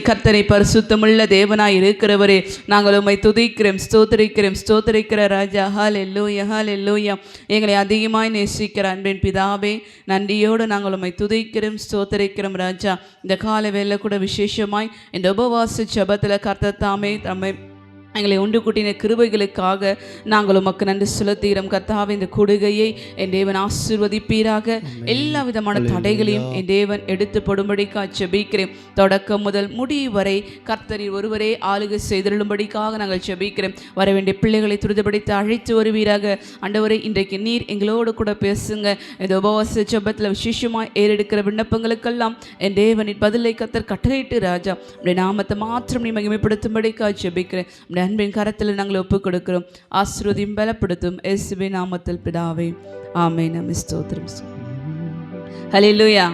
கர்த்தரை பரிசுத்தமுள்ள தேவனாய் இருக்கிறவரே, நாங்கள் உம்மை துதிக்கிறோம், ஸ்தோத்திரிக்கிற ராஜா. ஹல்லேலூயா, ஹல்லேலூயா. எங்களை அதிகமாய் நேசிக்கிற அன்பின் பிதாவே, நன்றியோடு நாங்கள் உம்மை துதிக்கிறோம், ஸ்தோத்திரிக்கிறோம் ராஜா. இந்த கால வேளை கூட விசேஷமாய் இந்த உபவாச ஜெபத்தில் கர்த்தர் தாமே தம்மை எங்களை உண்டு கூட்டின கிருபைகளுக்காக நாங்கள் உமக்கு நன்றி செலுத்துகிறோம். கர்த்தாவே, இந்த கொடுகையை என் தேவன் ஆசீர்வதிப்பீராக. எல்லா விதமான தடைகளையும் என் தேவன் எடுத்து போடும்படிக்காக ஜெபிக்கிறேன். தொடக்கம் முதல் முடிவு வரை கர்த்தரில் ஒருவரே ஆளுகை செய்திருளும்படிக்காக நாங்கள் ஜெபிக்கிறோம். வர வேண்டிய பிள்ளைகளை துரிதப்படுத்தி அழைத்து வருவீராக. ஆண்டவரே, இன்றைக்கு நீர் எங்களோடு கூட பேசுங்க. இந்த உபவாச ஜெபத்தில் விசேஷமாக ஏறெடுக்கிற விண்ணப்பங்களுக்கெல்லாம் என் தேவனின் பதிலை கர்த்தர் கட்டளையிட்டு ராஜா உடைய நாமத்தை மாத்திரம் நீ மகிமைப்படுத்தும்படிக்காக ஜெபிக்கிறேன். அன்பின் கரத்தில் நாங்கள் ஒப்புக் கொடுக்கிறோம். ஆசீர்வதியும் பலப்படுத்தும் இயேசுவின் நாமத்தில் பிதாவே, ஆமென். ஸ்தோத்திரம். ஹல்லேலூயா,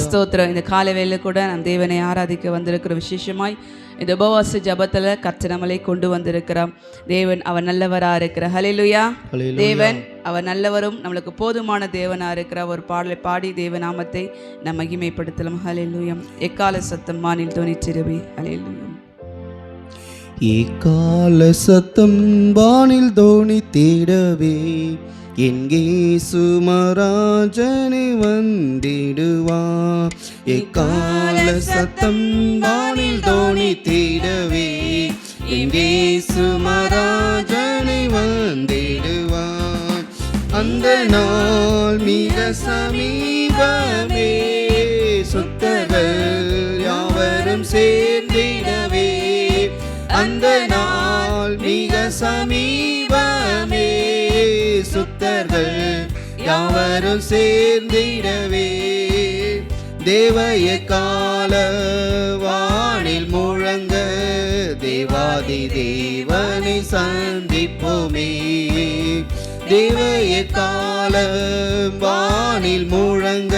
ஸ்தோத்திரம். இந்த காலை வேளையில கூட நம் தேவனை ஆராதிக்க வந்திருக்கிற விசேஷமாய் இந்த உபவாச ஜபத்தில் கர்த்தர் நம்மளை கொண்டு வந்திருக்கிறார். தேவன் அவர் நல்லவரா இருக்கிறார். ஹல்லேலூயா. தேவன் அவர் நல்லவரும் நம்மளுக்கு போதுமான தேவனா இருக்கிறார். ஒரு பாடலை பாடி தேவ நாமத்தை நாம் மகிமைப்படுத்தலாம். ஹல்லேலூயா. எக்கால சத்தம் வானில் தொனிச்சிருவே. ஹல்லேலூயா. எக்கால சத்தம் வானில் தோனித்திடவே என் இயேசு மகாராஜனே வந்திடுவார். எக்கால சத்தம் வானில் தோனித்திடவே என் இயேசு மகாராஜனே வந்திடுவார். அந்த நாள் மிக சமீபமே, சுத்தர்கள் யாவரும் சேர்ந்திடவே. அந்த நாள் மிக சமீபமே, சுத்தர்கள் யாவரும் சேர்ந்திடவே. தேவய கால வானில் முழங்க தேவாதி தேவனை சந்திப்போமே. தேவய கால வானில் முழங்க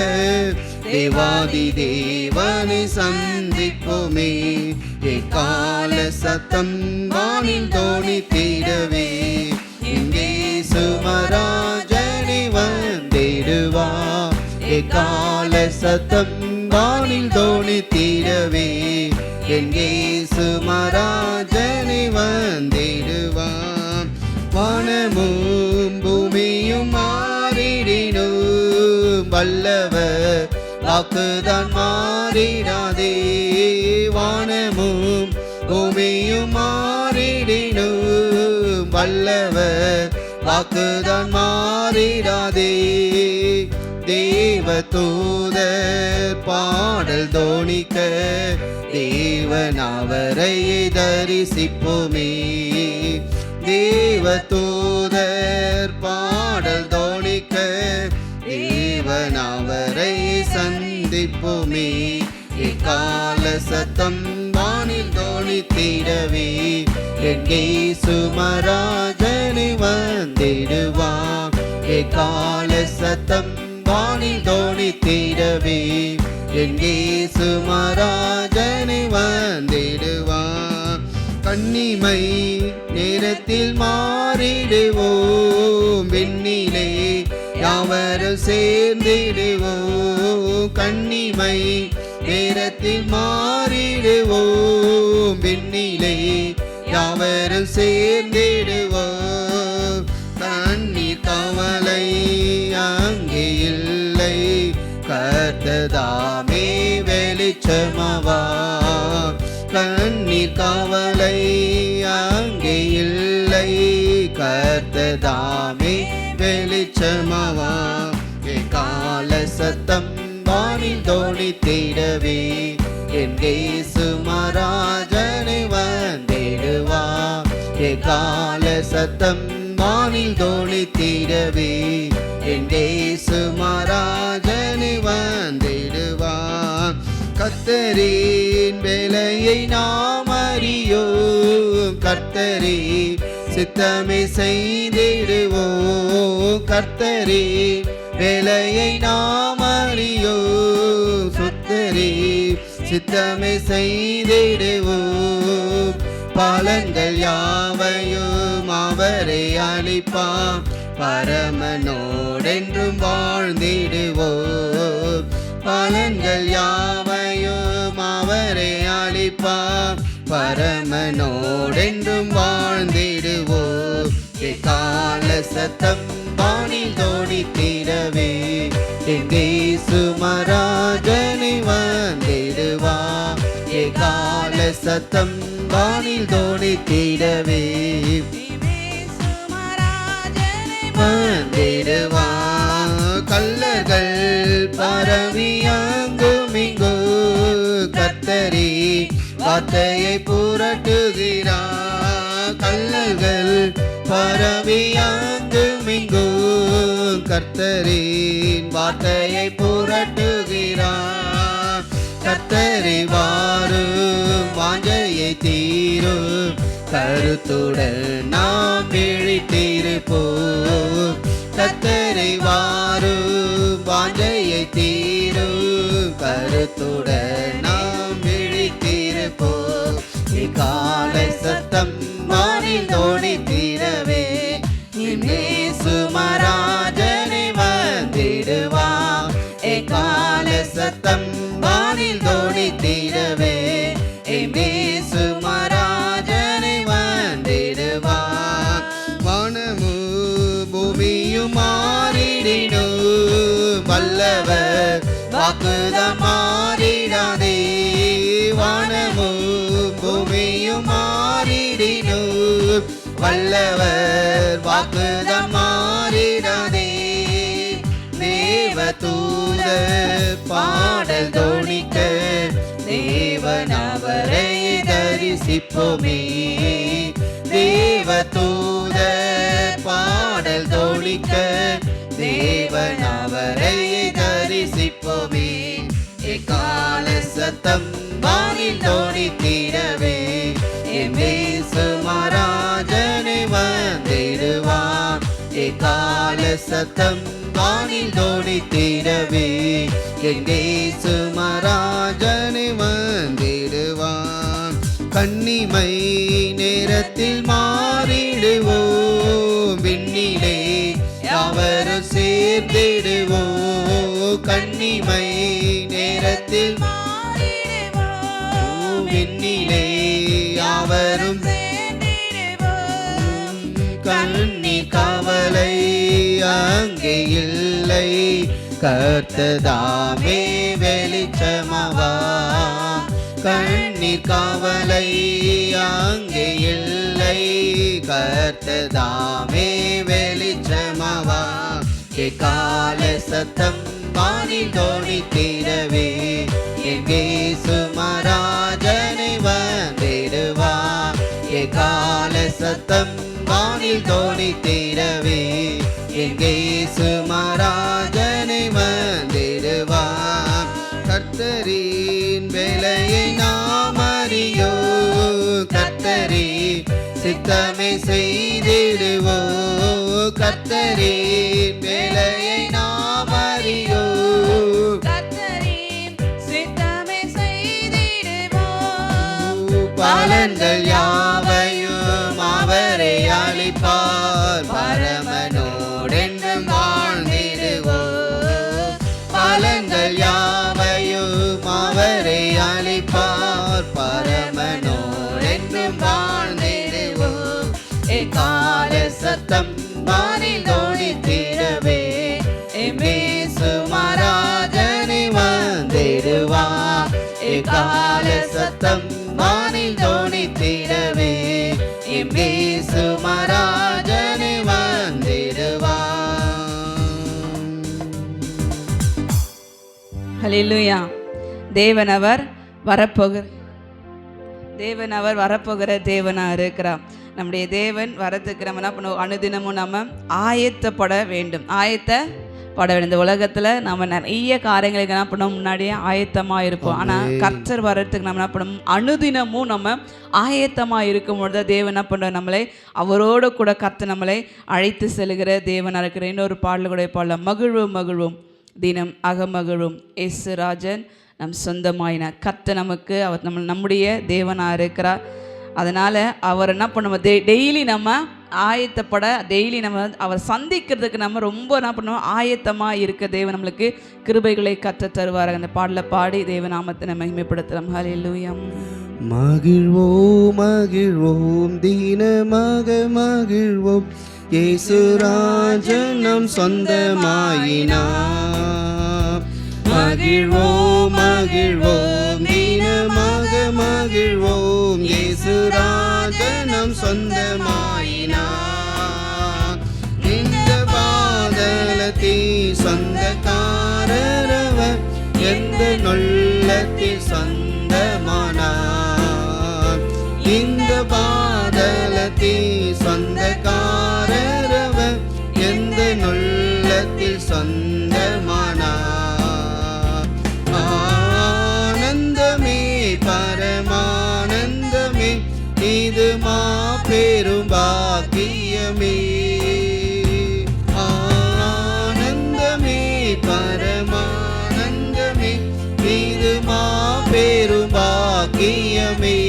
தேவாதி தேவனை சந்திப்போமே. எக்கால சத்தம் வானில் தோனித்திடவே என் இயேசு மகாராஜனே வந்திடுவார். எக்கால சத்தம் வானில் தோனித்திடவே என் இயேசு மகாராஜனே வந்திடுவார். வானமும் பூமியும் மாறிடினும் வல்லவர் வாக்குதான் மாறிடாதே. வானமும் பூமியும் மாறிடினும் வல்லவர் வாக்குதான் மாறிடாதே. தேவ தூதர் பாடல் தோணிக்க தேவன் அவரை தரிசிப்போமே. தேவ தூதர் பாடல் தோணிக்க தேவன் அவரை சந்திப்போமே. எக்கால சத்தம் வானில் தோனித்திடவே என் இயேசு மகாராஜனே வந்திடுவார். எக்கால சத்தம் வானில் தோனித்திடவே என் இயேசு மகாராஜனே வந்திடுவார். கன்னிமை நேரத்தில் மாறிடுவோம், வெண்ணிலே யாவரும் சேர்ந்திடுவோம். கன்னிமை நேரத்தில் மாறிடுவோம், வெண்ணிலே யாவரும் சேர்ந்திடுவோம். கண்ணீர் கவலை அங்கே இல்லை, கர்த்ததாமே வெளிச்சமவா. கண்ணீர் கவலை அங்கே இல்லை, கர்த்ததாமே வெளிச்சமவா. எக்கால சத்தம் வானில் தோனித்திடவே என் இயேசு மகாராஜனே வந்திடுவார். எக்கால சத்தம் வானில் தோனித்திடவே என் இயேசு மகாராஜனே வந்திடுவார். கர்த்தரின் வேலையை நாம் அறியோம், கர்த்தரே சித்தமே செய்திடுவோம். கர்த்தரே வேலையை நாம் அறியோம், சுத்தரே சித்தமே செய்திடுவோம். பலன்கள் யாவையும் அவரே அளிப்பார் பரமனோடென்றும் வாழ்ந்திடுவோம் பலன்கள் யாவையும் அவரே அளிப்பார் பரமனோடென்றும் வாழ்ந்திடுவோம் எக்கால சத்தம் வானில் தோணித்திடவே என் இயேசு மகாராஜனை வந்திடுவார் எக்கால சத்தம் வானில் தோணித்திடவே வந்திடுவார் கல்லர்கள் பரவி அங்குமிங்கு கர்த்தரே வார்த்தையை புரட்டுகிறார் கல்லர்கள் பரவி அங்குமிங்கு கர்த்தரின் வார்த்தையை புரட்டுகிறார் கர்த்தரை வாரும் வாஞ்சையை தீரும் கருத்துடன் நாம் விழித்திருப்போம் கர்த்தரை வாரும் வாஞ்சையை தீரும் கருத்துடன் நாம் விழித்திருப்போம் இக்கால சத்தம் வானில் தோணித்திடவே இயேசு மகாராஜனை வந்திடுவார் எக்கால சத்தம் வானில் தோணித்திடவே இயேசு மகாராஜனை வந்திடுவார் வானமு பூமியும் மாறிடினும் வல்லவர் வாக்குதான் மாறிடாதே வானமு பூமியும் மாறிடினும் வல்லவர் வாக்குதான் மாறிடாதே தேவதூத பாடல் தோணிக்க தேவன் அவரை தரிசிப்போமே தேவதூத பாடல் தோணிக்க தேவன் அவரை தரிசிப்போமே எக்கால சத்தம் வானில் தோணித்திடவே என் இயேசு மகாராஜனை வந்திடுவார் எக்கால சத்தம் வானில் தோணித்திடவே என் இயேசு மகாராஜனை வந்திடுவார் கன்னிமை நேரத்தில் மாறிடுவோம் விண்ணிலே யாவரும் சேர்ந்திடுவோம் கன்னிமை நேரத்தில் விண்ணிலே யாவரும் கண்ணீர் கவலை அங்கே இல்லை கர்த்ததாமே வெளிச்சமவா கண்ணீர் கவலை அங்கே இல்லை கர்த்ததாமே வெளிச்சமவா எக்கால சத்தம் வானில் தோணித்திடவே என் இயேசு மகாராஜனை வந்திடுவார் எக்கால சத்தம் வானில் தோணித்திடவே என் இயேசு மகாராஜனை வந்திடுவார் கர்த்தரின் வேலையை நாம் அறியோ கர்த்தரே சித்தமே செய்திடுவோ கர்த்தரின் வேலையை நாம் அறியோ பலன்கள் யாவையும் அவரே அளிப்பார் பரமனோடென்றும் வாழ்ந்திடுவோம் பலன்கள் யாவையும் அவரே அளிப்பார் பரமனோடென்றும் வாழ்ந்திடுவோம் எக்கால சத்தம் வானில் தோணித்திடவே இயேசு மகாராஜனை வந்திடுவார் எக்கால சத்தம் வானில் தோணித்திடவே இயேசு மகாராஜனை வந்திடுவார். ஹல்லேலூயா. தேவன் அவர் வரப்போகிற தேவனா இருக்கிறார். நம்முடைய தேவன் வரத்துக்கு நம்ம என்ன பண்ணுவோம், அனுதினமும் நம்ம ஆயத்தப்பட வேண்டும். இந்த உலகத்தில் நம்ம நிறைய காரியங்களுக்கு என்ன பண்ணுவோம், முன்னாடியே ஆயத்தமாக இருப்போம். ஆனால் கர்த்தர் வர்றதுக்கு நம்ம என்ன பண்ணுவோம், அனுதினமும் நம்ம ஆயத்தமாக இருக்கும் பொழுது தேவன் என்ன பண்ணுறோம், நம்மளை அவரோடு கூட கர்த்தர் நம்மளை அழைத்து செல்கிற தேவனாக இருக்கிற. இன்னொரு பாடல் கூட பாடலாம், மகிழ்வும் தினம் அகமகிழும் இயேசு ராஜன் நம் சொந்தமாயின. கர்த்தர் நமக்கு அவர் நம்முடைய தேவனாக இருக்கிறார். அதனால் அவர் என்ன பண்ணுவோம், டெய்லி நம்ம ஆயத்தப்பட, டெய்லி நம்ம அவர் சந்திக்கிறதுக்கு நம்ம ரொம்ப என்ன பண்ணுவோம், ஆயத்தமாக இருக்க தேவன் நம்மளுக்கு கிருபைகளை கற்று தருவார். அந்த பாடலை பாடி தேவநாமத்தை நம்ம மகிமைப்படுத்தலாம். ஹல்லேலூயா. மகிழ்வோம் மகிழ்வோம் தினமாக மகிழ்வோம், இயேசு ராஜன் நம் சொந்தமாயினார். மகிழ்வோம் மகிழ்வோம் தினமாக மகிழ்வோம், இயேசு ராஜன் நம் சொந்தமாயினார். இந்த பாதலத்தில் சொந்தக்காரரவர், எந்த நொல்லத்தில் சொந்தமானார். இந்த பாதலத்தில் சொந்தக்காரரவர், எந்த நொல்லத்தில் சொந்தமானார். ஆனந்தமே பரமானந்தமே, இது மாபெரும் பாக்கியமே. ஆனந்தமே பரமானந்தமே, இது மாபெரும் பாக்கியமே.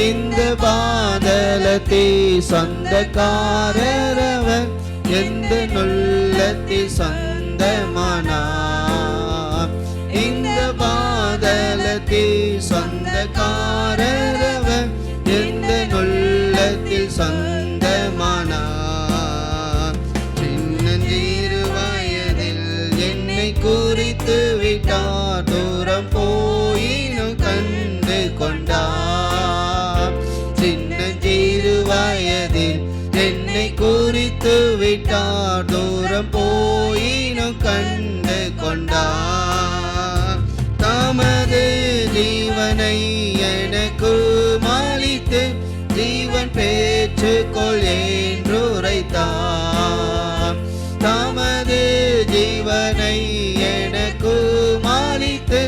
இந்த பாதலத்தில் சொந்தக்காரரவர், எந்த நொல்லத்தில் சொந்தமானார். இந்த பாதலத்தில் சொந்தக்காரரவர், எந்த நொல்லத்தில் சொந்தமானார். சின்னஞ்சிறு வயதில் என்னை குறித்து விட்டார், தூரம் போயினும் கண்டு கொண்டார். சின்னஞ்சிறு வயதில் என்னை குறித்து விட்டார், தூரம் போயினும் கண்டு கொண்டார். தமது ஜீவனை எனக்கு மாளித்து, ஜீவன் பெற்றுக்கொள் என்று உரைத்தார். தமது ஜீவனை எனக்கு மாளித்து,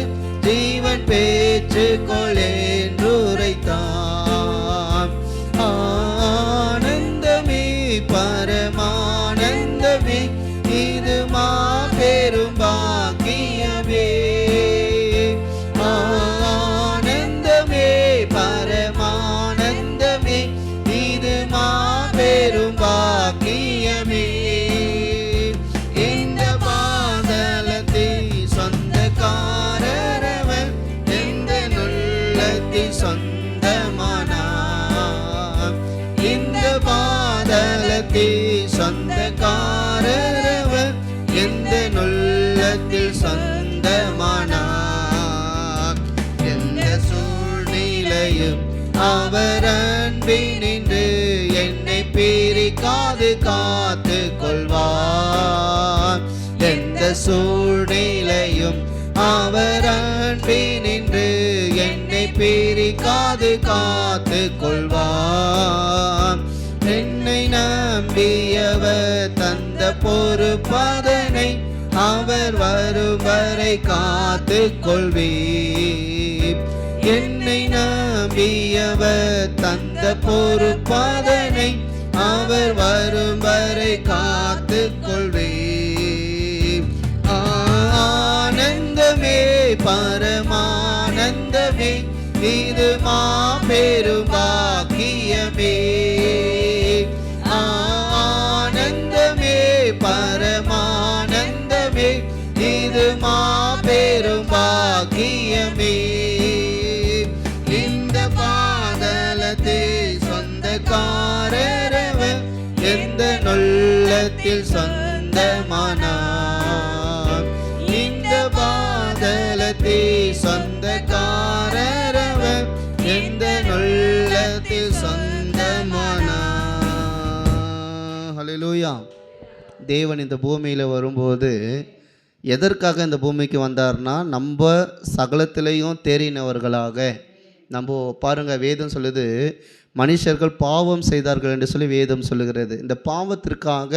ஜீவன் பெற்றுக்கொள் என்று உரைத்தார். ஆனந்தமே பரமானந்தமே, இது மாபெரும் பாக்கியமே. ஆனந்தமே பரமானந்தமே, இது மாபெரும் பாக்கியமே. இந்த பாதலத்தில் சொந்தக்காரரவர், எந்த நொல்லத்தில் சொந்தமானார். இந்த பாதலத்தில் சொந்தக்காரரவர், எந்த நொல்லத்தில் சொந்தமானார். எந்த சூழ்நிலையும் அவர் அன்பினின்று என்னை பிரிக்காது காத்து கொள்வார். எந்த சூழ்நிலையும் அவர் அன்பினின்று என்னை பிரிக்காது காத்து கொள்வார். என்னை நம்பியவர் தந்த பொறுப்பதனை, அவர் வரும் வரை காத்து கொள்வீர். என்னை நம்பியவர் தந்த பொறுப்பதனை, அவர் வரும் வரை காத்து கொள்வீர். ஆனந்தமே பரமானந்தமே, இது மாபெரும் பாக்கியமே. ஆனந்தமே பரமானந்தமே, இது மாபெரும் பாக்கியமே. இந்த பாதலத்தில் சொந்தக்காரரவர், எந்த நொல்லத்தில் சொந்தமானார். இந்த பாதலத்தில் சொந்தக்காரரவர், எந்த நொல்லத்தில் சொந்தமானார். ஹல்லேலூயா. தேவன் இந்த பூமியில் வரும்போது எதற்காக இந்த பூமிக்கு வந்தார்னா, நம்ம சகலத்திலையும் தேறினவர்களாக. நம்ம பாருங்கள், வேதம் சொல்லுது, மனுஷர்கள் பாவம் செய்தார்கள் என்று சொல்லி வேதம் சொல்லுகிறது. இந்த பாவத்திற்காக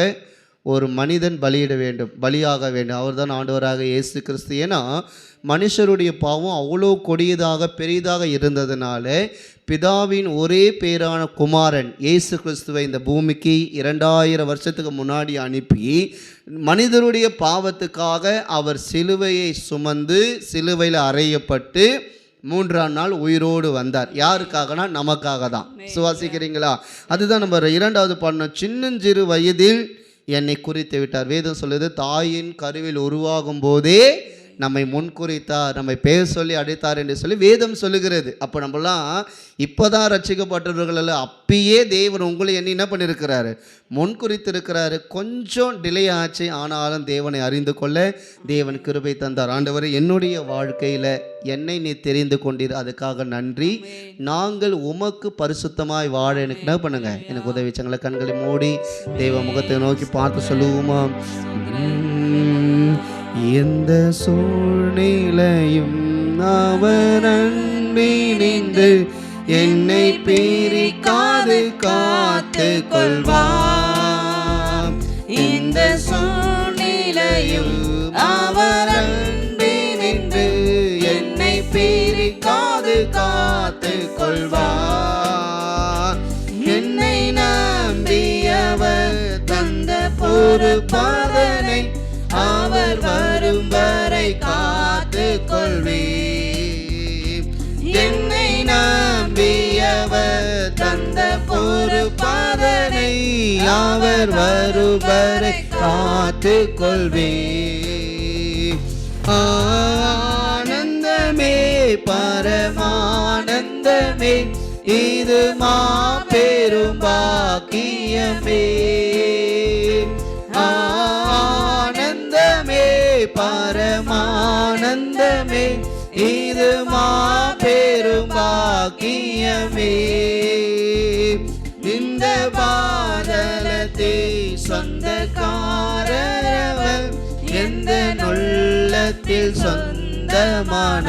ஒரு மனிதன் பலியிட வேண்டும், பலியாக வேண்டும். அவர் தான் ஆண்டவராக இயேசு கிறிஸ்து. ஏன்னா மனுஷருடைய பாவம் அவ்வளோ கொடியதாக பெரிதாக இருந்ததுனால பிதாவின் ஒரே பேரான குமாரன் இயேசு கிறிஸ்துவை இந்த பூமிக்கு 2000 வருஷத்துக்கு முன்னாடி அனுப்பி மனிதருடைய பாவத்துக்காக அவர் சிலுவையை சுமந்து சிலுவையில் அறையப்பட்டு மூன்றாம் நாள் உயிரோடு வந்தார். யாருக்காகனா நமக்காக தான். சுவாசிக்கிறீங்களா? அதுதான் நம்ம இரண்டாவது பாடணும். சின்னஞ்சிறு வயதில் என்னை குறித்து விட்டார். வேதம் சொல்லுது, தாயின் கருவில் உருவாகும் போதே நம்மை முன்குறித்தார், நம்மை பேர் சொல்லி அழைத்தார் என்று சொல்லி வேதம் சொல்லுகிறது. அப்போ நம்மலாம் இப்போ தான் ரட்சிக்கப்பட்டவர்கள், அப்பயே தேவன் உங்களை என்ன பண்ணியிருக்கிறாரு, முன்குறித்திருக்கிறாரு. கொஞ்சம் டிலே ஆச்சு, ஆனாலும் தேவனை அறிந்து கொள்ள தேவன் கிருபை தந்தார். ஆண்டவரே, என்னுடைய வாழ்க்கையில் என்னை நீ தெரிந்து கொண்டீர், அதுக்காக நன்றி. நாங்கள் உமக்கு பரிசுத்தமாய் வாழ எனக்கு என்ன பண்ணுங்க, எனக்கு உதவிச்சங்களை கண்களை மூடி தேவ முகத்தை நோக்கி பார்த்து சொல்லுவோமா? எந்த சூழ்நிலையும் அவர் அன்பினின்று என்னை பிரிக்காது காத்து கொள்வார். இந்த சூழ்நிலையும் அவர் அன்பினின்று என்னை பிரிக்காது காத்து கொள்வார். என்னை நம்பியவர் தந்த பொறுப்பாதனை அவர் வரும் வரை காத்து கொள்வீர். என்னை நம்பியவர் தந்த பொறுப்பாதனை அவர் வரும் வரை காத்து கொள்வீர். ஆனந்தமே பரமானந்தமே, இது மாபெரும் பாக்கியமே. பரமானந்தமே, இது மாபெரும் பாக்கியமே. இந்த பாதலத்தை சொந்தக்காரவர் எந்த உள்ளத்தில் சொந்தமானார்.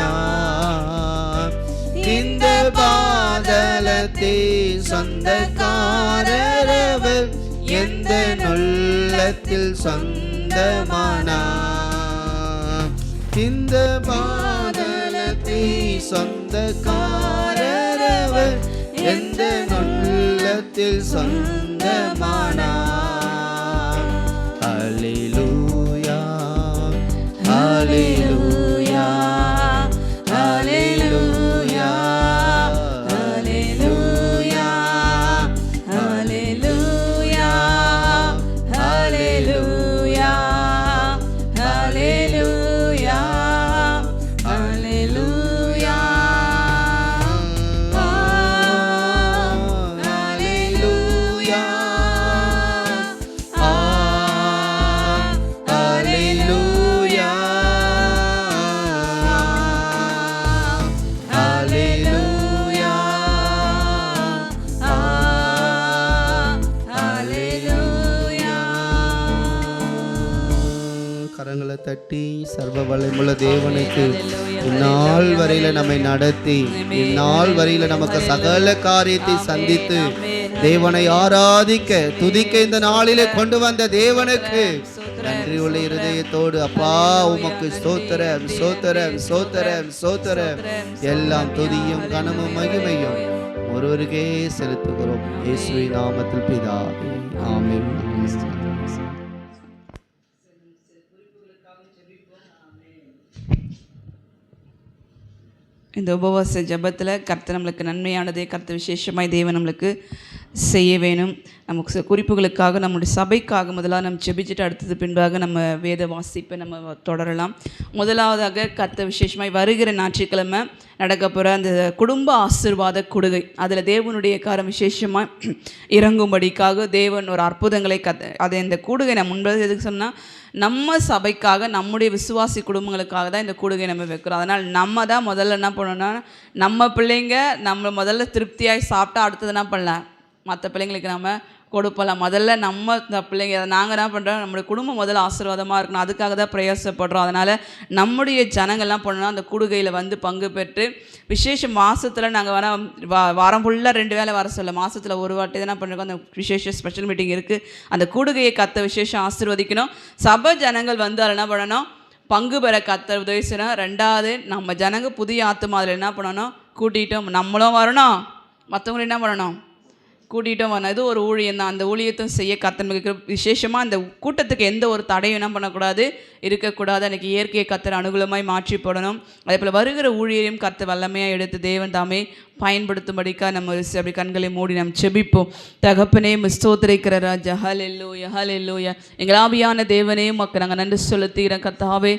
இந்த பாதலத்தை சொந்தக்காரவர் எந்த உள்ளத்தில் சொந்தமானார். இந்த பாதலத்தை சொந்தக்காரவர் எந்த உள்ளத்தில் சொந்தமானார். அல்லேலூயா, அல்லேலூயா, அல்லேலூயா, அல்லேலூயா, அல்லேலூயா, அல்லேலூயா, அல்லேலூயா, அல்லேலூயா, அல்லேலூயா, அல்லேலூயா, அல்லேலூயா, அல்லேலூயா. கரங்களை தட்டி சர்வ வல்லமையுள்ள தேவனுக்கு இந்நாள் வரையில நம்மை நடத்தி, இந்நாள் வரையில நமக்கு சகல காரியத்தை சந்தித்து தேவனை ஆராதிக்க துதிக்க இந்த நாளிலே கொண்டு வந்த தேவனுக்கு நன்றி உள்ள இருதயத்தோடு அப்பா உமக்கு ஸ்தோத்திரம், ஸ்தோத்திரம், ஸ்தோத்திரம், ஸ்தோத்திரம். எல்லாம் துதியும் கனமும் மகிமையும் ஒருவருக்கே செலுத்துகிறோம். இயேசுவின் நாமத்தில் பிதாவே, ஆமென். இந்த உபவாச ஜபத்தில் கர்த்தர் நம்மளுக்கு நன்மையானதே கர்த்தர் விசேஷமாய் தேவன் நம்மளுக்கு செய்ய வேணும். நமக்கு குறிப்புகளுக்காக நம்முடைய சபைக்காக முதலாக நம்ம ஜெபிச்சுட்டு அடுத்தது பின்பாக நம்ம வேத வாசிப்பை நம்ம தொடரலாம். முதலாவதாக கர்த்தர் விசேஷமாய் வருகிற ஞாயிற்றுக்கிழமை நடக்க போகிற அந்த குடும்ப ஆசீர்வாத கொடுகை, அதில் தேவனுடைய காரம் விசேஷமாக இறங்கும்படிக்காக தேவன் ஒரு அற்புதங்களை அதை இந்த கூடுகை நான் முன்பது எதுக்கு சொன்னால், நம்ம சபைக்காக நம்முடைய விசுவாசி குடும்பங்களுக்காக தான் இந்த கூடுகை நம்ம வைக்கிறோம். அதனால் நம்ம தான் முதல்ல என்ன பண்ணணும்னா, நம்ம பிள்ளைங்க நம்ம முதல்ல திருப்தியாகி சாப்பிட்டா அடுத்தது என்ன பண்ணலாம், மற்ற பிள்ளைங்களுக்கு நம்ம கொடுப்பலாம். முதல்ல நம்ம இந்த பிள்ளைங்க நாங்கள் என்ன பண்ணுறோம், நம்முடைய குடும்பம் முதல்ல ஆசீர்வாதமாக இருக்கணும், அதுக்காக தான் பிரயாசப்படுறோம். அதனால் நம்முடைய ஜனங்கள்லாம் பண்ணணும், அந்த கூடுகையில் வந்து பங்கு பெற்று விசேஷ மாதத்தில் நாங்கள் வாரம் ஃபுல்லாக 2 வேளை வர சொல்ல, மாதத்தில் ஒரு வாட்டி தான் பண்ணிருக்கோம். அந்த விசேஷ ஸ்பெஷல் மீட்டிங் இருக்குது. அந்த கூடுகையை கத்த விசேஷம் ஆசீர்வதிக்கணும். சபை ஜனங்கள் வந்து அதில் என்ன பண்ணணும், பங்கு பெற கத்த உதவி செய்யணும். 2வது நம்ம ஜனங்க புதிய ஆத்துமா அதில் என்ன பண்ணணும், கூட்டிகிட்டோம் நம்மளும் வரணும், மற்றவங்களும் என்ன பண்ணணும், கூட்டிகிட்டும் வரணும். இது ஒரு ஊழியம் தான். அந்த ஊழியத்தும் செய்ய கர்த்தர் விசேஷமாக அந்த கூட்டத்துக்கு எந்த ஒரு தடையும் என்ன பண்ணக்கூடாது, இருக்கக்கூடாது. அன்றைக்கி இயற்கையை கர்த்தர் அனுகூலமாய் மாற்றி போடணும். அதே போல் வருகிற ஊழியரையும் கர்த்தர் வல்லமையாக எடுத்து தேவன் தாமே பயன்படுத்தும்படிக்கா நம்ம அப்படி கண்களை மூடி நம்ம செபிப்போம். தகப்பனே ஸ்தோத்திரிக்கிற ராஜா, ஹல்லேலூயா ஹல்லேலூயா. எங்கள் ஆவியான தேவனே உமக்கு நாங்கள் நன்றி செலுத்துகிறோம் கர்த்தாவே.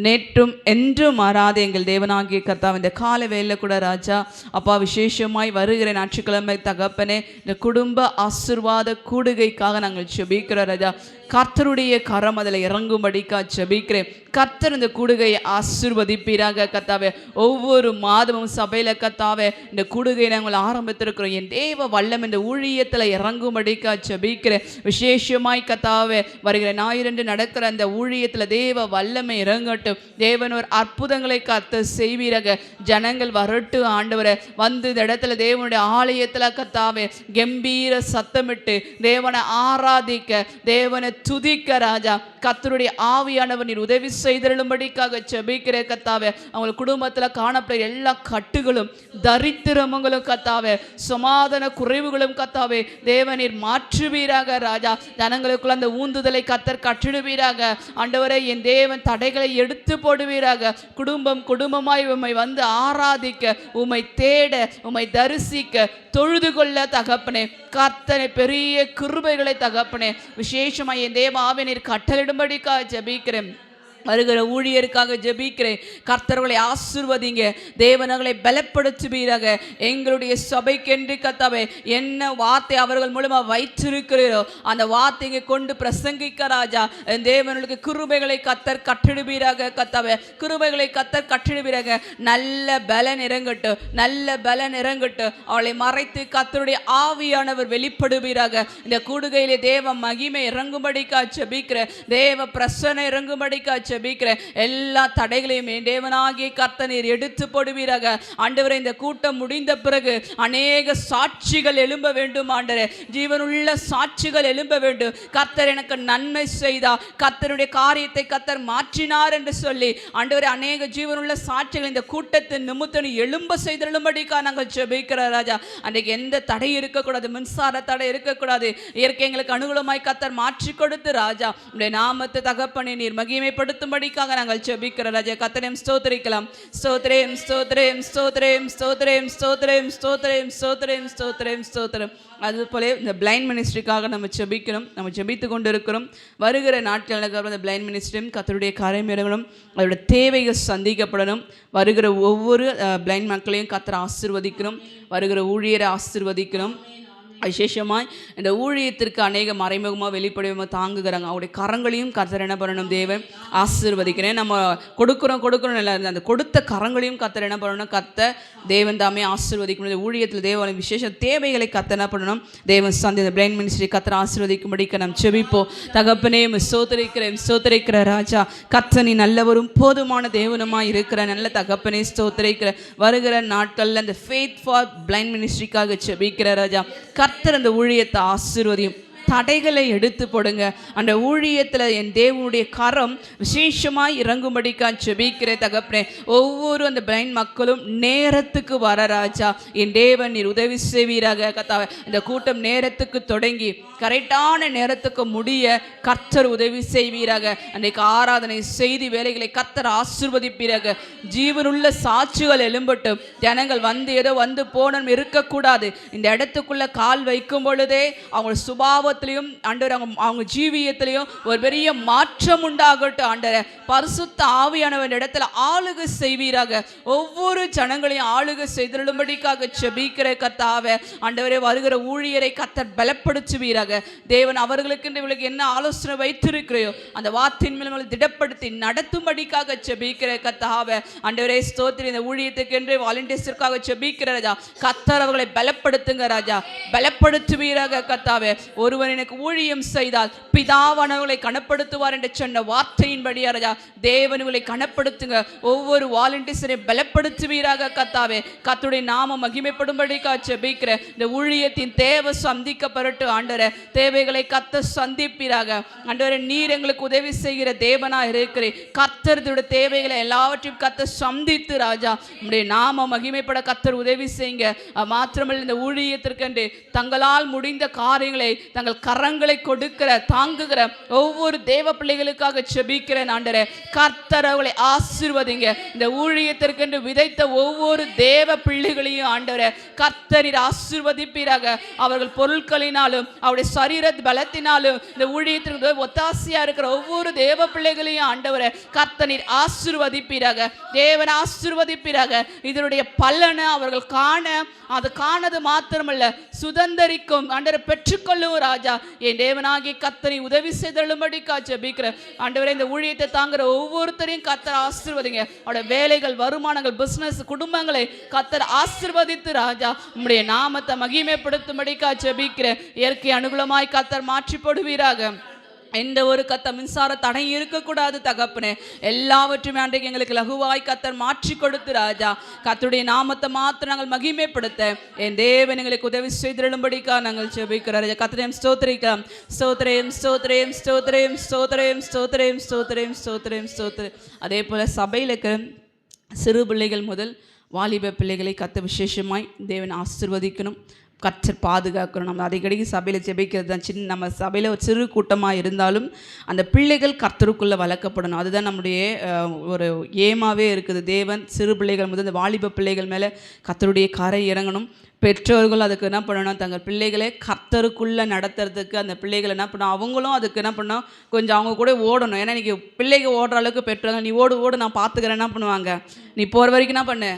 நேற்றும் என்றும் மாறாத எங்கள் தேவனாகிய கர்த்தாவே, இந்த கால வேளையில கூட ராஜா அப்பா விசேஷமாய் வருகிற ஞாயிற்றுக்கிழமை தகப்பனே இந்த குடும்ப ஆசீர்வாத கூடுகைக்காக நாங்கள் செபிக்கிறோம் ராஜா. கர்த்தருடைய கரம் அதில் இறங்கும்படிக்கா செபிக்கிறேன். கர்த்தர் இந்த கூடுகையை ஆசீர்வதிப்பீராக கர்த்தாவே. ஒவ்வொரு மாதமும் சபையில் கர்த்தாவே இந்த கூடுகையை நாங்கள் ஆரம்பித்திருக்கிறோம். என் தேவ வல்லம் இந்த ஊழியத்தில் இறங்கும்படிக்கா செபிக்கிறேன். விசேஷமாய் கர்த்தாவே வருகிற ஞாயிறன்று நடக்கிற அந்த ஊழியத்தில் தேவ வல்லமை இறங்கட்டும். தேவன் ஒரு அற்புதங்களை கர்த்தர் செய்வீராக. ஜனங்கள் வரட்டு ஆண்டவரை வந்து இந்த இடத்துல தேவனுடைய ஆலயத்தில் கர்த்தாவே கம்பீர சத்தமிட்டு தேவனை ஆராதிக்க, தேவனை துதிக்க ராஜா. கர்த்தருடைய ஆவியானவர் நீர் உதவி செய்தருளும்படிக்காக செபிக்கிற கர்த்தாவே. அவங்க குடும்பத்தில் காணப்படுற எல்லா கட்டுகளும் தரித்திரமுங்களும் கர்த்தாவே, சமாதான குறைவுகளும் கர்த்தாவே தேவனீர் மாற்றுவீராக ராஜா. ஜனங்களுக்குள்ள அந்த ஊந்துதலை கர்த்தர் கட்டிடுவீராக ஆண்டவரே. என் தேவன் தடைகளை எடுத்து போடுவீராக. குடும்பம் குடும்பமாய் உம்மை வந்து ஆராதிக்க, உம்மை தேட, உம்மை தரிசிக்க, தொழுது கொள்ள தகப்பனே கர்த்தனை பெரிய கிருபைகளை தகப்பனே விசேஷமாய் என் தேவ ஆவியனீர் கட்டளிடும்படிக்காக ஜெபிக்கிறேன். வருகிற ஊழியருக்காக ஜெபிக்கிறேன். கர்த்தர்களை ஆசீர்வதிங்க, தேவனங்களை பலப்படுத்துவீராக. எங்களுடைய சபைக்கென்று கர்த்தாவே என்ன வார்த்தை அவர்கள் மூலமாக வைத்திருக்கிறீரோ அந்த வார்த்தையை கொண்டு பிரசங்கிக்க ராஜா. தேவனுக்கு கிருபைகளை கர்த்தர் கட்டிடுவீராக கர்த்தாவே. கிருபைகளை கர்த்தர் கட்டிடுவீராக. நல்ல பலன் இறங்கட்டும், நல்ல பலன் இறங்கட்டும். அவளை மறைத்து கர்த்தருடைய ஆவியானவர் வெளிப்படுவீராக. இந்த கூடுகையிலே தேவ மகிமை இறங்கும்படிக்கா ஜெபிக்கிற, தேவ பிரசன்னம் இறங்கும்படிக்கா ஜெபிக்கிற. எல்லா தடைகளையும் தேவனாகிய கர்த்தர் நீர் எடுத்து போடுவீராக. ஆண்டவரே இந்த கூட்டம் முடிந்த பிறகு அநேக சாட்சிகள் எழும்ப வேண்டும் ஆண்டவரே. ஜீவனுள்ள சாட்சிகள் எழும்ப வேண்டும். கர்த்தர் எனக்கு நன்மை செய்தார், கர்த்தருடைய காரியத்தை கர்த்தர் மாற்றினார் என்று சொல்லி ஆண்டவரே அநேக ஜீவனுள்ள சாட்சிகள் இந்த கூட்டத்தின் நிமித்தம் எழும்ப செய்தெழும்படிக்கா நாங்கள் ஜெபிக்கிற ராஜா. அன்றைக்கு எந்த தடை இருக்கக்கூடாது, மின்சார தடை இருக்கக்கூடாது. இயற்கை எங்களுக்கு அனுகூலமாய் கர்த்தர் மாற்றி கொடுத்து ராஜா உடைய நாமத்தை தகப்பனை நீர் மகிமைப்படுத்த படிக்காக நாங்கள் ஜெபிக்கிற ராஜா. கர்த்தரையும் ஸ்தோத்திரிக்கலாம். ஸ்தோத்திரம் ஸ்தோத்திரம் ஸ்தோத்திரம் ஸ்தோத்திரம் ஸ்தோத்திரம் ஸ்தோத்திரம் ஸ்தோத்திரம் ஸ்தோத்திரம் ஸ்தோத்திரம். அதுபோல இந்த பிளைண்ட் மினிஸ்ட்ரிக்காக நம்ம ஜெபிக்கிறோம். நம்ம ஜெபித்து கொண்டு இருக்கிறோம். வருகிற நாட்களுக்கு இந்த பிளைண்ட் மினிஸ்ட்ரியும் கர்த்தருடைய காரியம் இறங்கணும். அதோட தேவைகள் சந்திக்கப்படணும். வருகிற ஒவ்வொரு பிளைண்ட் மக்களையும் கர்த்தர் ஆசீர்வதிக்கணும். வருகிற ஊழியரை ஆசீர்வதிக்கணும். விசேஷமாய் இந்த ஊழியத்திற்கு அநேக மறைமுகமாக வெளிப்படையாக தாங்குகிறாங்க. அவருடைய கரங்களையும் கர்த்தர் என்ன பண்ணணும், தேவன் ஆசீர்வதிக்கிறேன். நம்ம கொடுக்குறோம் இல்லை, அந்த கொடுத்த கரங்களையும் கர்த்தர் என்ன பண்ணணும், கர்த்தர் தேவன் தாமே ஆசீர்வதிக்கணும். இந்த ஊழியத்தில் தேவனை விசேஷ தேவைகளை கர்த்தர் என்ன பண்ணணும், தேவன் சந்தி இந்த பிளைண்ட் மினிஸ்ட்ரி கர்த்தர் ஆசீர்வதிக்கும்படிக்கு நாம் செபிப்போம். தகப்பனே ஸ்தோத்திரிக்கிற ராஜா. கர்த்தர் நீ நல்லவரும் போதுமான தேவனுமாய் இருக்கிற நல்ல தகப்பனே ஸ்தோத்திரிக்கிற. வருகிற நாட்களில் அந்த ஃபெய்த் ஃபார் பிளைண்ட் மினிஸ்ட்ரிக்காக செபிக்கிற ராஜா. கர்த்தர் அந்த ஊழியத்தை ஆசீர்வதியும். தடைகளை எடுத்து போடுங்க. அந்த ஊழியத்தில் என் தேவனுடைய கரம் விசேஷமாய் இறங்கும்படிக்கா ஜெபிக்கிற தகப்பனே. ஒவ்வொரு அந்த பிளைண்ட் மக்களும் நேரத்துக்கு வர ராஜா. என் தேவன் நீர் உதவி செய்வீராக கர்த்தாவே. இந்த கூட்டம் நேரத்துக்கு தொடங்கி கரெக்டான நேரத்துக்கு முடிய கர்த்தர் உதவி செய்வீராக. அன்றைக்கு ஆராதனை செய்தி வேலைகளை கர்த்தர் ஆசீர்வதிப்பீராக. ஜீவனுள்ள சாட்சிகள் எழும்பட்டும். ஜனங்கள் வந்து ஏதோ வந்து போனும் இருக்கக்கூடாது. இந்த இடத்துக்குள்ள கால் வைக்கும் பொழுதே அவங்க சுபாவ ஆண்டவர் அவங்க ஜீவியத்திலையும் ஒரு பெரிய மாற்றம் உண்டாகட்டும். ஆண்டவர் பரிசுத்த ஆவியானவர் இடத்துல ஆளுகை செய்வீராக. ஒவ்வொரு ஜனங்களையும் ஆளுகை செய்தருளும்படிக்காக ஜெபிக்கிற கர்த்தாவே. ஆண்டவரே வருகிற ஊழியரை கர்த்தர் பலப்படுத்துவீராக. தேவன் அவர்களுக்கு இவளுக்கு என்ன ஆலோசனை வைத்திருக்கிறையோ அந்த வார்த்தையின் மேல் திடப்படுத்தி நடத்தும்படிக்காக ஜெபிக்கிற கர்த்தாவே. ஆண்டவரே ஸ்தோத்திரி. இந்த ஊழியத்துக்கு என்று வாலண்டியர்ஸிற்காக ஜெபிக்கிற ராஜா. கர்த்தர் அவர்களை பலப்படுத்துங்க ராஜா. பலப்படுத்துவீராக கர்த்தாவே. ஒருவன் அவர் எனக்கு ஊழியம் செய்தால் பிதாவானவர்களை கனப்படுத்துவார் என்று சொன்ன வார்த்தையின்படி ராஜா தேவனுகளை கனப்படுத்துங்க. ஒவ்வொரு வாலண்டியர்ஸையும் பலப்படுத்துவீராக கத்தாவே. கர்த்தருடைய நாம மகிமைப்படும்படி ஜெபிக்கிற இந்த ஊழியத்தின் தேவை சந்திக்கப்படட்டு ஆண்டவரே. தேவைகளை கர்த்தர் சந்திப்பீராக ஆண்டவரே. நீர் எங்களுக்கு உதவி செய்கிற தேவனா இருக்கிறேன். கர்த்தருடைய தேவைகளை எல்லாவற்றையும் கர்த்தர் சந்தித்து ராஜா உம்முடைய நாம மகிமைப்பட கர்த்தர் உதவி செய்யுங்க. மாத்திரமல்ல இந்த ஊழியத்திற்கென்று தங்களால் முடிந்த காரியங்களை தங்கள் கரங்களை கொடுக்கிற தாங்குகிற ஒவ்வொரு தேவ பிள்ளைகளுக்காக ஜெபிக்கிறேன் ஆண்டவரே. கர்த்தர் அவர்களை ஆசீர்வதிங்க. இந்த ஊழியத்திற்கென்று விதைத்த ஒவ்வொரு தேவ பிள்ளைகளையும் ஆண்டவரே கர்த்தர் ஆசீர்வதிப்பீராக. அவர்கள் பொருட்களினாலும் அவருடைய சரீர பலத்தினாலும் இந்த ஊழியத்திற்கு ஒத்தாசையா இருக்கிற ஒவ்வொரு தேவ பிள்ளைகளையும் ஆண்டவரே கர்த்தர் ஆசீர்வதிப்பீராக. தேவன் ஆசீர்வதிப்பீராக. இதனுடைய பலனை அவர்கள் காண, அது காணது மாத்திரமல்ல சுதந்தரிக்கும் ஆண்டவரை பெற்றுக்கொள்ளும் ராஜா. என் தேவனாகிய கர்த்தரை உதவி செய்தழும்படி ஜெபிக்கிற ஆண்டவரே. இந்த ஊழியத்தை தாங்குற ஒவ்வொருத்தரையும் கர்த்தர் ஆசீர்வதிங்க. அவருடைய வேலைகள், வருமானங்கள், பிசினஸ், குடும்பங்களை கர்த்தர் ஆசீர்வதித்து ராஜா உம்முடைய நாமத்தை மகிமைப்படுத்தும்படி ஜெபிக்கிற. இயற்கை அனுகூலமாய் கர்த்தர் மாற்றி போடுவீராக. எந்த ஒரு மின்சார தடை இருக்கக்கூடாது தகப்பனே. எல்லாவற்றுமே அன்றைக்கு எங்களுக்கு லகுவாய் கர்த்தர் மாற்றி கொடுத்து ராஜா கர்த்தருடைய நாமத்தை மாத்திரம் நாங்கள் மகிமைப்படுத்த என் தேவன் எங்களுக்கு உதவி செய்திரும்படிக்கா நாங்கள் ஜெபிக்கிறோம். கர்த்தரையும் ஸ்தோத்திரிக்கிறோம். ஸ்தோத்திரம் ஸ்தோத்திரம் ஸ்தோத்திரம் ஸ்தோத்திரம் ஸ்தோத்திரம் ஸ்தோத்திரம் ஸ்தோத்திரம் ஸ்தோத்திரம். அதே போல சபையில் இருக்கிற சிறு பிள்ளைகள் முதல் வாலிப பிள்ளைகளை கர்த்தர் விசேஷமாய் தேவன் ஆசீர்வதிக்கணும், கர்த்தர் பாதுகாக்கணும். நம்ம அடிக்கடி சபையில் ஜெபிக்கிறது தான். நம்ம சபையில் ஒரு சிறு கூட்டமாக இருந்தாலும் அந்த பிள்ளைகள் கர்த்தருக்குள்ளே வளர்க்கப்படணும். அதுதான் நம்முடைய ஒரு ஏமாவே இருக்குது. தேவன் சிறு பிள்ளைகள் முதல் இந்த வாலிப பிள்ளைகள் மேலே கர்த்தருடைய கரை இறங்கணும். பெற்றோர்கள் அதுக்கு என்ன பண்ணணும், தங்கள் பிள்ளைகளை கர்த்தருக்குள்ளே நடத்துறதுக்கு அந்த பிள்ளைகளை என்ன பண்ணணும், அவங்களும் அதுக்கு என்ன பண்ணணும், கொஞ்சம் அவங்க கூட ஓடணும். ஏன்னா இன்றைக்கி பிள்ளைங்க ஓடுற அளவுக்கு பெற்றோங்க நீ ஓடு நான் பார்த்துக்கிறேன் என்ன பண்ணுவாங்க, நீ போகிற வரைக்கும் என்ன பண்ணு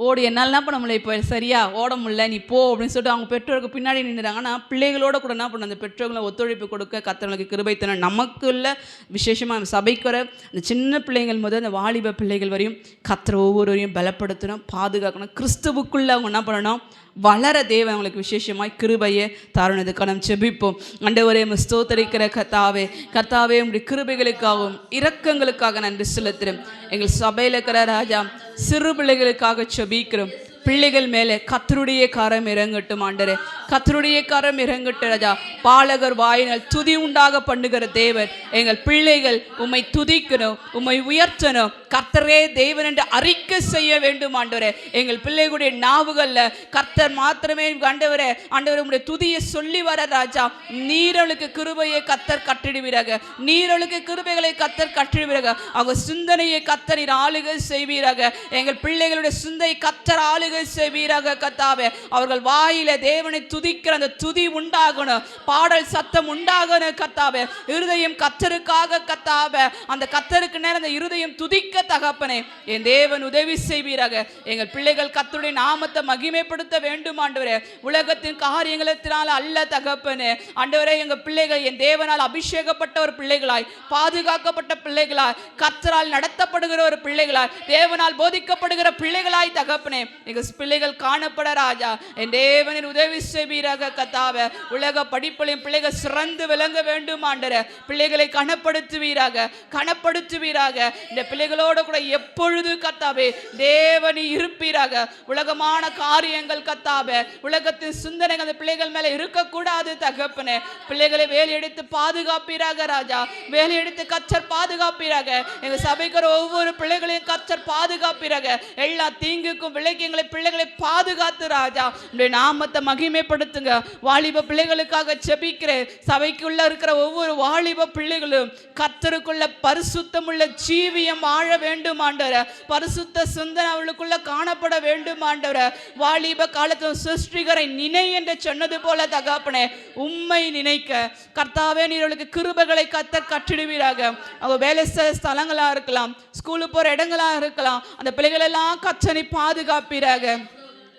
ஓடு, என்னால் என்ன பண்ண முடியல, இப்போ சரியா ஓட முடியல நீ போ அப்படின்னு சொல்லிட்டு அவங்க பெற்றோருக்கு பின்னாடி நின்றுறாங்க. ஆனால் பிள்ளைகளோட கூட என்ன பண்ணணும், அந்த பெற்றோர்களை ஒத்துழைப்பு கொடுக்க கர்த்தர்களுக்கு கிருபை தரணும். நமக்குள்ள விசேஷமாக சபைக்கு வர அந்த சின்ன பிள்ளைகள் முதல் அந்த வாலிப பிள்ளைகள் வரையும் கர்த்தர் ஒவ்வொருவரையும் பலப்படுத்தணும், பாதுகாக்கணும். கிறிஸ்துவுக்குள்ளே அவங்க என்ன பண்ணணும், வளர தேவன் அவங்களுக்கு விசேஷமாய் கிருபையை தருணதுக்காக நம்ம செபிப்போம். ஆண்டவரே ஸ்தோத்தரிக்கிற கர்த்தாவே, கர்த்தாவே உங்களுடைய கிருபைகளுக்காகவும் இரக்கங்களுக்காக நன்றி செலுத்துகிறோம். எங்கள் சபையில் இருக்கிற ராஜா சிறு பிள்ளைகளுக்காக செபிக்கிறோம். பிள்ளைகள் மேலே கர்த்தருடைய கரம் இறங்கட்டும் ஆண்டரே, கர்த்தருடைய கரம் இறங்கட்டும் ராஜா. பாலகர் வாயினால் துதி உண்டாக பண்ணுகிற தேவன் எங்கள் பிள்ளைகள் உம்மை துதிக்கணும், உம்மை உயர்த்தணும், கர்த்தரே தேவன் என்று அறிக்கை செய்ய வேண்டும் ஆண்டவரே. எங்கள் பிள்ளைகளுடைய நாவுகளில் கர்த்தர் மாத்திரமே ஆண்டவரே, ஆண்டவரே உம்முடைய துதியை சொல்லி வர ராஜா. நீரளுக்கு கிருபையை கர்த்தர் கட்டிடுவீராக, நீரளுக்கு கிருபைகளை கர்த்தர் கட்டிடுவீராக. அவங்க சிந்தனையை கர்த்தர் ஆளுகை செய்வீராக. எங்கள் பிள்ளைகளுடைய சிந்தை கர்த்தர் ஆளுகை செய்வீராக கர்த்தாவே. அவர்கள் வாயில தேவனை துதிக்கிற அந்த துதி உண்டாகணும், பாடல் சத்தம் உண்டாகணும் கர்த்தாவே. இருதயம் கர்த்தருக்காக கர்த்தாவே, அந்த கர்த்தருக்கு நேரம் அந்த இருதயம் துதிக்க தகப்பனே என் தேவன் உதவி செய்வீராக. எங்கள் பிள்ளைகள் கர்த்தருடைய நாமத்தை மகிமைப்படுத்த வேண்டும் ஆண்டவரே. உலகத்தின் காரியங்களினால அல்ல தகப்பனே. ஆண்டவரே எங்கள் பிள்ளைகள் என் தேவனால் அபிஷேகப்பட்ட ஒரு பிள்ளைகளாய், பாதுகாக்கப்பட்ட பிள்ளைகளாய், கர்த்தரால் நடத்தப்படுகிற ஒரு பிள்ளைகளாய், தேவனால் போதிக்கப்படுகிற பிள்ளைகளாய் தகப்பனே எங்கள் பிள்ளைகள் காணப்பட ராஜா என் தேவனின் உதவி செய்வீராக கர்த்தாவே. உலக படிப்பிலையும் பிள்ளைகள் சிறந்து விளங்க வேண்டும் ஆண்டவரே. பிள்ளைகளை கனப்படுத்துவீராக, கனப்படுத்துவீராக. இந்த பிள்ளைகளோட கூட எப்பொழுது கர்த்தாவே தேவனி இருப்பீராக. உலகமான காரியங்கள் கர்த்தாவே, உலகத்தின் சிந்தனைகள் அந்த பிள்ளைகள் மேல இருக்கக்கூடாது தகப்பனே. பிள்ளைகளை வேலையெடுத்து பாதுகாப்பீராக ராஜா, வேலையெடுத்து கர்த்தர் பாதுகாப்பீராக. எங்க சபைக்கிற ஒவ்வொரு பிள்ளைகளையும் கர்த்தர் பாதுகாப்பீராக. எல்லா தீங்குக்கும் விலைக்கு எங்களை பிள்ளைகளை பாதுகாத்து ராஜா உடைய நாமத்தை மகிமைப்படுத்துங்க. வாலிப பிள்ளைகளுக்காக ஜெபிக்கிறேன். சபைக்குள்ள இருக்கிற ஒவ்வொரு வாலிப பிள்ளைகளும் கர்த்தருக்குள்ள பரிசுத்தமுள்ள ஜீவியம் வாழ வேண்டும் ஆண்டவரே. பரிசுத்த சிந்தனை அவளுக்குள்ள காணப்பட வேண்டும் ஆண்டவரே. வாலிப காலத்தில் சிருஷ்டிகரை நினை என்று சொன்னது போல தகப்பனே உம்மை நினைக்க கர்த்தாவே நீர்களுக்கு கிருபைகளை கர்த்தர் கற்றிடுவீராக. அவங்க வேலை ஸ்தலங்களா இருக்கலாம், ஸ்கூலுக்கு போற இடங்களா இருக்கலாம், அந்த பிள்ளைகள் எல்லாம் கர்த்தரை பாதுகாப்பீராக.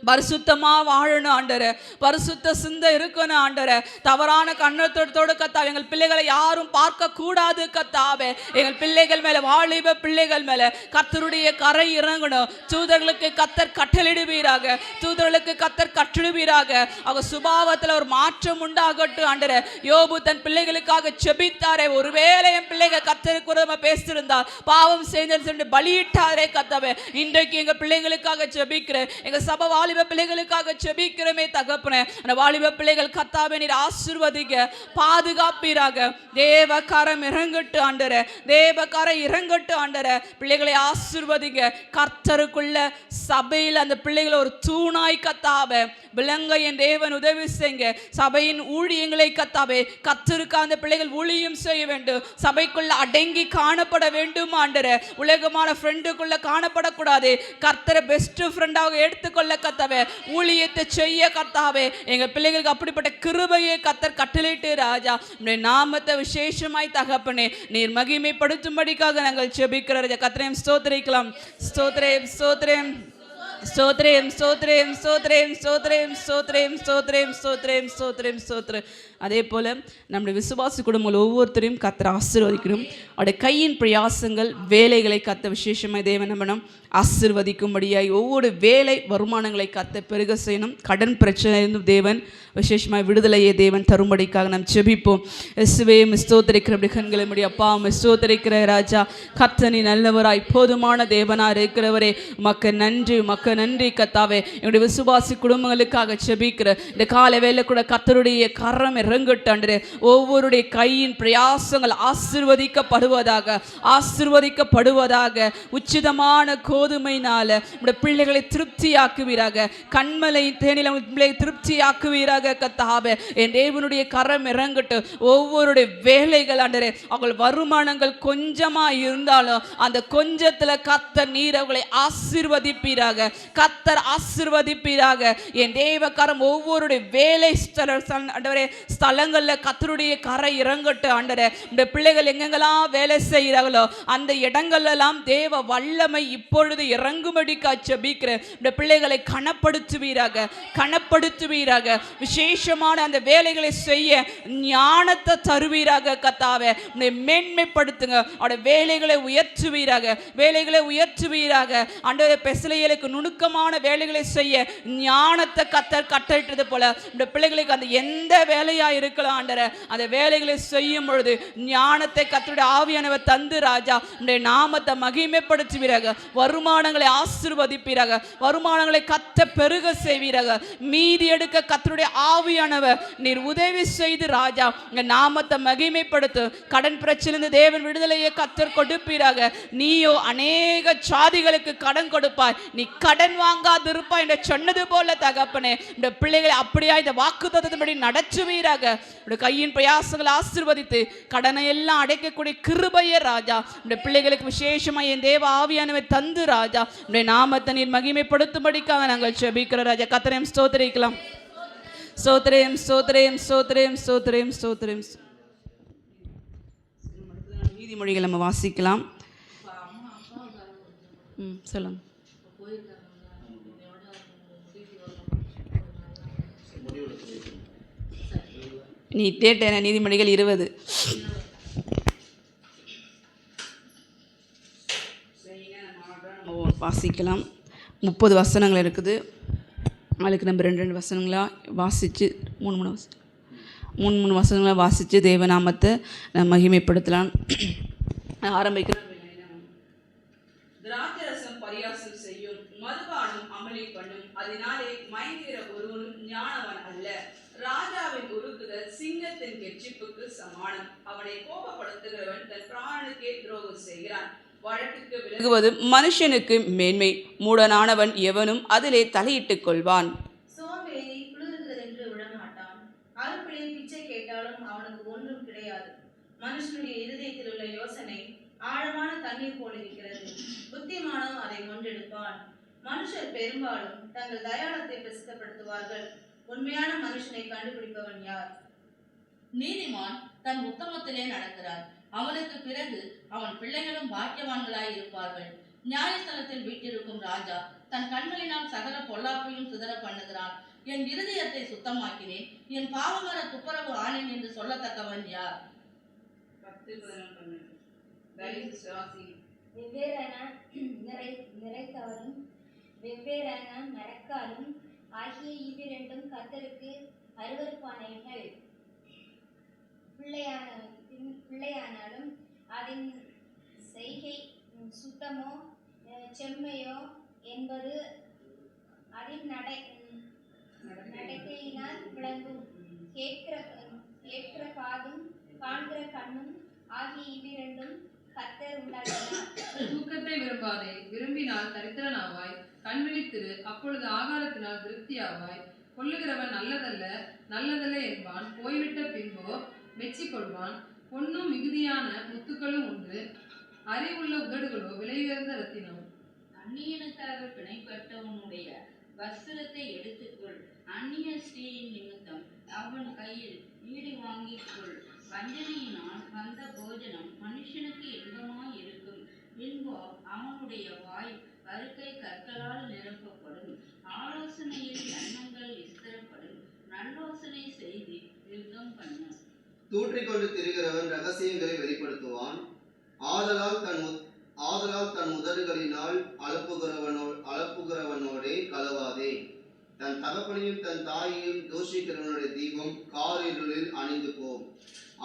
பரிசுத்தமா வாழணும் ஆண்டவரே, பரிசுத்த சிந்தை இருக்கணும் ஆண்டவரே. தவறான கண்ணோட்டத்தோடு கத்தாவே எங்கள் பிள்ளைகளை யாரும் பார்க்க கூடாது கத்தாவே. எங்கள் பிள்ளைகள் மேல, வாலிப பிள்ளைகள் மேல கர்த்தருடைய கரை இறங்கணும். தூதர்களுக்கு கர்த்தர் கட்டளிடுவீராக, தூதர்களுக்கு கர்த்தர் கட்டளிடுவீராக. அவங்க சுபாவத்தில் ஒரு மாற்றம் உண்டாகட்டும் ஆண்டவரே. யோபு தன் பிள்ளைகளுக்காக செபித்தாரே, ஒருவேளை என் பிள்ளைகள் கர்த்தருக்கு விரோதமா பேசியிருந்தால், பாவம் செய்து பலியிட்டாரே கத்தாவே. இன்றைக்கு எங்க பிள்ளைகளுக்காக செபிக்கிறேன், எங்க சபை வாலிப பிள்ளைகளுக்காக செபிக்கிறமே தகப்பனே. அந்த வாலிப பிள்ளைகள் கர்த்தாவே நீர் ஆசீர்வதிங்க, பாதுகாப்பீராக. தேவகரம் இறங்கட்டு ஆண்டவரே, தேவகரம் இறங்கட்டு ஆண்டவரே. பிள்ளைகளை ஆசீர்வதிங்க. கர்த்தருக்குள்ள சபையில் அந்த பிள்ளைகளை ஒரு தூணாய் கத்தாவே விளங்க என் தேவன் உதவி செய்யுங்க. சபையின் ஊழியங்களை கத்தாவே கர்த்தருக்கு அந்த பிள்ளைகள் ஊழியம் செய்ய வேண்டும். சபைக்குள்ள அடங்கி காணப்பட வேண்டும் ஆண்டவரே. உலகமான ஃப்ரெண்டுக்குள்ள காணப்படக்கூடாது. கர்த்தரை பெஸ்ட் ஃப்ரெண்டாக எடுத்துக்கொள்ள கத்தாவே ஊழியத்தை செய்ய கத்தாவே எங்க பிள்ளைகளுக்கு அப்படிப்பட்ட கிருபையை கர்த்தர் கட்டளையிட்டு ராஜா. உம்முடைய நாமத்தை விசேஷமாய் தகப்பனே நீர் மகிமைப்படுத்தும்படிக்காக நாங்கள் ஜெபிக்கிற ராஜா. கர்த்தரையும் ஸ்தோத்திரிக்கலாம். ஸ்தோத்திரம் ஸ்தோத்திரம் ஸ்தோத்திரம் ஸ்தோத்திரம் ஸ்தோத்திரம் ஸ்தோத்திரம் ஸ்தோத்திரம் ஸ்தோத்திரம் ஸ்தோத்திரம் ஸ்தோத்திரம் ஸ்தோத்திரம். அதே போல நம்முடைய விசுவாசி குடும்பங்கள் ஒவ்வொருத்தரையும் கர்த்தர் ஆசீர்வதிக்கணும். அவருடைய கையின் பிரயாசங்கள் வேலைகளை கர்த்தர் விசேஷமாய் தேவன் நம்மளும் ஆசீர்வதிக்கும்படியாய் ஒவ்வொரு வேலை வருமானங்களை கர்த்தர் பெருக செய்யணும். கடன் பிரச்சனையிலிருந்து தேவன் விசேஷமாய் விடுதலையை தேவன் தரும்படிக்காக நாம் ஜெபிப்போம். இயேசுவே ஸ்தோத்திரிக்கிற கண்களை முடி அப்பா ஸ்தோத்திரிக்கிற ராஜா. கர்த்தர் நீ நல்லவராய் போதுமான தேவனா இருக்கிறவரே, உமக்கு நன்றி, உமக்கு நன்றி கர்த்தாவே. என்னுடைய விசுவாசி குடும்பங்களுக்காக ஜெபிக்கிற இந்த காலை வேளை கூட கர்த்தருடைய கரம் இறங்கட்டாண்டே. ஒவ்வொருடைய கையின் பிரயாசங்கள் ஆசீர்வதிக்கப்படுவதாக, ஆசீர்வதிக்கப்படுவதாக. உச்சிதமான கோதுமையினால உடைய பிள்ளைகளை திருப்தியாக்குவீராக. கண்மலை தேனில் பிள்ளைகளை திருப்தியாக்குவீராக கர்த்தாவே. என் தேவனுடைய கரம் இறங்கட்டும். ஒவ்வொருடைய வேலைகள் ஆண்டரே, அவங்கள் வருமானங்கள் கொஞ்சமா இருந்தாலும் அந்த கொஞ்சத்துல கர்த்தர் நீர் அவர்களை ஆசீர்வதிப்பீராக, கர்த்தர் ஆசீர்வதிப்பீராக. என் தேவ கரம் ஒவ்வொருடைய வேலை ஸ்தலங்கள்ல கர்த்தருடைய கரை இறங்கட்டும் ஆண்டரே. இந்த பிள்ளைகள் எங்கெங்கெல்லாம் வேலை செய்கிறார்களோ அந்த இடங்கள்லாம் தேவ வல்லமை இப்பொழுது இறங்கும்படிக்கா ஜெபிக்கிறேன். இந்த பிள்ளைகளை கனப்படுத்துவீராக, கனப்படுத்துவீராக. விசேஷமான அந்த வேலைகளை செய்ய ஞானத்தை தருவீராக கர்த்தாவே. மேன்மைப்படுத்துங்க. அவருடைய வேலைகளை உயர்த்துவீராக, வேலைகளை உயர்த்துவீராக. ஆண்டவரே பெசலேயலுக்கு நுணுக்கமான வேலைகளை செய்ய ஞானத்தை கர்த்தர் கட்டளையிட்டது போல இந்த பிள்ளைகளுக்கு அந்த எந்த வேலையா இருக்கலாம் ஆண்டவரே, அந்த வேலைகளை செய்யும் பொழுது ஞானத்தை கர்த்தருடைய ஆவியானவர் தந்து ராஜா உடைய நாமத்தை மகிமைப்படுத்துவீராக. வருமானங்களை ஆசீர்வதிப்பீராக, வருமானங்களை கத்த பெருக செய்வீராக. மீதி எடுக்க கர்த்தருடைய ஆவியானவர் நீர் உதவி செய்து ராஜா உங்க நாமத்தை மகிமைப்படுத்து. கடன் பிரச்சனை தேவன் விடுதலையை கர்த்தர் கொடுப்பீராக. நீயோ அநேக சாதிகளுக்கு கடன் கொடுப்பாய், நீ கடன் வாங்காது இருப்பாய் என்று சொன்னது போல தகப்பனே இந்த பிள்ளைகளை அப்படியா இந்த வாக்குத்தத்தத்தின்படி நடத்துவீராக. உடைய கையின் பிரயாசங்களை ஆசீர்வதித்து கடனை எல்லாம் அடைக்கக்கூடிய கிருபையை ராஜா இந்த பிள்ளைகளுக்கு விசேஷமா என் தேவ ஆவியானவர் தந்து ராஜா உடைய நாமத்தை நீர் மகிமைப்படுத்தும்படிக்காக நாங்கள் ஜெபிக்கிற ராஜா. கர்த்தரையும் ஸ்தோத்திரிக்கலாம். ஸ்தோத்திரம் ஸ்தோத்திரம் ஸ்தோத்திரம் ஸ்தோத்திரம் ஸ்தோத்திரம். நீதிமொழிகள் நம்ம வாசிக்கலாம். சொல்லுங்க. நீ கேட்ட நீதிமொழிகள் 20 வாசிக்கலாம். 30 வசனங்கள் இருக்குது. நாளைக்கு நம்ம 2 வசனங்களாக வாசித்து 3 வசனங்களாக வாசித்து தேவநாமத்தை மகிமைப்படுத்தலாம். ஆரம்பிக்கலாம். திராட்சரசம் பரியாசம் செய்யும், மதுபானம் அமளி பண்ணும், அதனாலே மயங்குகிற ஒருவனும் ஞானவன் அல்ல. ராஜாவின் உருக்குதல் சிங்கத்தின் கெர்ச்சிப்புக்கு சமானம். அவனை கோபப்படுத்துகிறவன் தன் பிராணனுக்கே துரோகம் செய்கிறான். வழக்குக்கு விலகுவது மனுஷனுக்கு மேன்மை, மூடனானவன் எவனும் அதிலே தலையிட்டுக் கொள்வான். சோம்பேறி குளிர்கிறது என்று விடமாட்டான், அறுப்பிலே பிச்சை கேட்டாலும் அவனுக்கு ஒன்றும் கிடையாது. மனுஷனுடைய இருதயத்தில் உள்ள யோசனை ஆழமான தண்ணீர் போல் இருக்கிறது, புத்திமானும் அதை ஒன்றெடுப்பான். மனுஷர் பெரும்பாலும் தங்கள் தயாளத்தை பிரசித்தப்படுத்துவார்கள், உண்மையான மனுஷனை கண்டுபிடிப்பவன் யார்? நீதிமான் தன் உத்தமத்திலே நடக்கிறார், அவனுக்கு பிறகு அவன் பிள்ளைகளும் பாக்கியவான்களாய் இருப்பார்கள். நியாயஸ்தலத்தில் வீட்டிருக்கும் ராஜா தன் கண்களினால் சகல பொல்லாப்பையும் சிதற பண்ணுகிறான். என் இருதயத்தை சுத்தமாக்கினேன், என் பாவமர துப்புரவு ஆனேன் என்று சொல்லத்தக்கவன் யார்? 10:11 வெவ்வேறான நிறைத்தவரும் வெவ்வேறான மரக்காலும் ஆகிய இவ்விரண்டும் கர்த்தருக்கு அருவருப்பானவைகள். பிள்ளையானாலும் அதன் செய்கை சுத்தமோ செம்மையோ என்பது அதன் நடக்கையினால் விளங்கும். கேட்கிற காதும் காண்கிற கண்ணும் ஆகிய இவ்விரண்டும் கர்த்தர் உண்டாக்கினார். தூக்கத்தை விரும்பாதே, விரும்பினால் தரித்திரனாவாய். கண் விழித்திரு, அப்பொழுது ஆகாரத்தினால் திருப்தியாவாய். கொல்லுகிறவன் நல்லதல்ல என்பான், போய்விட்ட பின்போ மெச்சிக்கொள்வான். பொன்னும் மிகுதியான முத்துக்களும் உண்டு, அறிவுள்ள உதடுகளோ விலையுயர்ந்த ரத்தினம். அந்நியனுக்காக பிணைப்பட்டவனுடைய வஸ்திரத்தை எடுத்துக்கொள், அந்நிய ஸ்ரீயின் நிமித்தம் அவன் கையில் ஈடு வாங்கிக் கொள். வஞ்சனையினால் வந்த போஜனம் மனுஷனுக்கு இன்பமாய் இருக்கும், பின்போ அவனுடைய வாய் வருக்கை கற்களால் நிரப்பப்படும். ஆலோசனையில் எண்ணங்கள் விஸ்தரப்படும், நல்லோசனை செய்து யுத்தம் பண்ண. தூற்றிக்கொண்டு திரிகிறவன் ரகசியங்களை வெளிப்படுத்துவான். ஆதலால் தன் உதடுகளினால் அலப்புகிறவனோடே கலவாதே. தன் தகப்பனையும் தன் தாயையும் தூஷிக்கிறவனுடைய தீபம் காரிருளில் அணிந்து போம்.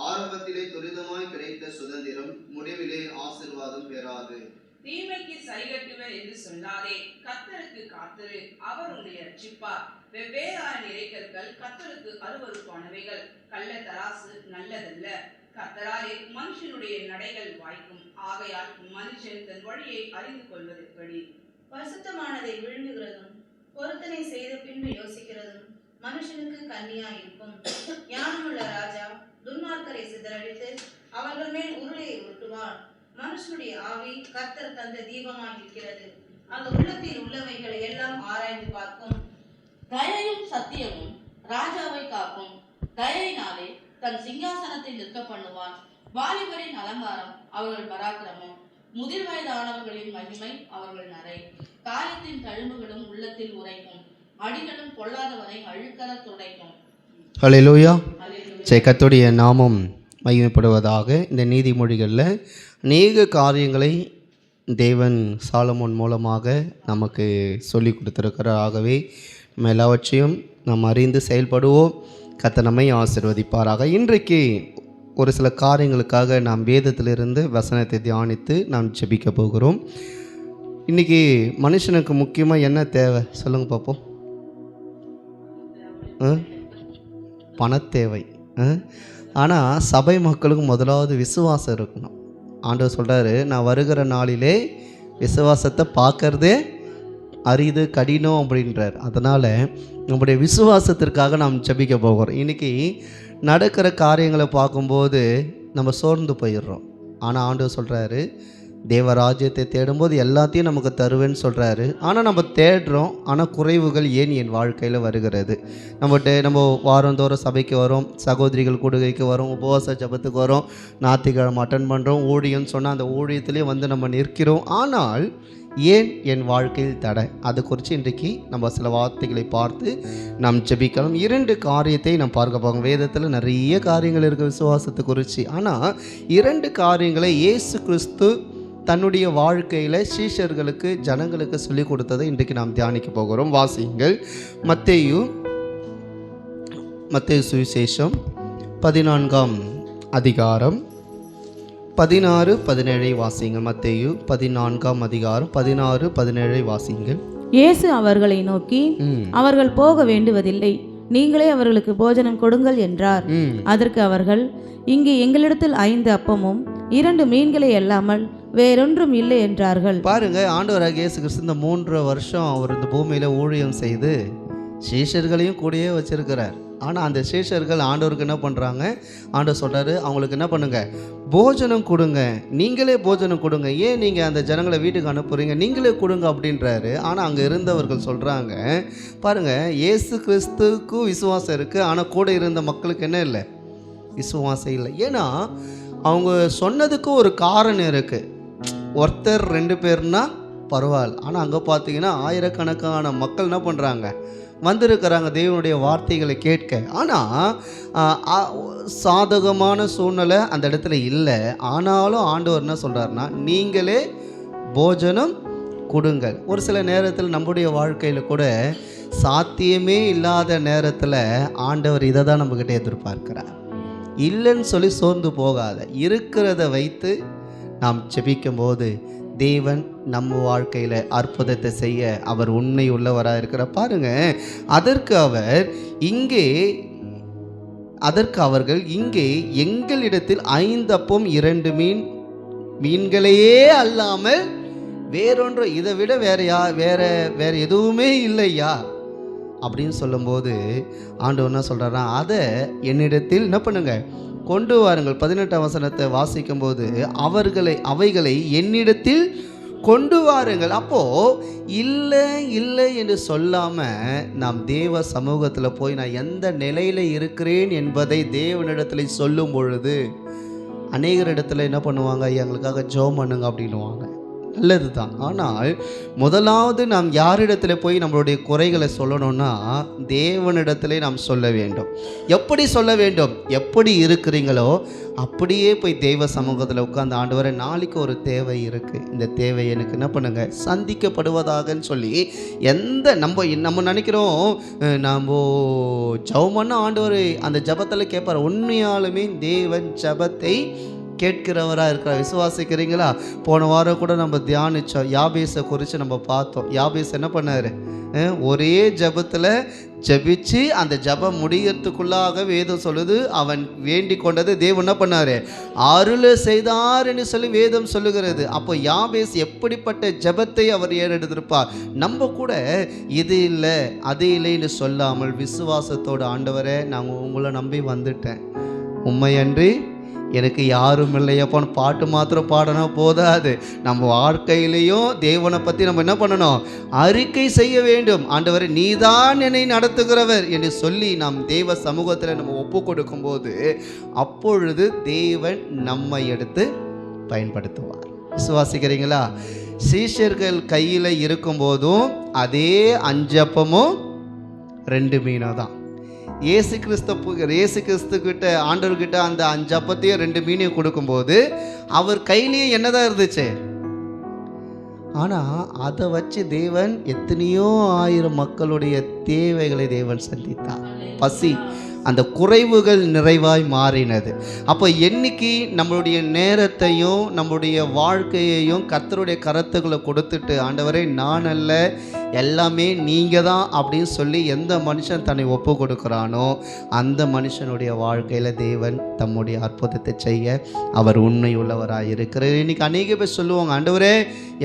ஆரம்பத்திலே துரிதமாய் கிடைத்த சுதந்திரம் முடிவிலே ஆசீர்வாதம் பெறாது. தீமைக்கு சரிகட்டுவர் என்று சொல்லாதே, கர்த்தருக்கு காத்திரு, அவர் உன்னை ரட்சிப்பார். வெவ்வேறான நிறைக்கற்கள் கர்த்தருக்கு அருவருப்பானவைகள், கள்ள தராசு நல்லதல்ல. கர்த்தராலே மனுஷனுடைய நடைகள் வாய்க்கும், ஆகையால் மனுஷன் தன் வழியை அறிந்து கொள்வது எப்படி? பரிசுத்தமானதை விழுங்குகிறதும் பொருத்தனை செய்த பின்பு யோசிக்கிறதும் மனுஷனுக்கு கண்ணியா இருக்கும். ஞானமுள்ள ராஜா துன்மார்க்கரை சிதறடித்து அவர்கள் மேல் உருளையை உருட்டுவான். மனுஷனுடைய ஆவி கர்த்தர் தந்த தீபமாய் இருக்கிறது, அந்த உள்ளத்தில் உள்ளவைகளை எல்லாம் ஆராய்ந்து பார்க்கும். தயையும் சத்தியமும் ராஜாவை காக்கும், தயையினாலே தன் சிங்காசனத்தை நிற்க பண்ணுவான். வாலிபரின் அலங்காரம் அவர்கள் பராக்கிரமம், முதிர் வயதானவர்களின் மகிமை அவர்கள் நரை. காயத்தின் தழும்புகளும் உள்ளத்தில் உரைக்கும், அடிகளும் பொல்லாதவரை அழுக்கற துடைக்கும். ஹல்லேலூயா. கர்த்தருடைய நாமம் மகிமைப்படுவதாக. இந்த நீதிமொழிகளில் அநேக காரியங்களை தேவன் சாலமோன் மூலமாக நமக்கு சொல்லி கொடுத்திருக்கிறார். ஆகவே நம்ம எல்லாவற்றையும் நாம் அறிந்து செயல்படுவோம். கர்த்தர் நம்மை ஆசீர்வதிப்பாராக. இன்றைக்கு ஒரு சில காரியங்களுக்காக நாம் வேதத்திலிருந்து வசனத்தை தியானித்து நாம் ஜெபிக்க போகிறோம். இன்றைக்கி மனுஷனுக்கு முக்கியமாக என்ன தேவை சொல்லுங்க பார்ப்போம். பணத்தேவை. ஆனால் சபை மக்களுக்கு முதலாவது விசுவாசம் இருக்கணும். ஆண்டவர் சொல்கிறாரு, நான் வருகிற நாளிலே விசுவாசத்தை பார்க்கறதே அரிது கடினம் அப்படின்றார். அதனால் நம்முடைய விசுவாசத்திற்காக நாம் ஜெபிக்க போகிறோம். இன்றைக்கி நடக்கிற காரியங்களை பார்க்கும்போது நம்ம சோர்ந்து போயிடுறோம். ஆனால் ஆண்டவர் சொல்கிறாரு, தேவராஜ்யத்தை தேடும்போது எல்லாத்தையும் நமக்கு தருவேன்னு சொல்கிறாரு. ஆனால் நம்ம தேடுறோம், ஆனால் குறைவுகள் ஏன் என் வாழ்க்கையில் வருகிறது? நம்ம வாரந்தோறும் சபைக்கு வரோம், சகோதரிகள் கூடுகைக்கு வரோம், உபவாச ஜபத்துக்கு வரோம், ஞாயிற்றுக்கிழமை அட்டன் பண்ணுறோம், ஊழியம்னு சொன்னால் அந்த ஊழியத்திலே வந்து நம்ம நிற்கிறோம். ஆனால் ஏன் என் வாழ்க்கையில் தடை? அது குறித்து இன்றைக்கு நம்ம சில வார்த்தைகளை பார்த்து நாம் ஜெபிக்கலாம். 2 காரியத்தை நாம் பார்க்க போகிறோம். வேதத்தில் நிறைய காரியங்கள் இருக்குது விசுவாசத்தை குறித்து. ஆனால் 2 காரியங்களை இயேசு கிறிஸ்து தன்னுடைய வாழ்க்கையில் சீஷர்களுக்கு ஜனங்களுக்கு சொல்லிக் கொடுத்ததை இன்றைக்கு நாம் தியானிக்க போகிறோம். வாசியுங்கள். மத்தேயு சுவிசேஷம் 14ஆம் அதிகாரம் 16-17 வாசியுங்கள். மத்தேயு 14ஆம் அதிகாரம் 16-17 வாசியுங்கள். இயேசு அவர்களை நோக்கி, அவர்கள் போக வேண்டுவதில்லை, நீங்களே அவர்களுக்கு போஜனம் கொடுங்கள் என்றார். அதற்கு அவர்கள், இங்கே எங்களிடத்தில் 5 அப்பமும் 2 மீன்களை அல்லாமல் வேறொன்றும் இல்லை என்றார்கள். பாருங்க, ஆண்டவராகிய இயேசு கிறிஸ்து இந்த 3 வருஷம் அவர் இந்த பூமியில் ஊழியம் செய்து சீஷர்களையும் கூடயே வச்சிருக்கிறார். ஆனால் அந்த சீஷர்கள் ஆண்டவருக்கு என்ன பண்ணுறாங்க? ஆண்டவர் சொல்கிறாரு, அவங்களுக்கு என்ன பண்ணுங்க, போஜனம் கொடுங்க, நீங்களே போஜனம் கொடுங்க. ஏன் நீங்கள் அந்த ஜனங்களை வீட்டுக்கு அனுப்புகிறீங்க, நீங்களே கொடுங்க அப்படின்றாரு. ஆனால் அங்கே இருந்தவர்கள் சொல்கிறாங்க, பாருங்கள், இயேசு கிறிஸ்துக்கும் விசுவாசம் இருக்குது, ஆனால் கூட இருந்த மக்களுக்கு என்ன இல்லை? விசுவாசம் இல்லை. ஏன்னா அவங்க சொன்னதுக்கு ஒரு காரணம் இருக்குது. ஒருத்தர் 2 பேர்னா பரவாயில்ல. ஆனால் அங்கே பார்த்தீங்கன்னா ஆயிரக்கணக்கான மக்கள் என்ன பண்ணுறாங்க, வந்திருக்கிறாங்க தேவனுடைய வார்த்தைகளை கேட்க. ஆனால் சாதகமான சூழ்நிலை அந்த இடத்துல இல்லை. ஆனாலும் ஆண்டவர் என்ன சொல்கிறாருன்னா, நீங்களே போஜனம் கொடுங்கள். ஒரு சில நேரத்தில் நம்முடைய வாழ்க்கையில் கூட சாத்தியமே இல்லாத நேரத்தில் ஆண்டவர் இதை தான் நம்மக்கிட்ட எதிர்பார்க்கிறார். இல்லைன்னு சொல்லி சோர்ந்து போகாத, இருக்கிறத வைத்து நாம் ஜெபிக்கும் போது தேவன் நம்ம வாழ்க்கையில் அற்புதத்தை செய்ய அவர் உண்மை உள்ளவராக இருக்கிற பாருங்க. அதற்கு அவர்கள் இங்கே எங்களிடத்தில் 5 அப்பம் 2 மீன்களையே அல்லாமல் வேறொன்று, இதை விட வேற எதுவுமே இல்லையா அப்படின்னு சொல்லும்போது ஆண்டவர் என்ன சொல்கிறாருன்னா, அதை என்னிடத்தில் என்ன பண்ணுங்க, கொண்டு வாருங்கள். 18ஆம் வசனத்தை வாசிக்கும்போது அவைகளை என்னிடத்தில் கொண்டு வாருங்கள். அப்போது இல்லை என்று சொல்லாமல் நாம் தேவ சமூகத்தில் போய் நான் எந்த நிலையில் இருக்கிறேன் என்பதை தேவனிடத்தில் சொல்லும் பொழுது அநேகர் இடத்துல என்ன பண்ணுவாங்க, எங்களுக்காக ஜெபம் பண்ணுங்க அப்படின்னுவாங்க. நல்லது தான். ஆனால் முதலாவது நாம் யாரிடத்துல போய் நம்மளுடைய குறைகளை சொல்லணும்னா தேவனிடத்திலே நாம் சொல்ல வேண்டும். எப்படி சொல்ல வேண்டும்? எப்படி இருக்கிறீங்களோ அப்படியே போய் தெய்வ சமூகத்தில் உட்கார்ந்து, ஆண்டவரே நாளைக்கு ஒரு தேவை இருக்குது, இந்த தேவை எனக்கு என்ன பண்ணுங்க சந்திக்கப்படுவதாகன்னு சொல்லி நம்ம நினைக்கிறோம் நம்ம ஜெபம் பண்ண ஆண்டவர் அந்த ஜெபத்தில் கேட்பார். உண்மையாலுமே தேவன் ஜெபத்தை கேட்கிறவராக இருக்கிற விசுவாசிக்கிறீங்களா? போன வாரம் கூட நம்ம தியானித்தோம், யாபேஸை குறித்து நம்ம பார்த்தோம். யாபேஸ் என்ன பண்ணார்? ஒரே ஜபத்தில் ஜபிச்சு அந்த ஜபம் முடியறதுக்குள்ளாக வேதம் சொல்லுது அவன் வேண்டிக் கொண்டது தேவன் என்ன பண்ணார்? அருள் செய்தார் என்று சொல்லி வேதம் சொல்லுகிறது. அப்போ யாபேஸ் எப்படிப்பட்ட ஜபத்தை அவர் ஏறெடுத்திருப்பார்? நம்ம கூட இது இல்லை அது இல்லைன்னு சொல்லாமல் விசுவாசத்தோடு, ஆண்டவரே நான் உங்களை நம்பி வந்துட்டேன், உண்மையன்றி எனக்கு யாரும் இல்லையப்பான்னு பாட்டு மாத்திரம் பாடினா போதாது. நம்ம வாழ்க்கையிலையும் தேவனை பற்றி நம்ம என்ன பண்ணணும்? அறிக்கை செய்ய வேண்டும். ஆண்டவரே நீதான் என்னை நடத்துகிறவர் என்று சொல்லி நாம் தேவ சமூகத்தில் நம்ம ஒப்பு கொடுக்கும்போது அப்பொழுது தேவன் நம்மை எடுத்து பயன்படுத்துவார். விசுவாசிக்கிறீங்களா? சீஷர்கள் கையில் இருக்கும்போதும் அதே 5 அப்பமும் 2 மீனும் தான். இயேசு கிறிஸ்து கிட்ட ஆண்டவர்கிட்ட அந்த 5 அப்பத்தையும் 2 மீனையும் கொடுக்கும்போது அவர் கையிலேயே என்னதான் இருந்துச்சு. ஆனால் அதை வச்சு தேவன் எத்தனையோ 1000 மக்களுடைய தேவைகளை தேவன் சந்தித்தார். பசி, அந்த குறைவுகள் நிறைவாய் மாறினது. அப்போ என்னைக்கு நம்மளுடைய நேரத்தையும் நம்முடைய வாழ்க்கையையும் கர்த்தருடைய கரத்துக்களை கொடுத்துட்டு, ஆண்டவரே நான் அல்ல எல்லாமே நீங்கள் தான் அப்படின்னு சொல்லி எந்த மனுஷன் தன்னை ஒப்பு கொடுக்குறானோ அந்த மனுஷனுடைய வாழ்க்கையில் தேவன் தம்முடைய அற்புதத்தை செய்ய அவர் உண்மை உள்ளவராக இருக்கிறார். இன்றைக்கி அநேக பேர் சொல்லுவாங்க, ஆண்டவரே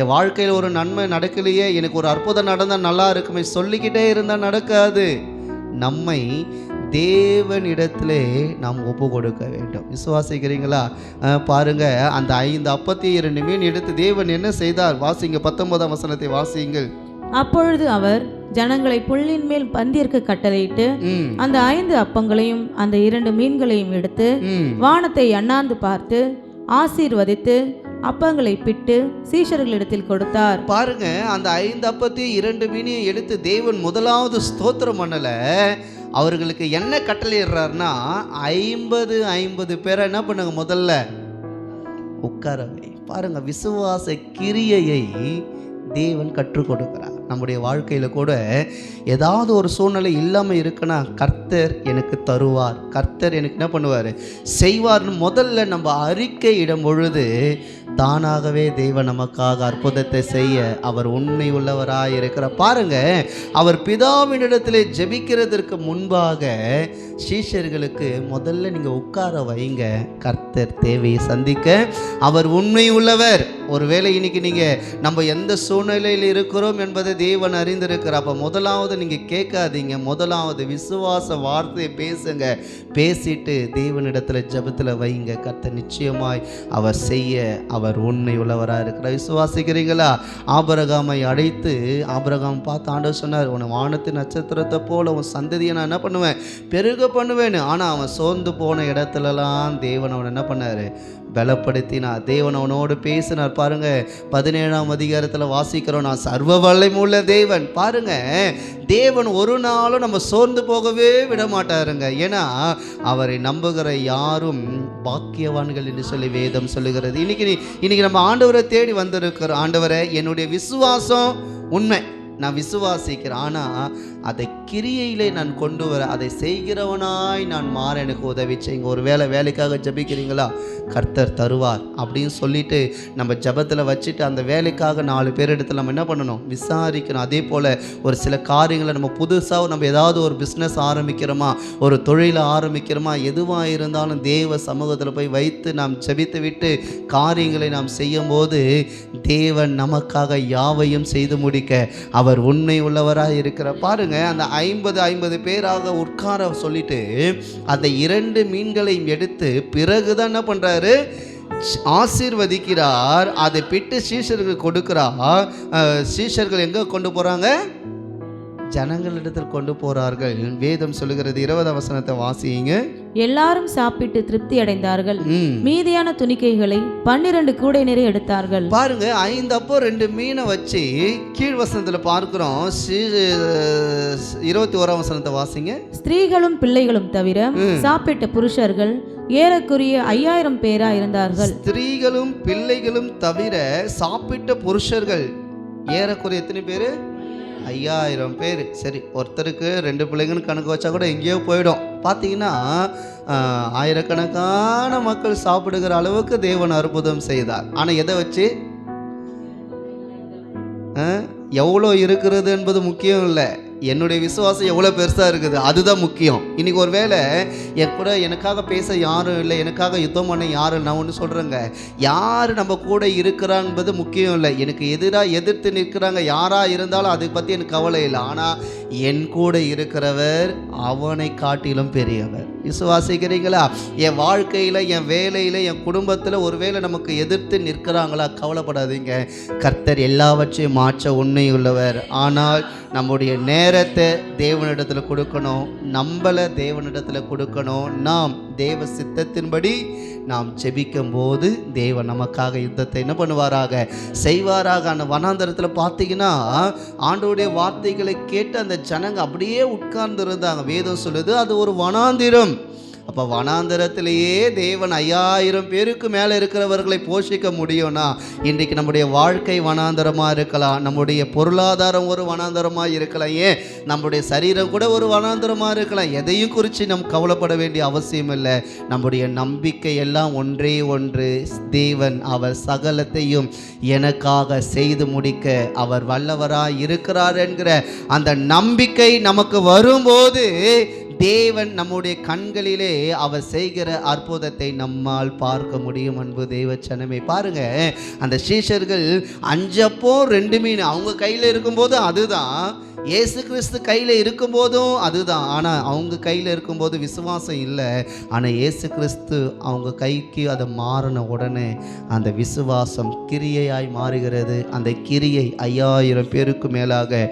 என் வாழ்க்கையில் ஒரு நன்மை நடக்கலையே, எனக்கு ஒரு அற்புதம் நடந்தால் நல்லா இருக்குமே, சொல்லிக்கிட்டே இருந்தால் நடக்காது. நம்மை தேவனிடத்திலே நாம் ஒப்பு கொடுக்க வேண்டும். விசுவாசிக்கிறீங்களா? பாருங்க, அந்த 5 அப்பத்தையும் 2 மீன் எடுத்து தேவன் என்ன செய்தார்? வாசிங்க, 19ஆம் வசனத்தை வாசியுங்கள். அப்பொழுது அவர் ஜனங்களை புல்லின் மேல் பந்திற்கு கட்டளையிட்டு அந்த 5 அப்பங்களையும் அந்த 2 மீன்களையும் எடுத்து வானத்தை அண்ணாந்து பார்த்து ஆசீர்வதித்து அப்பங்களை பிட்டு சீஷர்களிடத்தில் கொடுத்தார். பாருங்க, அந்த 5 அப்பத்தையும் 2 மீனையும் எடுத்து தேவன் முதலாவது ஸ்தோத்திரம் பண்ணல, அவர்களுக்கு என்ன கட்டளையிடுறாருன்னா 50 பேரை என்ன பண்ணுங்க, முதல்ல உட்காரவை. பாருங்க, விசுவாச கிரியையை தேவன் கற்றுக் கொடுக்கிறார். நம்முடைய வாழ்க்கையில் கூட ஏதாவது ஒரு சூழ்நிலை இல்லாமல் இருக்குன்னா கர்த்தர் எனக்கு தருவார், கர்த்தர் எனக்கு என்ன பண்ணுவார், செய்வார்னு முதல்ல நம்ம அறிக்கை இடும் பொழுது தானாகவே தேவன் நமக்காக அற்புதத்தை செய்ய அவர் உண்மை உள்ளவராக இருக்கிறார். பாருங்க, அவர் பிதாவினிடத்திலே ஜெபிக்கிறதற்கு முன்பாக சீஷர்களுக்கு முதல்ல நீங்கள் உட்கார வைங்க, கர்த்தர் தேவையை சந்திக்க அவர் உண்மை உள்ளவர். ஒருவேளை இன்னைக்கு நீங்கள் நம்ம எந்த சூழ்நிலையில் இருக்கிறோம் என்பதை தேவன் அறிந்திருக்கிறார். அப்போ முதலாவது நீங்கள் கேட்காதீங்க, முதலாவது விசுவாச வார்த்தையை பேசுங்க. பேசிட்டு தேவனிடத்தில் ஜெபத்தில் வைங்க. கர்த்தர் நிச்சயமாய் அவர் செய்ய அவர் உண்மை உள்ளவராக இருக்கிறார். விசுவாசிக்கிறீங்களா? ஆபிரகாமை அழைத்து ஆபிரகாம் பார்த்து ஆண்டவர் சொன்னார், உன்னை வானத்தின் நட்சத்திரத்தை போல உன் சந்ததியை நான் என்ன பண்ணுவேன், பெருக பண்ணுவேன்னு. ஆனால் அவன் சோர்ந்து போன இடத்துலலாம் தேவன் அவனை என்ன பண்ணார், பலப்படுத்தினார். தேவன் அவனோடு பேசினார். பாருங்க 17ஆம் அதிகாரத்தில் வாசிக்கிறோம், நான் சர்வ வல்லமையுள்ள தேவன். பாருங்க, தேவன் ஒரு நாளும் நம்ம சோர்ந்து போகவே விட மாட்டாருங்க. ஏன்னா அவரை நம்புகிற யாரும் பாக்கியவான்கள் என்று சொல்லி வேதம் சொல்லுகிறது. இன்னைக்கு நம்ம ஆண்டவரை தேடி வந்திருக்கிறோம். ஆண்டவரை, என்னுடைய விசுவாசம் உண்மை, நான் விசுவாசிக்கிறேன், ஆனால் அதை கிரியையிலே நான் கொண்டு வர, அதை செய்கிறவனாய் நான் மாற எனக்கு உதவி செய்யுங்க. ஒரு வேலைக்காக ஜபிக்கிறீங்களா, கர்த்தர் தருவார் அப்படின்னு சொல்லிட்டு நம்ம ஜபத்தில் வச்சுட்டு அந்த வேலைக்காக 4 பேர் இடத்துல நம்ம என்ன பண்ணணும், விசாரிக்கணும். அதே போல் ஒரு சில காரியங்களை நம்ம புதுசாக நம்ம ஏதாவது ஒரு பிஸ்னஸ் ஆரம்பிக்கிறோமா, ஒரு தொழிலை ஆரம்பிக்கிறோமா, எதுவாக இருந்தாலும் தேவ சமூகத்தில் போய் வைத்து நாம் ஜபித்து விட்டு காரியங்களை நாம் செய்யும் போது தேவன் நமக்காக யாவையும் செய்து முடிக்க அவர் உண்மை உள்ளவராக இருக்கிற. பாருங்க, அந்த 50 பேராக உட்கார சொல்லிட்டு அந்த 2 மீன்களையும் எடுத்து பிறகுதான் என்ன பண்றாரு, ஆசீர்வதிக்கிறார். அதை பிட்டு சீஷர்கள் கொடுக்கிறார். சீஷர்கள் எங்க கொண்டு போறாங்க, ஜனங்களிடத்தில் கொண்டு போறார்கள். வேதம் சொல்லுகிறது, 20ஆம் வசனத்தை வாசிங்க. எல்லாரும் சாப்பிட்டு திருப்தி அடைந்தார்கள். மீதியான துணிக்கைகளை 12 கூடை நிறைய எடுத்தார்கள். பாருங்க, 5 அப்போ 2 மீனை வச்சு கீழ் வசனத்துல பார்க்கிறோம். 21ஆம் வசனத்தை வாசிங்க. ஸ்திரீகளும் பிள்ளைகளும் தவிர சாப்பிட்ட புருஷர்கள் ஏறக்குறைய 5000 பேரா இருந்தார்கள். ஸ்திரீகளும் பிள்ளைகளும் தவிர சாப்பிட்ட புருஷர்கள் ஏறக்குறைய எத்தனை பேர், 5000 பேர். சரி, ஒருத்தருக்கு 2 பிள்ளைங்கன்னு கணக்கு வச்சா கூட எங்கேயோ போயிடும். பார்த்தீங்கன்னா ஆயிரக்கணக்கான மக்கள் சாப்பிடுகிற அளவுக்கு தேவன் அற்புதம் செய்தார். ஆனால் எதை வச்சு, எவ்வளோ இருக்கிறது என்பது முக்கியம் இல்லை, என்னுடைய விசுவாசம் எவ்வளோ பெருசாக இருக்குது அதுதான் முக்கியம். இன்றைக்கி ஒரு வேளை கூட எனக்காக பேச யாரும் இல்லை, எனக்காக யுத்தம் பண்ண யாரும் இல்லை. நான் ஒன்று சொல்கிறேங்க, யார் நம்ம கூட இருக்கிறான் என்பது முக்கியம் இல்லை. எனக்கு எதிர்த்து நிற்கிறாங்க யாராக இருந்தாலும் அதை பற்றி எனக்கு கவலை இல்லை. ஆனால் என் கூட இருக்கிறவர் அவனை காட்டிலும் பெரியவர். விசுவாசிக்கிறீங்களா? என் வாழ்க்கையில், என் வேலையில், என் குடும்பத்தில் ஒருவேளை நமக்கு எதிர்த்து நிற்கிறாங்களா, கவலைப்படாதீங்க. கர்த்தர் எல்லாவற்றையும் மாற்ற உண்மை உள்ளவர். ஆனால் நம்முடைய நேரத்தை தேவனிடத்தில் கொடுக்கணும், நம்மளை தேவனிடத்தில் கொடுக்கணும். நாம் தேவ சித்தத்தின்படி நாம் ஜெபிக்கும் போது தேவன் நமக்காக யுத்தத்தை என்ன பண்ணுவாராக, செய்வாராக. அந்த வனாந்தரத்தில் பார்த்தீங்கன்னா ஆண்டவருடைய வார்த்தைகளை கேட்டு அந்த ஜனங்க அப்படியே உட்கார்ந்து இருந்தாங்க. வேதம் சொல்லுது அது ஒரு வனாந்திரம். அப்போ வனாந்தரத்திலேயே தேவன் 5000 பேருக்கு மேலே இருக்கிறவர்களை போஷிக்க முடியும்னா, இன்றைக்கு நம்முடைய வாழ்க்கை வனாந்தரமாக இருக்கலாம், நம்முடைய பொருளாதாரம் ஒரு வனாந்தரமாக இருக்கலாம், ஏன் நம்முடைய சரீரம் கூட ஒரு வனாந்தரமாக இருக்கலாம். எதையும் குறித்து நம் கவலைப்பட வேண்டிய அவசியம் இல்லை. நம்முடைய நம்பிக்கை எல்லாம் ஒன்றே ஒன்று, தேவன் அவர் சகலத்தையும் எனக்காக செய்து முடிக்க அவர் வல்லவராய் இருக்கிறார் என்கிற அந்த நம்பிக்கை நமக்கு வரும்போது தேவன் நம்முடைய கண்களிலே அவர் செய்கிற அற்புதத்தை நம்மால் பார்க்க முடியும். அன்பு தேவச்சனமே, பாருங்க, அந்த சீஷர்கள் 5 அப்போ 2 மீன் அவங்க கையில் இருக்கும்போது அதுதான், இயேசு கிறிஸ்து கையில் இருக்கும்போதும் அதுதான். ஆனால் அவங்க கையில் இருக்கும்போது விசுவாசம் இல்லை. ஆனால் இயேசு கிறிஸ்து அவங்க கைக்கு அதை மாறின உடனே அந்த விசுவாசம் கிரியையாய் மாறுகிறது. அந்த கிரியை 5000 பேருக்கு மேலாக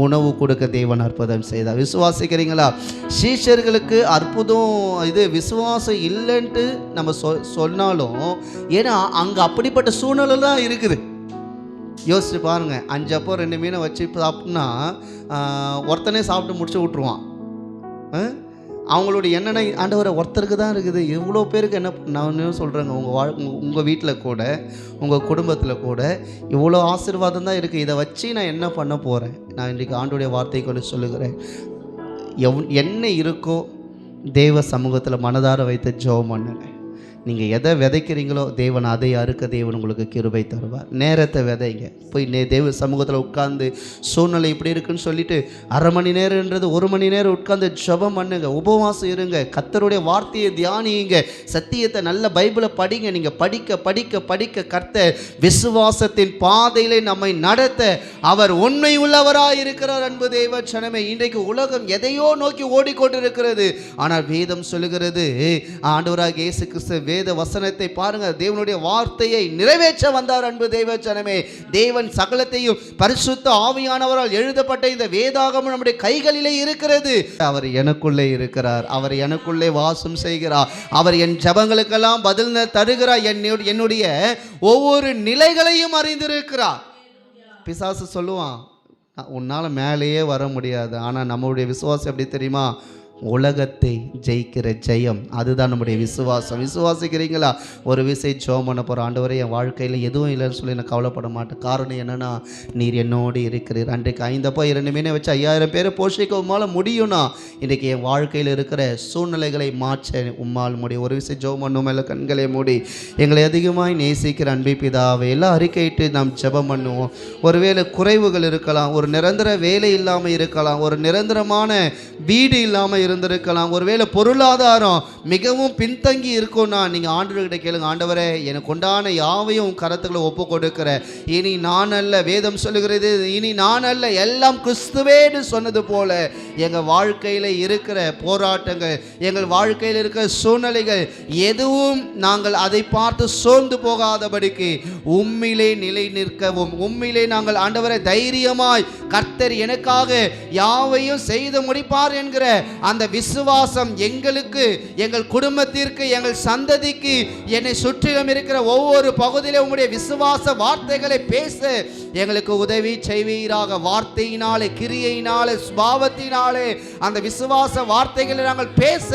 உணவு கொடுக்க தேவன் அற்புதம் செய்தார். விசுவாசிக்கிறீங்களா? சீஷர்களுக்கு அற்புதம் இது விசுவாசம் இல்லைன்ட்டு நம்ம சொன்னாலும், ஏன்னா அங்கே அப்படிப்பட்ட சூழ்நிலை தான் இருக்குது. யோசிச்சு பாருங்க, 5 அப்போ 2 மீனை வச்சு சாப்பிட்னா ஒருத்தனே சாப்பிட்டு முடிச்சு விட்ருவான். அவங்களுடைய என்னென்ன, ஆண்டவரை ஒருத்தருக்கு தான் இருக்குது, எவ்வளோ பேருக்கு என்ன. நான் சொல்கிறேங்க, உங்கள் வீட்டில் கூட உங்கள் குடும்பத்தில் கூட இவ்வளோ ஆசீர்வாதம் தான் இருக்குது. இதை வச்சு நான் என்ன பண்ண போகிறேன்? நான் இன்றைக்கி ஆண்டோடைய வார்த்தை கொண்டு சொல்லுகிறேன், என்ன இருக்கோ தேவ சமூகத்தில் மனதார வைத்து ஜெபம் பண்ணுங்க. நீங்கள் எதை விதைக்கிறீங்களோ தேவன் அதை அறுக்க தேவன் உங்களுக்கு கிருபை தருவார். நேரத்தை விதைங்க. போய் தேவ சமூகத்தில் உட்கார்ந்து சூழ்நிலை இப்படி இருக்குன்னு சொல்லிட்டு அரை மணி நேரம்ன்றது 1 மணி நேரம் உட்கார்ந்து ஜெபம் பண்ணுங்க, உபவாசம் இருங்க, கர்த்தருடைய வார்த்தையை தியானியுங்க, சத்தியத்தை நல்ல பைபிளை படிங்க. நீங்கள் படிக்க படிக்க படிக்க கர்த்தர் விசுவாசத்தின் பாதையிலே நம்மை நடத்த அவர் உண்மை உள்ளவராய் இருக்கிறார். அன்பு தேவ ஜனமே, இன்றைக்கு உலகம் எதையோ நோக்கி ஓடிக்கொண்டிருக்கிறது. ஆனால் வேதம் சொல்லுகிறது, ஆண்டவராகிய இயேசு கிறிஸ்து வேத வசனத்தை பாருங்க, தேவனுடைய வார்த்தையை நிறைவேற்ற வந்தார். அன்பு தேவ ஜனமே, தேவன் சகலத்தையும் பரிசுத்த ஆவியானவரால் எழுதப்பட்ட இந்த வேதாகமம் நம்முடைய கைகளிலே இருக்கிறது. அவர் எனக்குள்ளே இருக்கிறார், அவர் எனக்குள்ளே வாசம் செய்கிறார், அவர் என் ஜெபங்களுக்கெல்லாம் பதில் தருகிறார், என்னுடைய ஒவ்வொரு நிலைகளையும் அறிந்திருக்கிறார். பிசாசு சொல்லுவான், உன்னால் மேலேயே வர முடியாது. ஆனால் நம்மளுடைய விசுவாசம் எப்படி தெரியுமா? உலகத்தை ஜெயிக்கிற ஜெயம், அதுதான் நம்முடைய விசுவாசம். விசுவாசிக்கிறீங்களா? ஒரு விஷயம் ஜெபம் பண்ண போகிற, ஆண்டவரே என் வாழ்க்கையில் எதுவும் இல்லைன்னு சொல்லி நான் கவலைப்பட மாட்டேன். காரணம் என்னென்னா, நீர் என்னோடு இருக்கிறீர். அன்றைக்கு 5 மீனை வச்சு 5000 பேரை போஷிக்க உம்மால் முடியும்னா, இன்றைக்கு என் வாழ்க்கையில் இருக்கிற சூழ்நிலைகளை மாற்ற உம்மால் முடியும். ஒரு விஷயம் ஜெபம் பண்ணும், மேலே கண்களை மூடி எங்களை அதிகமாய் நேசிக்கிற அன்பை பிதாவே, எல்லாம் அறிக்கையிட்டு நாம் ஜெபம் பண்ணுவோம். ஒருவேளை குறைவுகள் இருக்கலாம், ஒரு நிரந்தர வேலை இல்லாமல் இருக்கலாம், ஒரு நிரந்தரமான வீடு இல்லாமல் இருந்திருக்கலாம், ஒருவேளை பொருளாதாரம் மிகவும் பின்தங்கி இருக்கும்னா நீங்கள் ஆண்டவர்கிட்ட கேளுங்க, ஆண்டவரே எனக்கு உண்டான யாவையும் கரத்துக்களை ஒப்பு கொடுக்கிற, இனி நான் அல்ல, வேதம் சொல்லுகிறது இனி நான் அல்ல, எல்லாம் கிறிஸ்துவேன்னு சொன்னது போல எங்கள் வாழ்க்கையில் இருக்கிற போராட்டங்கள், எங்கள் வாழ்க்கையில் இருக்கிற சூழ்நிலைகள் எதுவும் நாங்கள் அதை பார்த்து சோர்ந்து போகாதபடிக்கு உம்மிலே நிலை நிற்கவும், உம்மிலே நாங்கள் ஆண்டவரை தைரியமாய் கர்த்தர் எனக்காக யாவையும் செய்து முடிப்பார் என்கிற அந்த விசுவாசம் எங்களுக்கு, எங்கள் குடும்பத்திற்கு, எங்கள் சந்ததிக்கு, என்னை சுற்றிலும் இருக்கிற ஒவ்வொரு பகுதியிலும் உம்முடைய விசுவாச வார்த்தைகளை பேச எங்களுக்கு உதவி செய்வீராக. வார்த்தையினாலே, கிரியையினாலே, சுபாவத்தினாலே அந்த விசுவாச வார்த்தைகளை நாங்கள் பேச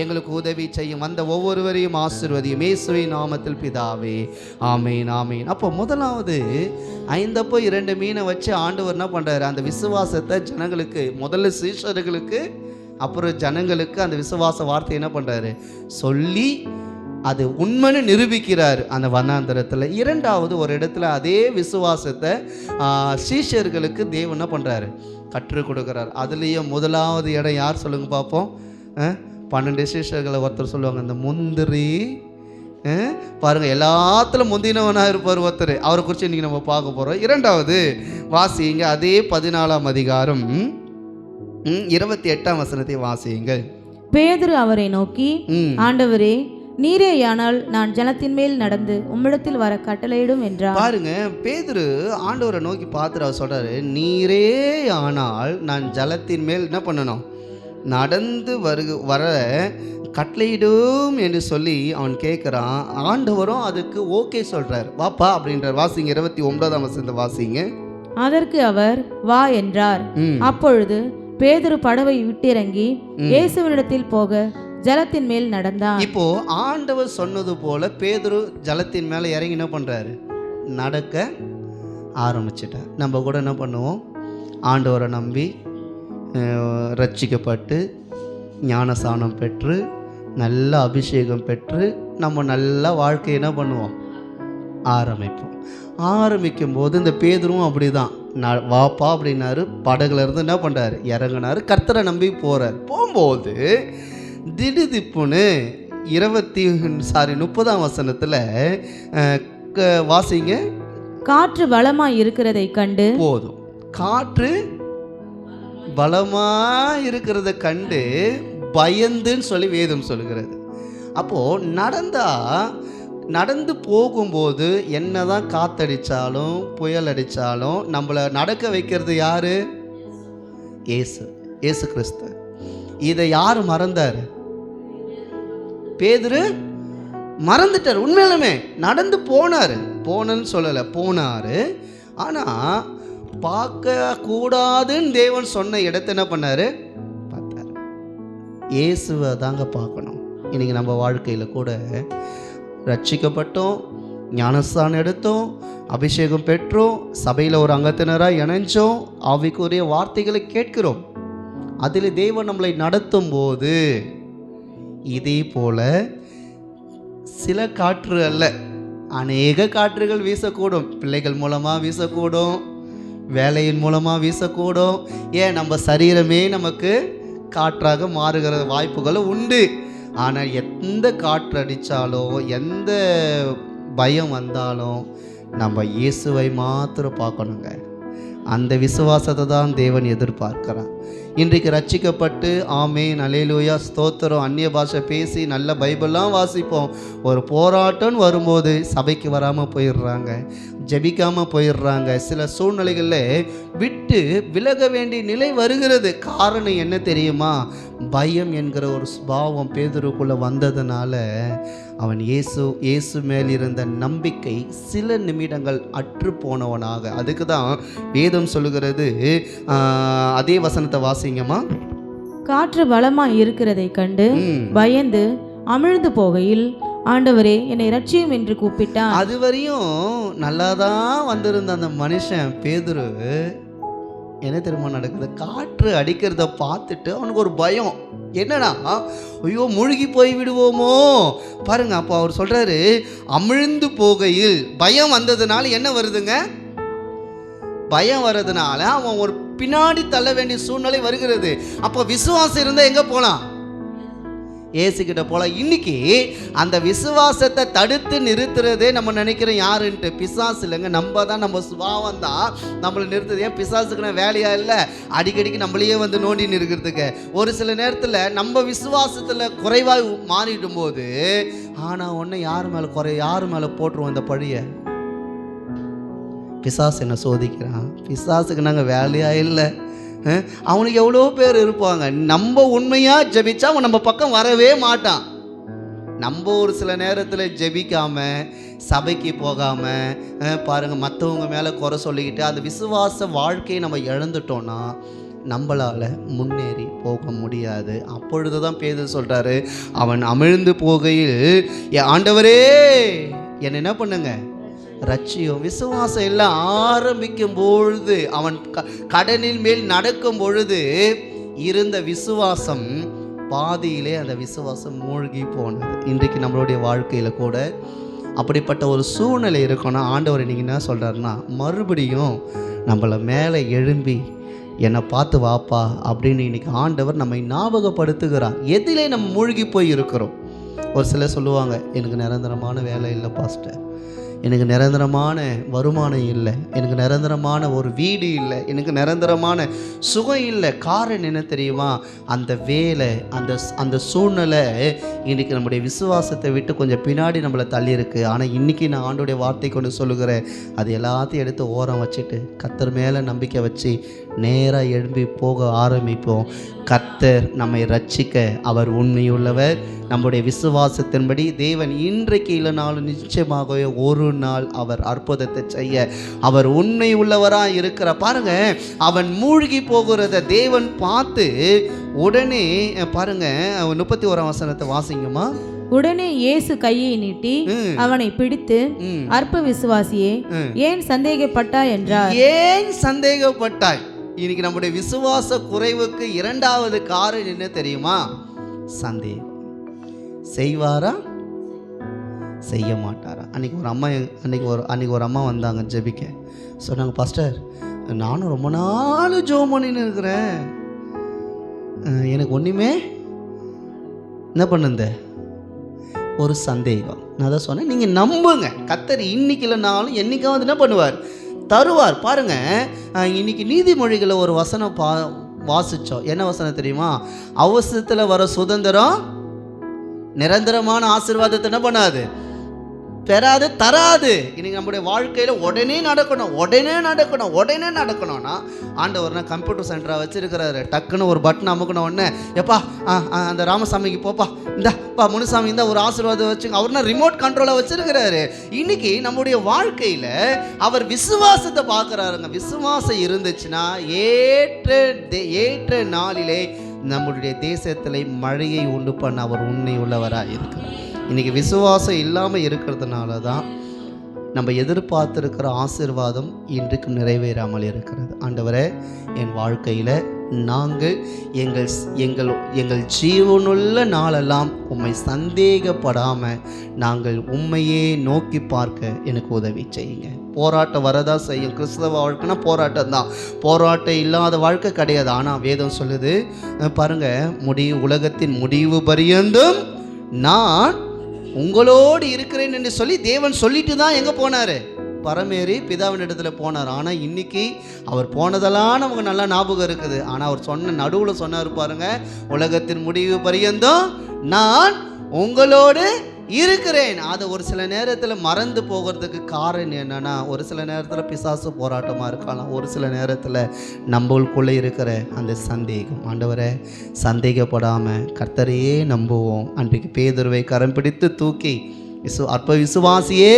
எங்களுக்கு உதவி செய்யும். வந்த ஒவ்வொருவரையும் ஆசீர்வதியும் இயேசுவின் நாமத்தில் பிதாவே, ஆமேன் ஆமேன். அப்போ முதலாவது 5 அப்போ 2 மீனை வச்சு ஆண்டவர் என்ன பண்ணுறாரு? அந்த விசுவாசத்தை ஜனங்களுக்கு, முதல்ல சீஷர்களுக்கு, அப்புறம் ஜனங்களுக்கு அந்த விசுவாச வார்த்தை என்ன பண்ணுறாரு? சொல்லி அது உண்மைன்னு நிரூபிக்கிறார் அந்த வனாந்தரத்தில். 2வது ஒரு இடத்துல அதே விசுவாசத்தை சீஷர்களுக்கு தேவன் என்ன பண்ணுறாரு? கற்றுக் கொடுக்குறார். அதுலேயும் முதலாவது இடம் யார் சொல்லுங்க பார்ப்போம்? 12 சீஷர்களை ஒருத்தர் சொல்லுவாங்க, இந்த முந்திரி பாருங்கள், எல்லாத்துலையும் முந்தினவனாக இருப்பார் ஒருத்தர். அவரை குறித்து இன்றைக்கி நம்ம பார்க்க போகிறோம். 2வது வாசிங்க, அதே 14ஆம் அதிகாரம் 28ஆம் வசனத்தை வாசியுங்கள். பேதுரு அவரை நோக்கி, ஆண்டவரே நீரேயானால் நான் ஜலத்தின் மேல் நடந்து உம்மிடத்தில் வர கட்டளையிடும் என்றார். பாருங்க, பேதுரு ஆண்டவரை நோக்கி பார்த்துட்டு அவர் சொல்றாரு, நீரே ஆனால் நான் ஜலத்தின் மேல் என்ன பண்ணணும்? நடந்து வர கட்டளையிடும் என்று சொல்லி அவன் கேட்குறான். ஆண்டவரும் அதுக்கு ஓகே சொல்றார், வாப்பா அப்படின்றார். வாசிங்க 29ஆம் வசனத்தை வாசிங்க. அதற்கு அவர் வா என்றார். அப்பொழுது பேதுரு படவை விட்டிறங்கி இயேசுவினிடத்தில் போக ஜலத்தின் மேல் நடந்தான். இப்போ ஆண்டவர் சொன்னது போல பேதுரு ஜலத்தின் மேலே இறங்கி என்ன பண்றாரு? நடக்க ஆரம்பிச்சிட்டார். நம்ம கூட என்ன பண்ணுவோம்? ஆண்டவரை நம்பி ரட்சிக்கப்பட்டு ஞானசானம் பெற்று நல்ல அபிஷேகம் பெற்று நம்ம நல்ல வாழ்க்கையை என்ன பண்ணுவோம்? ஆரம்பிப்போம். ஆரம்பிக்கும் போது இந்த பேதுருவும் அப்படி தான், வாப்பா அப்படின்னாரு. படகுல இருந்து என்ன பண்ணுறாரு? இறங்கினார். கர்த்தரை நம்பி போகிறார். போகும்போது திடுதிப்புன்னு 30ஆம் வசனத்தில் வாசிங்க. காற்று பலமாய் இருக்கிறதை கண்டு, போதும், காற்று பலமாக இருக்கிறத கண்டு பயந்துன்னு சொல்லி வேதம் சொல்லுகிறது. அப்போது நடந்து போகும்போது என்னதான் காத்தடிச்சாலும் புயல் அடித்தாலும் நம்மளை நடக்க வைக்கிறது யாரு? இயேசு கிறிஸ்து. இதை யார் மறந்தார்? பேதுரு மறந்துட்டார். உண்மையிலுமே நடந்து போனன்னு சொல்லலை, போனார். ஆனால் பார்க்க கூடாதுன்னு தேவன் சொன்ன இடத்த என்ன பண்ணார்? பார்த்தார். இயேசுவை தாங்க பார்க்கணும். இன்றைக்கி நம்ம வாழ்க்கையில் கூட ரட்சிக்கப்பட்டோம், ஞானஸ்தானம் எடுத்தோம், அபிஷேகம் பெற்றோம், சபையில் ஒரு அங்கத்தினராக இணைஞ்சோம், ஆவிக்குரிய வார்த்தைகளை கேட்கிறோம். அதில் தேவன் நம்மளை நடத்தும் போது இதே போல் சில காற்று அல்ல, அநேக காற்றுகள் வீசக்கூடும். பிள்ளைகள் மூலமாக வீசக்கூடும், வேலையின் மூலமாக வீசக்கூடும், ஏன் நம்ம சரீரமே நமக்கு காற்றாக மாறுகிற வாய்ப்புகளும் உண்டு. ஆனால் எந்த காற்று அடித்தாலும், எந்த பயம் வந்தாலும் நம்ம இயேசுவை மாத்திரம் பார்க்கணுங்க. அந்த விசுவாசத்தை தான் தேவன் எதிர்பார்க்கிறான். இன்றைக்கு ரட்சிக்கப்பட்டு ஆமென் அல்லேலூயா ஸ்தோத்திரம் அந்நிய பாஷை பேசி நல்ல பைபிள்லாம் வாசிப்போம். ஒரு போராட்டம் வரும்போது சபைக்கு வராமல் போயிடுறாங்க, ஜெபிக்காமல் போயிடுறாங்க. சில சூழ்நிலைகளில் விட்டு விலக வேண்டிய நிலை வருகிறது. காரணம் என்ன தெரியுமா? பயம் என்கிற ஒரு சுபாவம் பேதுருக்குள்ளே வந்ததுனால அவன் இயேசு மேல் இருந்த நம்பிக்கை சில நிமிடங்கள் அற்று போனவனாக. அதுக்கு தான் வேதம் சொல்லுகிறது. அதே வசனத்தை வாசிங்கம்மா. காற்று பலமாய் இருக்கிறதை கண்டு பயந்து அமிழ்ந்து போகையில் ஆண்டவரே என்னை ரட்சியும் என்று கூப்பிட்டான். அதுவரையும் நல்லா தான் வந்திருந்த அந்த மனுஷன் பேதுரு என்ன தெரியுமா நடக்குது? காற்று அடிக்கிறத பார்த்துட்டு அவனுக்கு ஒரு பயம். என்னன்னா, ஐயோ மூழ்கி போய் விடுவோமோ பாருங்க. அப்போ அவர் சொல்றாரு, அமிழ்ந்து போகையில். பயம் வந்ததுனால என்ன வருதுங்க? பயம் வர்றதுனால அவன் ஒரு பின்னாடி தள்ள வேண்டிய சூழ்நிலை வருகிறது. அப்போ விசுவாசம் இருந்தால் எங்கே போகலாம்? ஏசுக்கிட்ட போகலாம். இன்னைக்கு அந்த விசுவாசத்தை தடுத்து நிறுத்துறதே நம்ம நினைக்கிறோம் யாருன்ட்டு, பிசாசு இல்லைங்க, நம்ம தான். நம்ம சுபாவம் தான் நம்மளை நிறுத்துது. ஏன் பிசாசுக்குன்னா வேலையா இல்லை, அடிக்கடிக்கு நம்மளையே வந்து நோண்டின்னு இருக்கிறதுக்கு. ஒரு சில நேரத்தில் நம்ம விசுவாசத்தில் குறைவாக மாறிடும் போது ஆனால் ஒன்று யார் மேலே போட்டுருவோம் இந்த பழியை? பிசாசு என்ன சோதிக்கிறான். பிசாசுக்கு நாங்கள் வேலையா இல்லை. அவனுக்கு எவ்வளோ பேர் இருப்பாங்க. நம்ம உண்மையாக ஜெபிச்சா அவன் நம்ம பக்கம் வரவே மாட்டான். நம்ம ஒரு சில நேரத்தில் ஜெபிக்காமல் சபைக்கு போகாமல் பாருங்கள் மற்றவங்க மேலே குறை சொல்லிக்கிட்டு அந்த விசுவாச வாழ்க்கையை நம்ம இழந்துட்டோன்னா நம்மளால் முன்னேறி போக முடியாது. அப்பொழுது தான் பேதுரு சொல்கிறாரு, அவன் அமிழ்ந்து போகையில் ஆண்டவரே என்னை என்ன பண்ணுங்க ரட்சியும். விசுவாசம் எல்லாம் ஆரம்பிக்கும் பொழுது, அவன் கடலின் மேல் நடக்கும் பொழுது இருந்த விசுவாசம் பாதியிலே அந்த விசுவாசம் மூழ்கி போனது. இன்றைக்கு நம்மளுடைய வாழ்க்கையில் கூட அப்படிப்பட்ட ஒரு சூழ்நிலை இருக்கணும்னா ஆண்டவர் இன்றைக்கி என்ன சொல்கிறாருன்னா, மறுபடியும் நம்மளை மேலே எழும்பி என்னை பார்த்து வாப்பா அப்படின்னு இன்றைக்கி ஆண்டவர் நம்மை ஞாபகப்படுத்துகிறார். எதிலே நம்ம மூழ்கி போய் இருக்கிறோம்? ஒரு சிலர் சொல்லுவாங்க, எனக்கு நிரந்தரமான வேலை இல்லை பாஸ்டர், எனக்கு நிரந்தரமான வருமானம் இல்லை, எனக்கு நிரந்தரமான ஒரு வீடு இல்லை, எனக்கு நிரந்தரமான சுகம் இல்லை. காரணம் என்ன தெரியுமா? அந்த வேலை, அந்த சூழ்நிலை இன்றைக்கி நம்முடைய விசுவாசத்தை விட்டு கொஞ்சம் பின்னாடி நம்மளை தள்ளியிருக்கு. ஆனால் இன்றைக்கி நான் ஆண்டோடைய வார்த்தை கொண்டு சொல்லுகிறேன், அது எல்லாத்தையும் எடுத்து ஓரம் வச்சுட்டு கர்த்தர் மேலே நம்பிக்கை வச்சு நேராக எழும்பி போக ஆரம்பிப்போம். கர்த்தர் நம்மை ரட்சிக்க அவர் உண்மையுள்ளவர். நம்முடைய விசுவாசத்தின்படி தேவன் இன்றைக்கு இல்லைனாலும் நிச்சயமாகவே ஒரு நாள் அவர் அற்புதத்தை செய்ய அவர் உண்மை உள்ளவராக இருக்கிற. பாருங்க, அவன் மூழ்கி போகிறத தேவன் பார்த்து உடனே பாருங்க 31ஆம் வசனத்தை வாசிங்கம்மா. உடனே இயேசு கையை நீட்டி அவனை பிடித்து, அற்ப விசுவாசியே ஏன் சந்தேகப்பட்டாய் என்றார். ஏன் சந்தேகப்பட்டாய்? இன்னைக்கு நம்முடைய விசுவாச குறைவுக்கு இரண்டாவது காரணம் என்ன தெரியுமா? சந்தேகம். செய்வாரா செய்ய மாட்டாரா? அன்னைக்கு ஒரு அம்மா வந்தாங்க ஜெபிக்க. சொன்னாங்க, பாஸ்டர் நானும் ரொம்ப நாள் ஜெபம் பண்ணின்னு இருக்கிறேன், எனக்கு ஒன்றுமே என்ன பண்ணுந்த ஒரு சந்தேகம். நான் தான் சொன்னேன், நீங்கள் நம்புங்க, கர்த்தர் இன்னைக்கு இல்லைனாலும் என்னைக்காவது என்ன பண்ணுவார், தருவார். பாருங்கள், இன்னைக்கு நீதிமொழிகளை ஒரு வசனம் வாசித்தோம். என்ன வசனம் தெரியுமா? அவசரத்தில் வர சுதந்திரம் நிரந்தரமான ஆசீர்வாதத்தை என்ன பண்ணாது, பெறாது, தராது. இன்னைக்கு நம்முடைய வாழ்க்கையில் உடனே நடக்கணும்னா ஆண்டவர்னா கம்ப்யூட்டர் சென்டராக வச்சுருக்கிறாரு. டக்குன்னு ஒரு பட்டன் அமுக்கணும் உடனே, எப்பா அந்த ராமசாமிக்கு போப்பா, இந்தாப்பா முனுசாமி இந்த ஒரு ஆசீர்வாதம் வச்சுங்க, அவர்னா ரிமோட் கண்ட்ரோலாக வச்சுருக்கிறாரு. இன்னைக்கு நம்முடைய வாழ்க்கையில் அவர் விசுவாசத்தை பார்க்குறாருங்க. விசுவாசம் இருந்துச்சுன்னா ஏற்ற நாளிலே நம்முடைய தேசத்தில் மழையை உண்டு பண்ண அவர் உண்மை உள்ளவராக இருக்கிறார். இன்றைக்கி விசுவாசம் இல்லாமல் இருக்கிறதுனால தான் நம்ம எதிர்பார்த்துருக்கிற ஆசீர்வாதம் இன்றைக்கு நிறைவேறாமல் இருக்கிறது. ஆண்டவரே, என் வாழ்க்கையில் நாங்கள் எங்கள் ஜீவனுள்ள நாளெல்லாம் உம்மை சந்தேகப்படாமல் நாங்கள் உண்மையே நோக்கி பார்க்க எனக்கு உதவி செய்யுங்க. போராட்டம் வரதா செய்யும். கிறிஸ்தவ வாழ்க்கைனா போராட்டம் தான். போராட்டம் இல்லாத வாழ்க்கை கிடையாது. ஆனால் வேதம் சொல்லுது பாருங்க, உலகத்தின் முடிவு பரியந்தும் நான் உங்களோடு இருக்கிறேன் என்று சொல்லி தேவன் சொல்லிட்டு தான் எங்கே போனார்? பரமேறி பிதாவின் இடத்துல போனார். ஆனால் இன்னைக்கு அவர் போனதெல்லாம் நமக்கு நல்லா ஞாபகம் இருக்குது. ஆனால் அவர் சொன்ன நடுவில் சொன்னார் பாருங்க, உலகத்தின் முடிவு பரியந்தும் நான் உங்களோடு இருக்கிறேன். அது ஒரு சில நேரத்தில் மறந்து போகிறதுக்கு காரணம் என்னன்னா, ஒரு சில நேரத்தில் பிசாசு போராட்டமாக இருக்கலாம், ஒரு சில நேரத்தில் நம்மளுக்குள்ளே இருக்கிற அந்த சந்தேகம். ஆண்டவரை சந்தேகப்படாமல் கர்த்தரையே நம்புவோம். அன்றைக்கு பேதுருவை கரம் பிடித்து தூக்கி அற்ப விசுவாசியே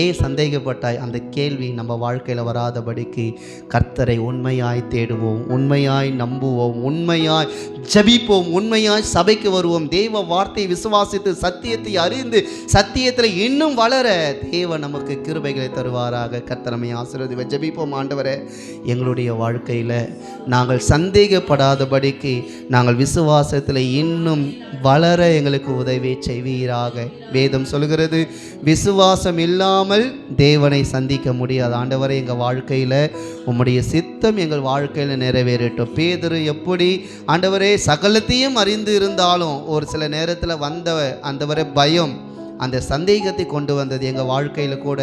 ஏன் சந்தேகப்பட்டாய்? அந்த கேள்வி நம்ம வாழ்க்கையில் வராதபடிக்கு கர்த்தரை உண்மையாய் தேடுவோம், உண்மையாய் நம்புவோம், உண்மையாய் ஜபிப்போம், உண்மையாய் சபைக்கு வருவோம். தேவ வார்த்தையை விசுவாசித்து சத்தியத்தை அறிந்து சத்தியத்தில் இன்னும் வளர தேவ நமக்கு கிருபைகளை தருவாராக. கர்த்தர் நம்மை ஆசீர்வதிப்பார். ஜபிப்போம். ஆண்டவரே, எங்களுடைய வாழ்க்கையில் நாங்கள் சந்தேகப்படாதபடிக்கு நாங்கள் விசுவாசத்தில் இன்னும் வளர எங்களுக்கு உதவி செய்வீராக. வேதம் சொல்கிறது, விசுவாசம் இல்லாமல் தேவனை சந்திக்க முடியாது. ஆண்டவரே, எங்கள் வாழ்க்கையில் உம்முடைய சித்தம் எங்கள் வாழ்க்கையில் நிறைவேறட்டும். பேதுரு எப்படி ஆண்டவரே சகலத்தையும் அறிந்து இருந்தாலும் ஒரு சில நேரத்தில் அந்த பயம், அந்த சந்தேகத்தை கொண்டு வந்தது. எங்கள் வாழ்க்கையில் கூட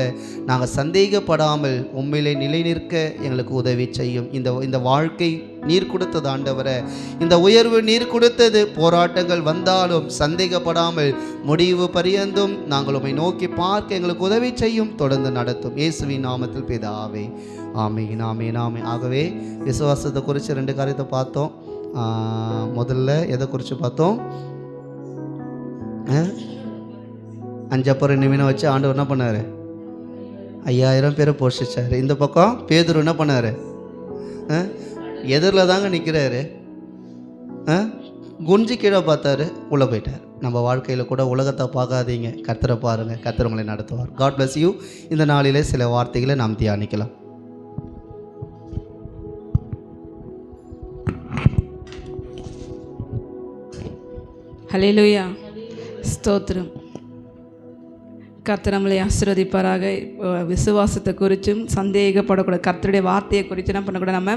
நாங்கள் சந்தேகப்படாமல் உண்மையிலே நிலை நிற்க எங்களுக்கு உதவி செய்யும். இந்த வாழ்க்கை நீர் கொடுத்தது ஆண்டவரே, இந்த உயர்வு நீர் கொடுத்தது. போராட்டங்கள் வந்தாலும் சந்தேகப்படாமல் முடிவு பரியந்தும் நாங்கள் உம்மை நோக்கி பார்க்க எங்களுக்கு உதவி செய்யும். தொடர்ந்து நடத்தும். இயேசுவின் நாமத்தில் பிதாவே, ஆமென், ஆமென், ஆமென். ஆகவே விசுவாசத்தை குறித்து 2 காரியத்தை பார்த்தோம். முதல்ல எதை குறித்து பார்த்தோம்? 5 அப்பறம் நிமிடம் வச்சு ஆண்டவர் என்ன பண்ணார்? 5000 பேரை போஷிச்சார். இந்த பக்கம் பேதுரு என்ன பண்ணார்? எதிரில் தாங்க நிற்கிறாரு. குஞ்சு கீழே பார்த்தாரு, உள்ளே போயிட்டார். நம்ம வாழ்க்கையில் கூட உலகத்தை பார்க்காதீங்க, கர்த்தரை பாருங்கள். கர்த்தர் உங்களை நடத்துவார். God bless you. இந்த நாளிலே சில வார்த்தைகளை நாம் தியானிக்கலாம். ஹல்லேலூயா, ஸ்தோத்திரம். கர்த்தர் நம்மளை ஆசீர்வதிப்பாராக. விசுவாசத்தை குறித்தும் சந்தேகப்படக்கூடாது. கர்த்தருடைய வார்த்தையை குறித்து என்ன பண்ணக்கூடாது? நம்ம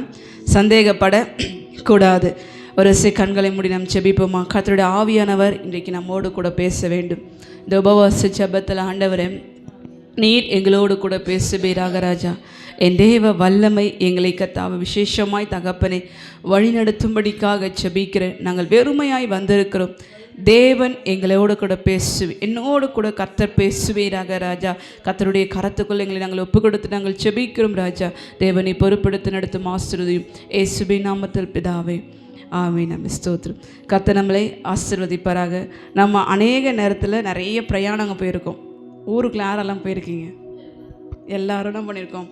சந்தேகப்படக்கூடாது. ஒரு கண்களை மூடி நம்ம செபிப்போமா? கர்த்தருடைய ஆவியானவர் இன்றைக்கு நம்மோடு கூட பேச வேண்டும். இந்த உபவாச ஜெபத்தில் ஆண்டவரே, நீர் எங்களோடு கூட பேசுவீராக ராஜா. என் தேவ வல்லமை எங்களை கர்த்தாவே விசேஷமாய் தகப்பனை வழிநடத்தும்படிக்காக செபிக்கிறேன். நாங்கள் வெறுமையாய் வந்திருக்கிறோம். தேவன் எங்களோடு கூட என்னோடு கூட கர்த்தர் பேசுவீராக ராஜா. கர்த்தருடைய கரத்துக்குள் எங்களை நாங்கள் ஒப்பு கொடுத்து நாங்கள் செபிக்கிறோம் ராஜா. தேவனை பொறுப்படுத்தி நடத்தும் ஆசீர்வதியும் இயேசுவின் நாமத்தில் பிதாவே, ஆமென். நம்ம ஸ்தோத்திரம். கர்த்தர் நம்மளை ஆசீர்வதிப்பாராக. நம்ம அநேக நேரத்தில் நிறைய பிரயாணங்கள் போயிருக்கோம். ஊருக்குள்ள யாரெல்லாம் போயிருக்கீங்க? எல்லோரும் என்ன பண்ணியிருக்கோம்?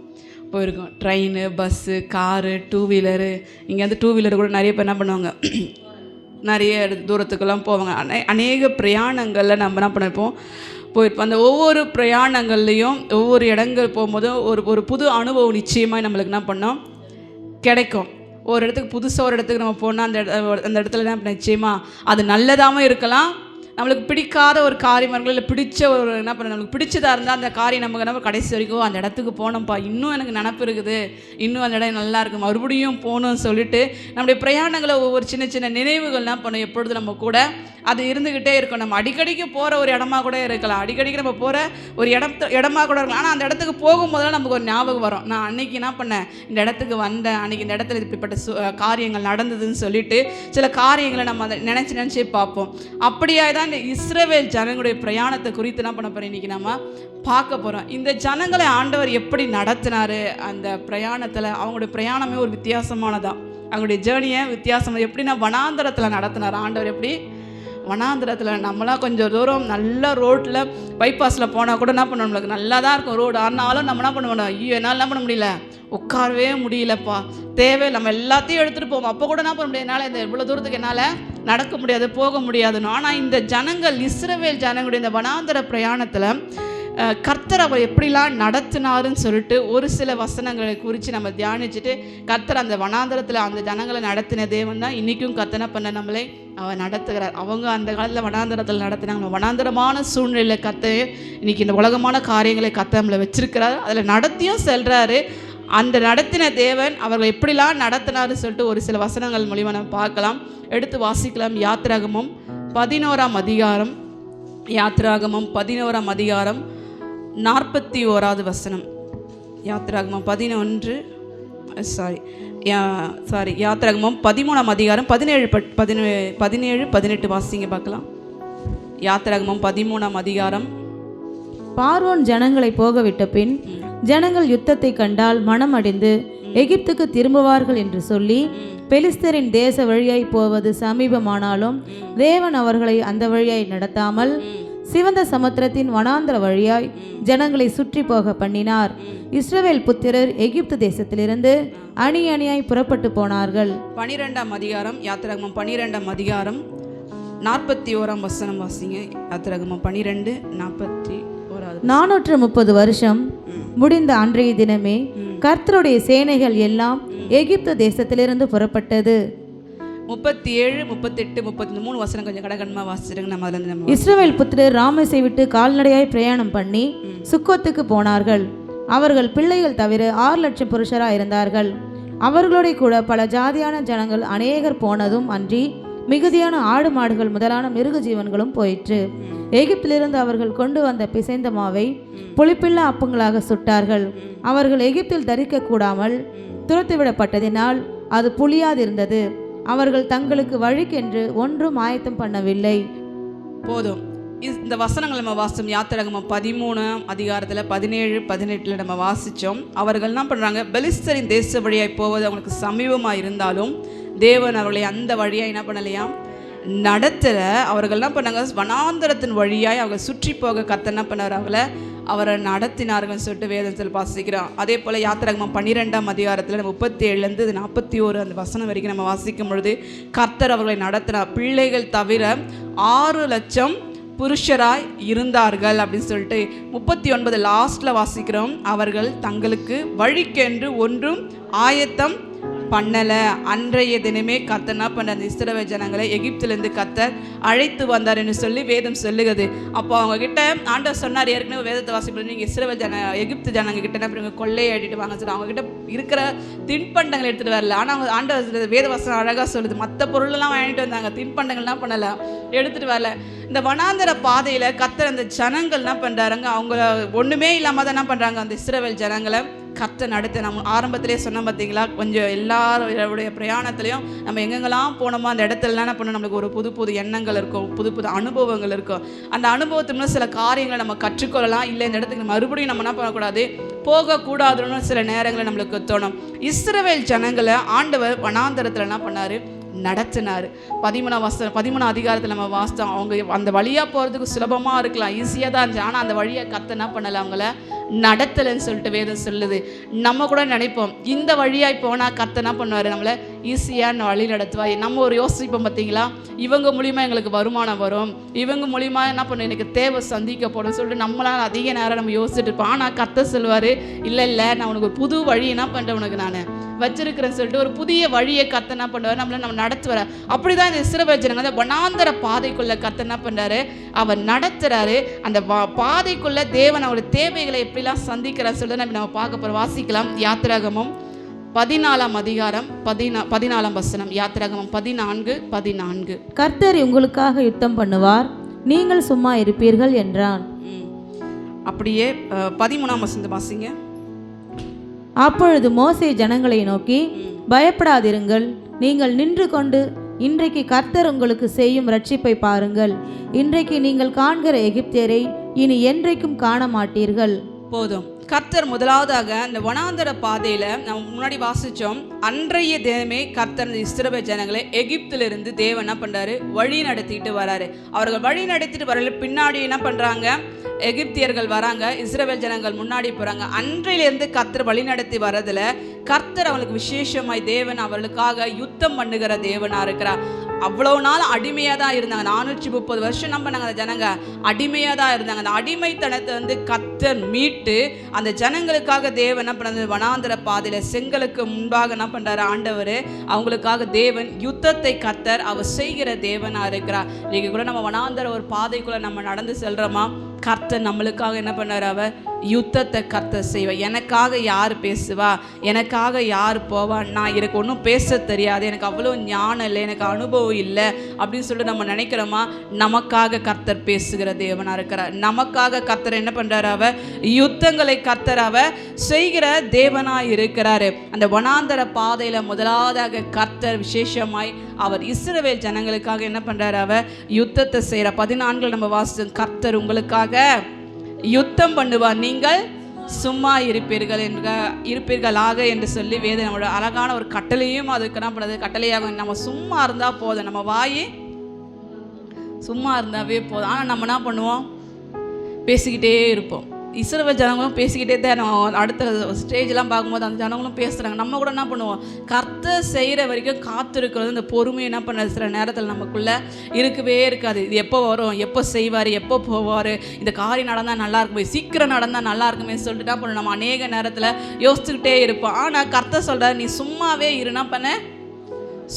போயிருக்கோம். Train, bus, car, 2 wheeler. இங்கே வந்து 2 வீலர் கூட நிறைய பேர் என்ன பண்ணுவாங்க, நிறைய தூரத்துக்கெல்லாம் போவாங்க. அநேக பிரயாணங்களில் நம்ம என்ன பண்ணியிருப்போம், போயிருப்போம். அந்த ஒவ்வொரு பிரயாணங்கள்லேயும் ஒவ்வொரு இடங்கள் போகும்போதும் ஒரு புது அனுபவம் நிச்சயமாக நம்மளுக்கு என்ன பண்ணோம் கிடைக்கும். ஒரு இடத்துக்கு புதுசாக ஒரு இடத்துக்கு நம்ம போனால் அந்த இடத்துல என்ன நிச்சயமாக அது நல்லதாகவும் இருக்கலாம், நம்மளுக்கு பிடிக்காத ஒரு காரியமாக இல்லை பிடிச்ச ஒரு என்ன பண்ண நம்மளுக்கு பிடிச்சதாக இருந்தால் அந்த காரியம் நமக்கு நம்ம கடைசி வரைக்கும் அந்த இடத்துக்கு போனோம்ப்பா, இன்னும் எனக்கு நினப்பு இருக்குது, இன்னும் அந்த இடம் நல்லா இருக்கும், மறுபடியும் போகணும்னு சொல்லிட்டு நம்முடைய பிரயாணங்களை ஒவ்வொரு சின்ன சின்ன நினைவுகள் என்ன பண்ணோம் எப்பொழுது நம்ம கூட அது இருந்துக்கிட்டே இருக்கும். நம்ம அடிக்கடிக்கு போகிற ஒரு இடமா கூட இருக்கலாம், அடிக்கடிக்கு நம்ம போகிற ஒரு இடமா கூட இருக்கலாம். ஆனால் அந்த இடத்துக்கு போகும்போதெல்லாம் நமக்கு ஒரு ஞாபகம் வரும், நான் அன்னைக்கு என்ன பண்ணேன், இந்த இடத்துக்கு வந்தேன், அன்றைக்கி இந்த இடத்துல இப்படிப்பட்ட காரியங்கள் நடந்ததுன்னு சொல்லிட்டு சில காரியங்களை நம்ம அதை நினச்சி பார்ப்போம். அப்படியே தான் இந்த இஸ்ரவேல் ஜனங்களுடைய பிரயாணத்தை குறித்து என்ன பண்ண போகிறோம் இன்றைக்கி நம்ம பார்க்க போகிறோம். இந்த ஜனங்களை ஆண்டவர் எப்படி நடத்தினார், அந்த பிரயாணத்தில் அவங்களுடைய பிரயாணமே ஒரு வித்தியாசமானதான், அவங்களுடைய ஜேர்னியை வித்தியாசமாக எப்படின்னா வனாந்தரத்தில் நடத்தினார் ஆண்டவர். எப்படி வனாந்திரத்தில் நம்மளாம் கொஞ்சம் தூரம் நல்ல ரோட்டில் பைபாஸில் போனால் கூட என்ன பண்ண நம்மளுக்கு நல்லா தான் இருக்கும் ரோடு, ஆனாலும் நம்ம என்ன பண்ண மாட்டோம், ஐயோ என்னால் என்ன பண்ண முடியல, உட்காரவே முடியலப்பா, தேவை நம்ம எல்லாத்தையும் எடுத்துகிட்டு போவோம், அப்போ கூட என்ன பண்ண முடியாது, என்னால் இந்த இவ்வளோ தூரத்துக்கு என்னால் நடக்க முடியாது, போக முடியாதுன்னு. ஆனால் இந்த ஜனங்கள் இஸ்ரவேல் ஜனங்களுடைய இந்த வனாந்திர பிரயாணத்தில் கர்த்தர் அவர் எப்படிலாம் நடத்தினாருன்னு சொல்லிட்டு ஒரு சில வசனங்களை குறித்து நம்ம தியானிச்சுட்டு கர்த்தர் அந்த வனாந்தரத்தில் அந்த ஜனங்களை நடத்தின தேவன் தான் இன்றைக்கும் கர்த்தனை பண்ண நம்மளை அவர் நடத்துகிறார். அவங்க அந்த காலத்தில் வனாந்தரத்தில் நடத்தினாங்க. வனாந்தரமான சூழ்நிலையில் கர்த்தர் இன்றைக்கி இந்த உலகமான காரியங்களை கர்த்தர் நம்மளை வச்சிருக்கிறார். அதில் நடத்தியும் செல்கிறாரு. அந்த நடத்தின தேவன் அவர்கள் எப்படிலாம் நடத்தினாருன்னு சொல்லிட்டு ஒரு சில வசனங்கள் மூலிமா நம்ம பார்க்கலாம், எடுத்து வாசிக்கலாம். யாத்திராகமம் 11ஆம் அதிகாரம், யாத்திராகமம் 11ஆம் அதிகாரம் 41வது வசனம். யாத்திராகமம் 13ஆம் அதிகாரம் 17-18 வாசிங்க பார்க்கலாம். யாத்திராகமம் 13ஆம் அதிகாரம். பார்வோன் ஜனங்களை போகவிட்ட பின் ஜனங்கள் யுத்தத்தை கண்டால் மனம் அடைந்து எகிப்துக்கு திரும்புவார்கள் என்று சொல்லி பெலிஸ்தரின் தேச வழியாய் போவது சமீபமானாலும் தேவன் அவர்களை அந்த வழியாய் நடத்தாமல் சிவந்த சமுத்திரத்தின் வனாந்தர வழியாய் ஜனங்களை சுற்றி போக பண்ணினார். இஸ்ரவேல் புத்திரர் எகிப்து தேசத்திலிருந்து அணி அணியாய் புறப்பட்டு போனார்கள். 12ஆம் அதிகாரம், யாத்திராகமம் 12ஆம் அதிகாரம் 41ஆம் வசனம் வாசிங்க. யாத்திராகமம் 12:41. 430 வருஷம் முடிந்த அன்றைய தினமே கர்த்தருடைய சேனைகள் எல்லாம் எகிப்து தேசத்திலிருந்து புறப்பட்டது. 37, 38, 33 வசனம் கொஞ்சம் கடகடமா வாசிச்சிருங்க. நம்ம அதுல இருந்து இஸ்ரவேல் புத்திரர் ராமேசை விட்டு கால்நடையாய் பிரயாணம் பண்ணி சுக்கோத்துக்கு போனார்கள். அவர்கள் பிள்ளைகள் தவிர 6 லட்சம் புருஷராய் இருந்தார்கள். அவர்களோட கூட பல ஜாதியான ஜனங்கள் அநேகர் போனதும் அன்றி மிகுதியான ஆடு மாடுகள் முதலான மிருக ஜீவன்களும் போயிற்று. எகிப்திலிருந்து அவர்கள் கொண்டு வந்த பிசைந்த மாவை புளிப்பில்லா அப்பங்களாக சுட்டார்கள். அவர்கள் எகிப்தில் தரிக்க கூடாமல் துரத்துவிடப்பட்டதினால் அது புளியாதிருந்தது. அவர்கள் தங்களுக்கு வழிக்கென்று ஒன்றும் ஆயத்தம் பண்ணவில்லை. போதும். இந்த வசனங்கள் நம்ம வாசித்தோம். யாத்திராகமம் 13ஆம் அதிகாரத்தில் 17-18 நம்ம வாசித்தோம். அவர்கள் என்ன பண்ணுறாங்க, பெலிஸ்தரின் தேச வழியாய் போவது அவங்களுக்கு சமீபமாக இருந்தாலும் தேவன் அவர்களை அந்த வழியாக என்ன பண்ணலையாம், நடத்துகிற. அவர்கள் என்ன பண்ணாங்க, வனாந்தரத்தின் வழியாய் அவங்க சுற்றி போக கர்த்தர் என்ன பண்ணார், அவரை நடத்தினார்கள் சொல்லிட்டு வேதத்தில் வாசிக்கிறோம். அதே போல் யாத்திராகமம் 12ஆம் அதிகாரத்தில் 37 41 அந்த வசனம் வரைக்கும் நம்ம வாசிக்கும் பொழுது கர்த்தர் அவர்களை நடத்தினார். பிள்ளைகள் தவிர 6 லட்சம் புருஷராய் இருந்தார்கள் அப்படின்னு சொல்லிட்டு 39 லாஸ்ட்டில் வாசிக்கிறோம். அவர்கள் தங்களுக்கு வழிக்கென்று ஒன்றும் ஆயத்தம் பண்ணலை. அன்றைய தினமே கர்த்தர் என்ன பண்ண அந்த இஸ்ரவேல் ஜனங்களை எகிப்திலிருந்து கர்த்தர் அழைத்து வந்தார் என்று சொல்லி வேதம் சொல்லுகிறது. அப்போ அவங்க கிட்ட ஆண்டவர் சொன்னார், ஏற்கனவே வேதத்தை வாசிப்பது, நீங்கள் இஸ்ரவேல் எகிப்து ஜனங்க கிட்ட என்ன பண்ணுங்க, கொள்ளையாடிட்டு வாங்க சொல்லி அவங்க கிட்ட இருக்கிற தின்பண்டங்கள் எடுத்துகிட்டு வரல. ஆனால் அவங்க ஆண்டவர் வேதவசனம் அழகாக சொல்லுது, மற்ற பொருளெல்லாம் வாங்கிட்டு வந்தாங்க, தின்பண்டங்கள்லாம் பண்ணலை, எடுத்துகிட்டு வரல. இந்த வனாந்தர பாதையில் கர்த்தர் அந்த ஜனங்கள் என்ன பண்ணுறாங்க, அவங்க ஒன்றுமே இல்லாமல் தான் என்ன பண்ணுறாங்க, அந்த இஸ்ரவேல் ஜனங்களை கர்த்தர் நடத்த. நம்ம ஆரம்பத்திலே சொன்னோம் பார்த்தீங்களா, கொஞ்சம் எல்லாருடைய பிரயாணத்துலையும் நம்ம எங்கெங்கெல்லாம் போனோமோ அந்த இடத்துலலாம் என்ன பண்ணோம், நம்மளுக்கு ஒரு புது புது எண்ணங்கள் இருக்கும், புது புது அனுபவங்கள் இருக்கும். அந்த அனுபவத்தின் சில காரியங்களை நம்ம கற்றுக்கொள்ளலாம். இல்லை இந்த இடத்துக்கு மறுபடியும் நம்ம என்ன பண்ணக்கூடாது, போகக்கூடாதுன்னு சில நேரங்களில் நம்மளுக்கு தோணும். இஸ்ரவேல் ஜனங்களை ஆண்டவர் வனாந்தரத்தில் என்ன பண்ணார், நடத்தினார். 13ஆம் அதிகாரத்தில் நம்ம வாசித்தோம். அவங்க அந்த வழியாக போகிறதுக்கு சுலபமாக இருக்கலாம், ஈஸியாக தான் இருந்துச்சு. ஆனால் அந்த வழியை கர்த்தர் என்ன பண்ணலை, அவங்கள நடத்தலைன்னு சொல்லிட்டு வேதம் சொல்லுது. நம்ம கூட நினைப்போம், இந்த வழியாய் போனால் கர்த்தர் என்ன பண்ணுவார், நம்மளை ஈஸியாக வழி நடத்துவார். நம்ம ஒரு யோசிப்போம் பார்த்தீங்களா, இவங்க மூலிமா எங்களுக்கு வருமானம் வரும், இவங்க மூலிமா என்ன பண்ண எனக்கு தேவை சந்திக்கப்படும் சொல்லிட்டு நம்மளால் அதிக நேரம் நம்ம யோசிச்சுட்டு இருப்போம். ஆனால் கர்த்தர் சொல்லுவார், இல்லை நான் உனக்கு ஒரு புது வழி என்ன பண்ணுறேன் உனக்கு நான் வச்சிருக்கிறேன்னு சொல்லிட்டு ஒரு புதிய வழியை கர்த்தர் என்ன பண்ணுவார், நம்ம நடத்துவார். அப்படிதான் இந்த இஸ்ரவேல் ஜனங்க வனாந்தர பாதைக்குள்ள கர்த்தர் என்ன பண்றாரு, அவர் நடத்துறாரு. அந்த பாதைக்குள்ள தேவன் அவருடைய தேவைகளை எப்படிலாம் சந்திக்கிறார் சொல்லிட்டு நம்ம பார்க்க போறோம். வாசிக்கலாம். யாத்திராகமம் 14ஆம் அதிகாரம் 14ஆம் வசனம். யாத்திராகமம் 14:14. கர்த்தர் உங்களுக்காக யுத்தம் பண்ணுவார், நீங்கள் சும்மா இருப்பீர்கள் என்றான். அப்படியே 13ஆம் வசனத்தை வாசிங்க. அப்பொழுது மோசே ஜனங்களை நோக்கி, பயப்படாதிருங்கள், நீங்கள் நின்று கொண்டு இன்றைக்கு கர்த்தர் உங்களுக்கு செய்யும் ரட்சிப்பை பாருங்கள். இன்றைக்கு நீங்கள் காண்கிற எகிப்தியரை இனி என்றைக்கும் காண மாட்டீர்கள். போதும். கர்த்தர் முதலாவதாக இந்த வனாந்தர பாதையில் நம்ம முன்னாடி வாசித்தோம். அன்றைய தினமே கர்த்தர் இந்த இஸ்ரவேல் ஜனங்களை எகிப்திலிருந்து தேவன் என்ன பண்ணுறாரு, வழி நடத்திட்டு வராரு. அவர்கள் வழி நடத்திட்டு வரல, பின்னாடி என்ன பண்ணுறாங்க, எகிப்தியர்கள் வராங்க, இஸ்ரவேல் ஜனங்கள் முன்னாடி போகிறாங்க. அன்றையிலேருந்து கர்த்தர் வழி நடத்தி வர்றதுல கர்த்தர் அவளுக்கு விசேஷமாய் தேவன் அவர்களுக்காக யுத்தம் பண்ணுகிற தேவனாக இருக்கிறார். அவ்வளோ நாள் அடிமையாக தான் இருந்தாங்க. 430 வருஷம் நம்ம நாங்கள் அந்த ஜனங்க அடிமையாக தான் இருந்தாங்க. அந்த அடிமைத்தனத்தை வந்து கர்த்தர் மீட்டு அந்த ஜனங்களுக்காக தேவன் என்ன பண்ணது, வனாந்தர பாதையில் செங்கலுக்கு முன்பாக என்ன பண்ணுறாரு ஆண்டவர், அவங்களுக்காக தேவன் யுத்தத்தை கர்த்தர் அவர் செய்கிற தேவனாக இருக்கிறார். இன்றைக்கி கூட நம்ம வனாந்தர ஒரு பாதைக்குள்ளே நம்ம நடந்து செல்கிறோமா, கர்த்தர் நம்மளுக்காக என்ன பண்ணார், அவர் யுத்தத்தை கர்த்தர் செய்வார். எனக்காக யார் பேசுவா, எனக்காக யார் போவா, நான் எனக்கு ஒன்றும் பேச தெரியாது, எனக்கு அவ்வளோ ஞானம் இல்லை, எனக்கு அனுபவம் இல்லை அப்படின்னு சொல்லிட்டு நம்ம நினைக்கிறோமா, நமக்காக கர்த்தர் பேசுகிற தேவனாக இருக்கிறார். நமக்காக கர்த்தர் என்ன பண்ணுறாரு, அவர் யுத்தங்களை கர்த்தர் அவர் செய்கிற தேவனாக இருக்கிறாரு. அந்த வனாந்தர பாதையில் முதலாவதாக கர்த்தர் விசேஷமாய் அவர் இஸ்ரவேல் ஜனங்களுக்காக என்ன பண்ணுறாரு, அவர் யுத்தத்தை செய்கிற 14 நம்ம வாசித்தோம். கர்த்தர் உங்களுக்காக யுத்தம் பண்ணுவார், நீங்கள் சும்மா இருப்பீர்களாக என்று சொல்லி வேத நம்மளோட அழகான ஒரு கட்டளையும் அதுக்கு என்ன பண்ணுறது, கட்டளையாக நம்ம சும்மா இருந்தால் போதும், நம்ம வாய் சும்மா இருந்தாவே போதும். ஆனால் நம்ம என்ன பண்ணுவோம், பேசிக்கிட்டே இருப்போம். இஸ்ரவேல் ஜனங்களும் பேசிக்கிட்டே தான், அடுத்த ஸ்டேஜெலாம் பார்க்கும்போது அந்த ஜனங்களும் பேசுகிறாங்க. நம்ம கூட என்ன பண்ணுவோம், கர்த்தர் செய்கிற வரைக்கும் காத்திருக்கிறது, இந்த பொறுமை என்ன பண்ண சில நேரத்தில் நமக்குள்ளே இருக்கவே இருக்காது. இது எப்போ வரும், எப்போ செய்வார், எப்போ போவார், இந்த காரியம் நடந்தால் நல்லா இருக்குமே, சீக்கிரம் நடந்தால் நல்லா இருக்குமே சொல்லிட்டு என்ன பண்ணுவோம், நம்ம அநேக நேரத்தில் யோசிச்சுக்கிட்டே இருப்போம். ஆனால் கர்த்தர் சொல்கிறார், நீ சும்மாவே இருனா பண்ண,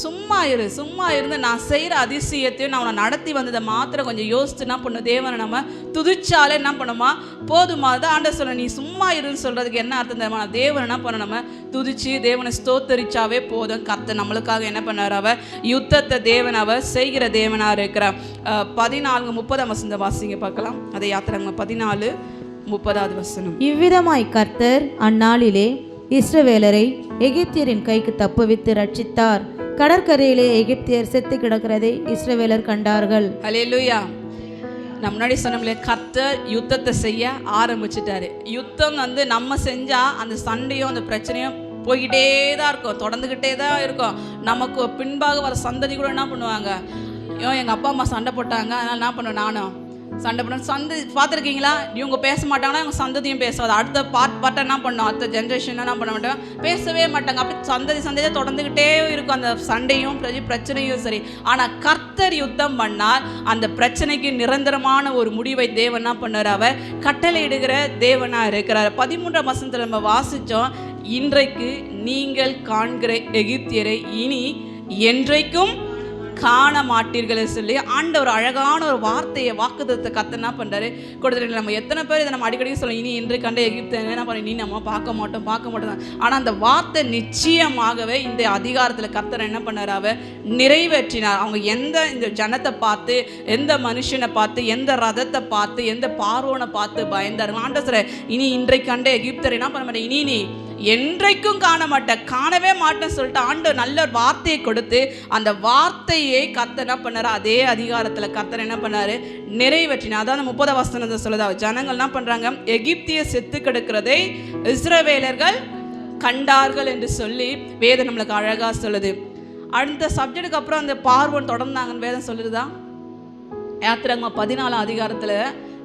சும்மா இருந்து நான் செய்கிற அதிசயத்தையும் நான் உன்னை நடத்தி வந்ததை மாத்திரம் கொஞ்சம் யோசித்து என்ன பண்ணும், தேவனை நம்ம துதிச்சாலே என்ன பண்ணுமா போதுமா. தான் ஆண்டவர் சொல்ல, நீ சும்மா இருன்னு சொல்கிறதுக்கு என்ன அர்த்தம் தெரியுமா, தேவனை என்ன பண்ண, நம்ம துதிச்சு தேவனை ஸ்தோத்தரிச்சாவே போதும். கர்த்தர் நம்மளுக்காக என்ன பண்ணார், அவர் யுத்தத்தை தேவன் அவர் செய்கிற தேவனாக இருக்கிறார். 14:30 வாசிங்க பார்க்கலாம். அதை யாத்திராங்க 14:30. இவ்விதமாய் கர்த்தர் அந்நாளிலே இஸ்ரவேலரை எகிப்தியரின் கைக்கு தப்புவித்து ரட்சித்தார். கடற்கரையிலே எகிப்தியர் செத்து கிடக்கிறதை இஸ்ரவேலர் கண்டார்கள். ஹல்லேலூயா. நான் முன்னாடி சொன்னோம்ல, கர்த்தர் யுத்தத்தை செய்ய ஆரம்பிச்சிட்டாரு. யுத்தம் வந்து நம்ம செஞ்சால் அந்த சண்டையும் அந்த பிரச்சனையும் போய்கிட்டே தான் இருக்கும், தொடர்ந்துக்கிட்டே தான் இருக்கும். நமக்கு பின்பாக வர சந்ததி கூட என்ன பண்ணுவாங்க, எங்கள் அப்பா அம்மா சண்டை போட்டாங்க, அதனால் என்ன பண்ணுவேன், நானும் சண்டை பண்ண பார்த்துருக்கீங்களா, இவங்க பேச மாட்டாங்கன்னா இவங்க சந்ததியும் பேசாது. அடுத்த பார்ட்டை என்ன பண்ணோம், அடுத்த ஜென்ரேஷன் என்ன பண்ண மாட்டோம், பேசவே மாட்டாங்க. அப்படி சந்ததியாக தொடர்ந்துக்கிட்டே இருக்கும் அந்த சண்டையும் பிரச்சனையும். சரி, ஆனால் கர்த்தர் யுத்தம் பண்ணால் அந்த பிரச்சனைக்கு நிரந்தரமான ஒரு முடிவை தேவன் என்ன பண்ணார், அவர் கட்டளையிடுகிற தேவனாக இருக்கிறார். 13 நம்ம வாசித்தோம், இன்றைக்கு நீங்கள் காண்கிற எகிப்தியரை இனி என்றைக்கும் காண மாட்டீர்களே சொல்லி ஆண்டவர் அழகான ஒரு வார்த்தையை வாக்குத்தத்தை கர்த்தர் என்ன பண்ணுறாரு கொடுத்துட்டு. நம்ம எத்தனை பேர் இதை நம்ம அடிக்கடி சொல்லலாம், இனி இன்று கண்ட எகிப்தை என்ன பண்ண, நீ நம்ம பார்க்க மாட்டோம். ஆனால் அந்த வார்த்தை நிச்சயமாகவே இந்த அதிகாரத்தில் கர்த்தர் என்ன பண்ணார், அவர் நிறைவேற்றினார். அவங்க இந்த ஜனத்தை பார்த்து, எந்த மனுஷனை பார்த்து, எந்த ரதத்தை பார்த்து, எந்த பார்வோனை பார்த்து பயந்தார். ஆண்டவர் இனி இன்றைக்கு கண்ட எகிப்தர் என்ன பண்ண மாட்டேன், இனி நீ என்றைக்கும் காணவே மாட்டேன்னு சொல்லிட்டு ஆண்டவர் நல்ல ஒரு வார்த்தையை கொடுத்து அந்த வார்த்தையை கர்த்தர் என்ன பண்ணாரு, அதே அதிகாரத்தில் கர்த்தர் என்ன பண்ணாரு, நிறைவேற்றினார். அதான் 30 சொல்லுதா, ஜனங்கள் என்ன பண்றாங்க, எகிப்திய செத்து கிடக்கிறதை இஸ்ரவேலர்கள் கண்டார்கள் என்று சொல்லி வேதம் நம்மளுக்கு அழகா சொல்லுது. அந்த சப்ஜெக்டுக்கு அப்புறம் அந்த பார்வோன் தொடர்ந்தாங்கன்னு வேதம் சொல்லுதுதா. யாத்திராகமம் 14 அதிகாரத்தில்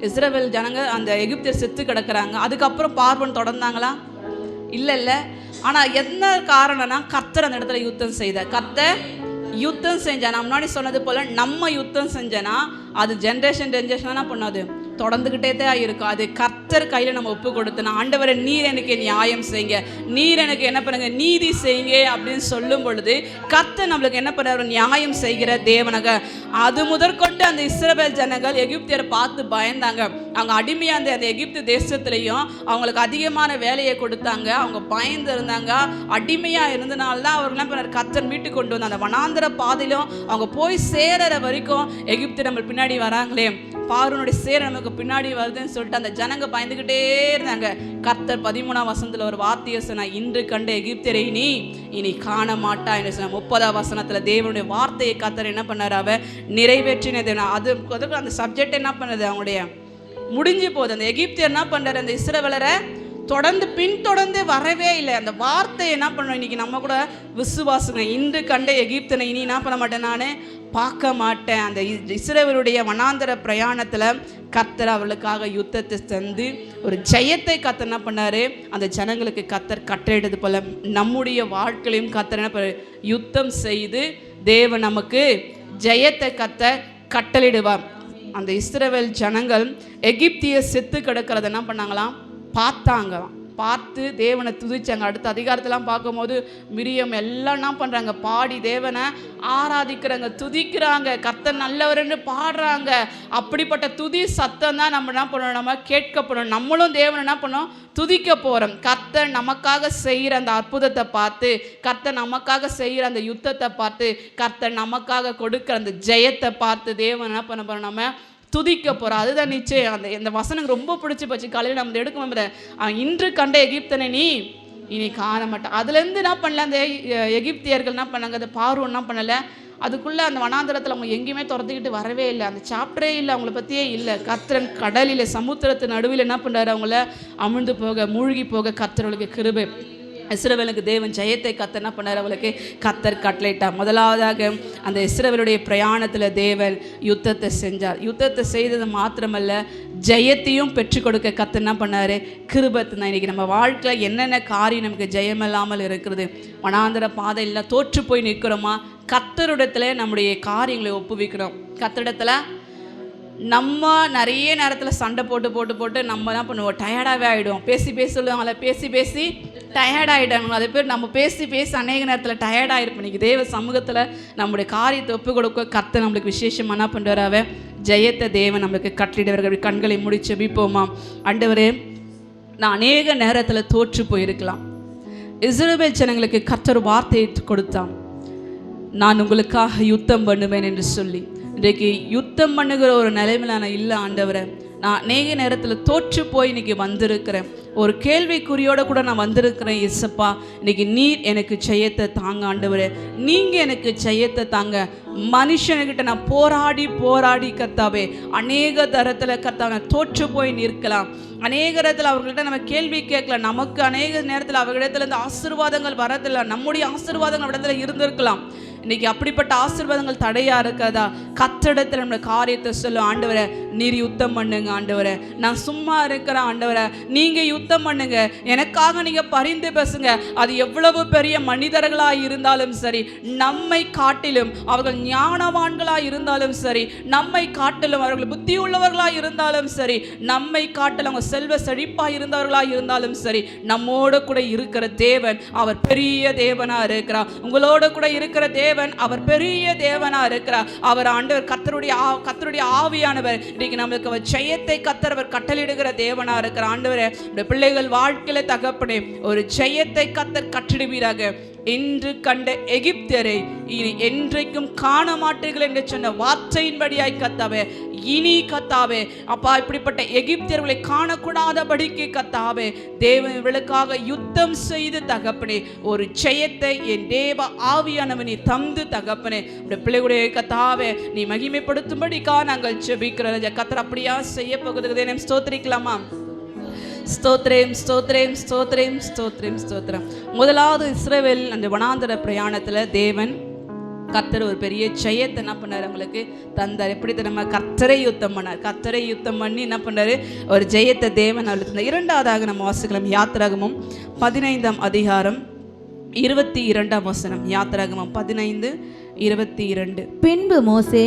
இஸ்ரவேல் ஜனங்க அந்த எகிப்தியர் செத்து கிடக்கிறாங்க. அதுக்கப்புறம் பார்வோன் தொடர்ந்தாங்களா, இல்லை. ஆனால் என்ன காரணம்னா, கர்த்தர் அந்த இடத்துல யுத்தம் செய்தார். கர்த்தர் யுத்தம் செஞ்சா, நான் முன்னாடி சொன்னது போல் நம்ம யுத்தம் செஞ்சனா அது ஜென்ரேஷனாக பண்ணாது, தொடர்ந்துக்கிட்டே தான் இருக்கும். அது கர்த்தர் கையில் நம்ம ஒப்பு கொடுத்தனா, ஆண்டவரை நீர் எனக்கு நியாயம் செய்யுங்க, நீர் எனக்கு என்ன பண்ணுங்க, நீதி செய்யுங்க அப்படின்னு சொல்லும் பொழுது கர்த்தர் நம்மளுக்கு என்ன பண்ண, நியாயம் செய்கிற தேவனாக. அது முதற்கொண்டு அந்த இஸ்ரவேல் ஜனங்கள் எகிப்தியரை பார்த்து பயந்தாங்க. அவங்க அடிமையாக அந்த எகிப்து தேசத்துலேயும் அவங்களுக்கு அதிகமான வேலையை கொடுத்தாங்க. அவங்க பயந்து இருந்தாங்க, அடிமையாக இருந்தனால தான் அவர்கள் என்ன பண்ணார், கர்த்தர் மீட்டு கொண்டு வந்து அந்த வனாந்தர பாதையிலும் அவங்க போய் சேர வரைக்கும் எகிப்து நம்ம பின்னாடி வராங்களே, பார்வோனுடைய சேர நமக்கு பின்னாடி வருதுன்னு சொல்லிட்டு அந்த ஜனங்க பயந்துக்கிட்டே இருந்தாங்க. கர்த்தர் 13 ஒரு வார்த்தையை சொன்னா, இன்று கண்ட எகிப்தியரை இனி காண மாட்டா என்று சொன்ன. 30 தேவனுடைய வார்த்தையை கர்த்தர் என்ன பண்ணார், அவ நிறைவேற்றினது. அது அந்த சப்ஜெக்ட் என்ன பண்ணது, அவங்களுடைய முடிஞ்சு போகுது. அந்த எகிப்தியர் என்ன பண்றாரு, அந்த இஸ்ரவேலரை பின்தொடர்ந்து வரவே இல்லை. அந்த வார்த்தை என்ன பண்ணோம், இன்னைக்கு நம்ம கூட விசுவாசுங்க, இன்று கண்ட எகிப்தனை இனி என்ன பண்ண மாட்டேன், நான் பார்க்க மாட்டேன். அந்த இஸ்ரவேலுடைய வனாந்தர பிரயாணத்தில் கர்த்தர் அவர்களுக்காக யுத்தத்தை தந்து ஒரு ஜெயத்தை கர்த்தர் என்ன பண்ணார், அந்த ஜனங்களுக்கு கர்த்தர் கட்டளையிட்டது போல நம்முடைய வாழ்க்கையிலையும் கர்த்தர் என்ன யுத்தம் செய்து தேவன் நமக்கு ஜெயத்தை கர்த்தர் கட்டளையிடுவார். அந்த இஸ்ரவேல் ஜனங்கள் எகிப்திய செத்து கிடக்கிறத என்ன பண்ணாங்களாம், பார்த்தாங்களாம். பார்த்து தேவனை துதிச்சாங்க. அடுத்த அதிகாரத்தெல்லாம் பார்க்கும்போது மிரியம் எல்லாம் என்ன பண்ணுறாங்க, பாடி தேவனை ஆராதிக்கிறாங்க, துதிக்கிறாங்க, கர்த்தர் நல்லவர்னு பாடுறாங்க. அப்படிப்பட்ட துதி சத்தம் தான் நம்ம என்ன பண்ணணும், நம்ம கேட்கப்படணும். நம்மளும் தேவனை என்ன பண்ணோம், துதிக்க போகிறோம். கர்த்தர் நமக்காக செய்கிற அந்த அற்புதத்தை பார்த்து, கர்த்தர் நமக்காக செய்கிற அந்த யுத்தத்தை பார்த்து, கர்த்தர் நமக்காக கொடுக்குற அந்த ஜெயத்தை பார்த்து தேவன் என்ன பண்ண போகிறோம், நம்ம துதிக்க போகிறோம். அதுதான் நிச்சயம். இந்த வசனம் ரொம்ப பிடிச்சி போச்சு. காலையில் நம்ம எடுக்கும் இன்று கண்ட எகிப்தனை நீ இனி காண மாட்டேன். அதுலேருந்து என்ன பண்ணல, அந்த எகிப்தியர்கள் என்ன பண்ணாங்க, அந்த பார்வோன் என்ன பண்ணலை, அதுக்குள்ளே அந்த வனாந்தரத்தில் அவங்க எங்கேயுமே துரத்துக்கிட்டு வரவே இல்லை. அந்த சாப்டரே இல்லை, அவங்கள பற்றியே இல்லை. கர்த்தர் கடலில் சமுத்திரத்து நடுவில் என்ன பண்ணுறாரு, அவங்கள அமிழ்ந்து போக மூழ்கி போக கர்த்தர்களுக்கு கிருபை. இஸ்ரவேலுக்கு தேவன் ஜெயத்தை கர்த்தர் என்ன பண்ணார், அவளுக்கு கர்த்தர் கட்டளையிட்டார். முதலாவதாக அந்த இஸ்ரவேலுடைய பிரயாணத்தில் தேவன் யுத்தத்தை செஞ்சார். யுத்தத்தை செய்தது மாத்திரமல்ல, ஜெயத்தையும் பெற்றுக் கொடுக்க கர்த்தர் என்ன பண்ணார், கிருபத்தை தான். இன்றைக்கி நம்ம வாழ்க்கையில் என்னென்ன காரியம் நமக்கு ஜெயமில்லாமல் இருக்கிறது, வனாந்தர பாதையில் தோற்று போய் நிற்கிறோமா, கர்த்தரிடத்துல நம்முடைய காரியங்களை ஒப்புவிக்கிறோம். கர்த்தரிடத்துல நம்ம நிறைய நேரத்தில் சண்டை போட்டு நம்ம என்ன பண்ணுவோம், டயர்டாகவே ஆகிடுவோம். பேசி சொல்லுவாங்களே, பேசி டயர்டாகிட்டாங்க. அதே பேர் நம்ம பேசி அநேக நேரத்தில் டயர்டாகிருப்போம். இன்றைக்கி தேவ சமூகத்தில் நம்முடைய காரியத்தை ஒப்பு கொடுக்க கர்த்தர் நம்மளுக்கு விசேஷமாக என்ன பண்ணுறாவே, ஜெயத்தை தேவன் நம்மளுக்கு கட்டளிடுவார்கள். கண்களை மூடி ஜெபிப்போமா. ஆண்டவரே, நான் அநேக நேரத்தில் தோற்று போயிருக்கலாம். இஸ்ரவேல் ஜனங்களுக்கு கர்த்தர் வார்த்தையை கொடுத்தான், நான் உங்களுக்காக யுத்தம் பண்ணுவேன் என்று சொல்லி. இன்றைக்கு யுத்தம் பண்ணுகிற ஒரு நிலைமையில் நான் இல்லை ஆண்டவரை. நான் அநேக நேரத்தில் தோற்று போய் இன்றைக்கி வந்திருக்கிறேன். ஒரு கேள்விக்குறியோடு கூட நான் வந்திருக்கிறேன். இயேசப்பா, இன்றைக்கி நீர் எனக்கு ஜெயத்தை தாங்க ஆண்டவரே, நீங்கள் எனக்கு ஜெயத்தை தாங்க. மனுஷனுக்கிட்ட நான் போராடி கர்த்தாவே அநேக தரத்தில் கர்த்தாவே தோற்று போய் நிற்கலாம். அநேக இடத்துல அவர்கள்ட்ட நம்ம கேள்வி கேட்கலாம். நமக்கு அநேக நேரத்தில் அவர்களிடத்துல இந்த ஆசீர்வாதங்கள் வரதில்லை. நம்முடைய ஆசீர்வாதங்கள் இடத்துல இருந்திருக்கலாம். இன்றைக்கி அப்படிப்பட்ட ஆசீர்வாதங்கள் தடையாக இருக்கிறதா, கர்த்தரிடத்தில் நம்மளோட காரியத்தை சொல்லும். ஆண்டவரை, நீர் யுத்தம் பண்ணுங்க ஆண்டவரை, நான் சும்மா இருக்கிறேன் ஆண்டவரை, நீங்கள் யுத்தம் பண்ணுங்க, எனக்காக நீங்கள் பரிந்து பேசுங்க. அது எவ்வளவு பெரிய மனிதர்களாக இருந்தாலும் சரி, நம்மை காட்டிலும் அவர்கள் ஞானவான்களாக இருந்தாலும் சரி, நம்மை காட்டிலும் அவர்கள் புத்தி உள்ளவர்களாக இருந்தாலும் சரி, நம்மை காட்டிலும் அவங்க செல்வ செழிப்பாக இருந்தவர்களாக இருந்தாலும் சரி, நம்மோடு கூட இருக்கிற தேவன் அவர் பெரிய தேவனாக இருக்கிறார். உங்களோட கூட இருக்கிற தேவன் அவர் பெரிய தேவனா இருக்கிறார். அவர் ஆண்டவர் கர்த்தருடைய ஆவியானவர் இன்னைக்கு நம்மளுக்கு அவர் ஜெயத்தை கர்த்தர் கட்டளிடுகிற தேவனா இருக்கிற ஆண்டவரே, பிள்ளைகள் வாழ்க்கையில தகப்பனே ஒரு ஜெயத்தை கர்த்தர் கட்டளிடுவீராக. இன்று கண்ட எகிப்தியரை இனி என்றைக்கும் காண மாட்டீர்கள் என்று சொன்ன வார்த்தையின்படியாய் கர்த்தாவே, இனி கர்த்தாவே அப்பா, இப்படிப்பட்ட எகிப்தியர்களை காணக்கூடாதபடிக்கு கர்த்தாவே தேவர்களுக்காக யுத்தம் செய்து தகப்பனே ஒரு ஜெயத்தை என் தேவ ஆவியானவனை தந்து தகப்பனே பிள்ளைகளுடைய கர்த்தாவே நீ மகிமைப்படுத்தும்படிக்கா நாங்கள் ஜெபிக்கிறோம். கர்த்தர் அப்படியா செய்ய போகுது, நாம் ஸ்தோத்திரிக்கலாமா? ஸ்தோத்ரேம் ஸ்தோத்ரேம் ஸ்தோத்ரேம் ஸ்தோத்ரேம் ஸ்தோத்ரம். முதலாவது இஸ்ரவேல் அந்த வனாந்தர பிரயாணத்தில் தேவன் கர்த்தர் ஒரு பெரிய ஜெயத்தை என்ன பண்ணார், அவங்களுக்கு தந்தார். எப்படி நம்ம கர்த்தரை யுத்தம் பண்ணார், கர்த்தரை யுத்தம் பண்ணி என்ன பண்ணார், ஒரு ஜெயத்தை தேவன் அவளுக்கு தந்தார். இரண்டாவதாக நம்ம வாசிக்கலாம் யாத்திராகமம் 15ஆம் அதிகாரம் 22ஆம் வசனம். யாத்திராகமம் 15:22. பின்பு மோசே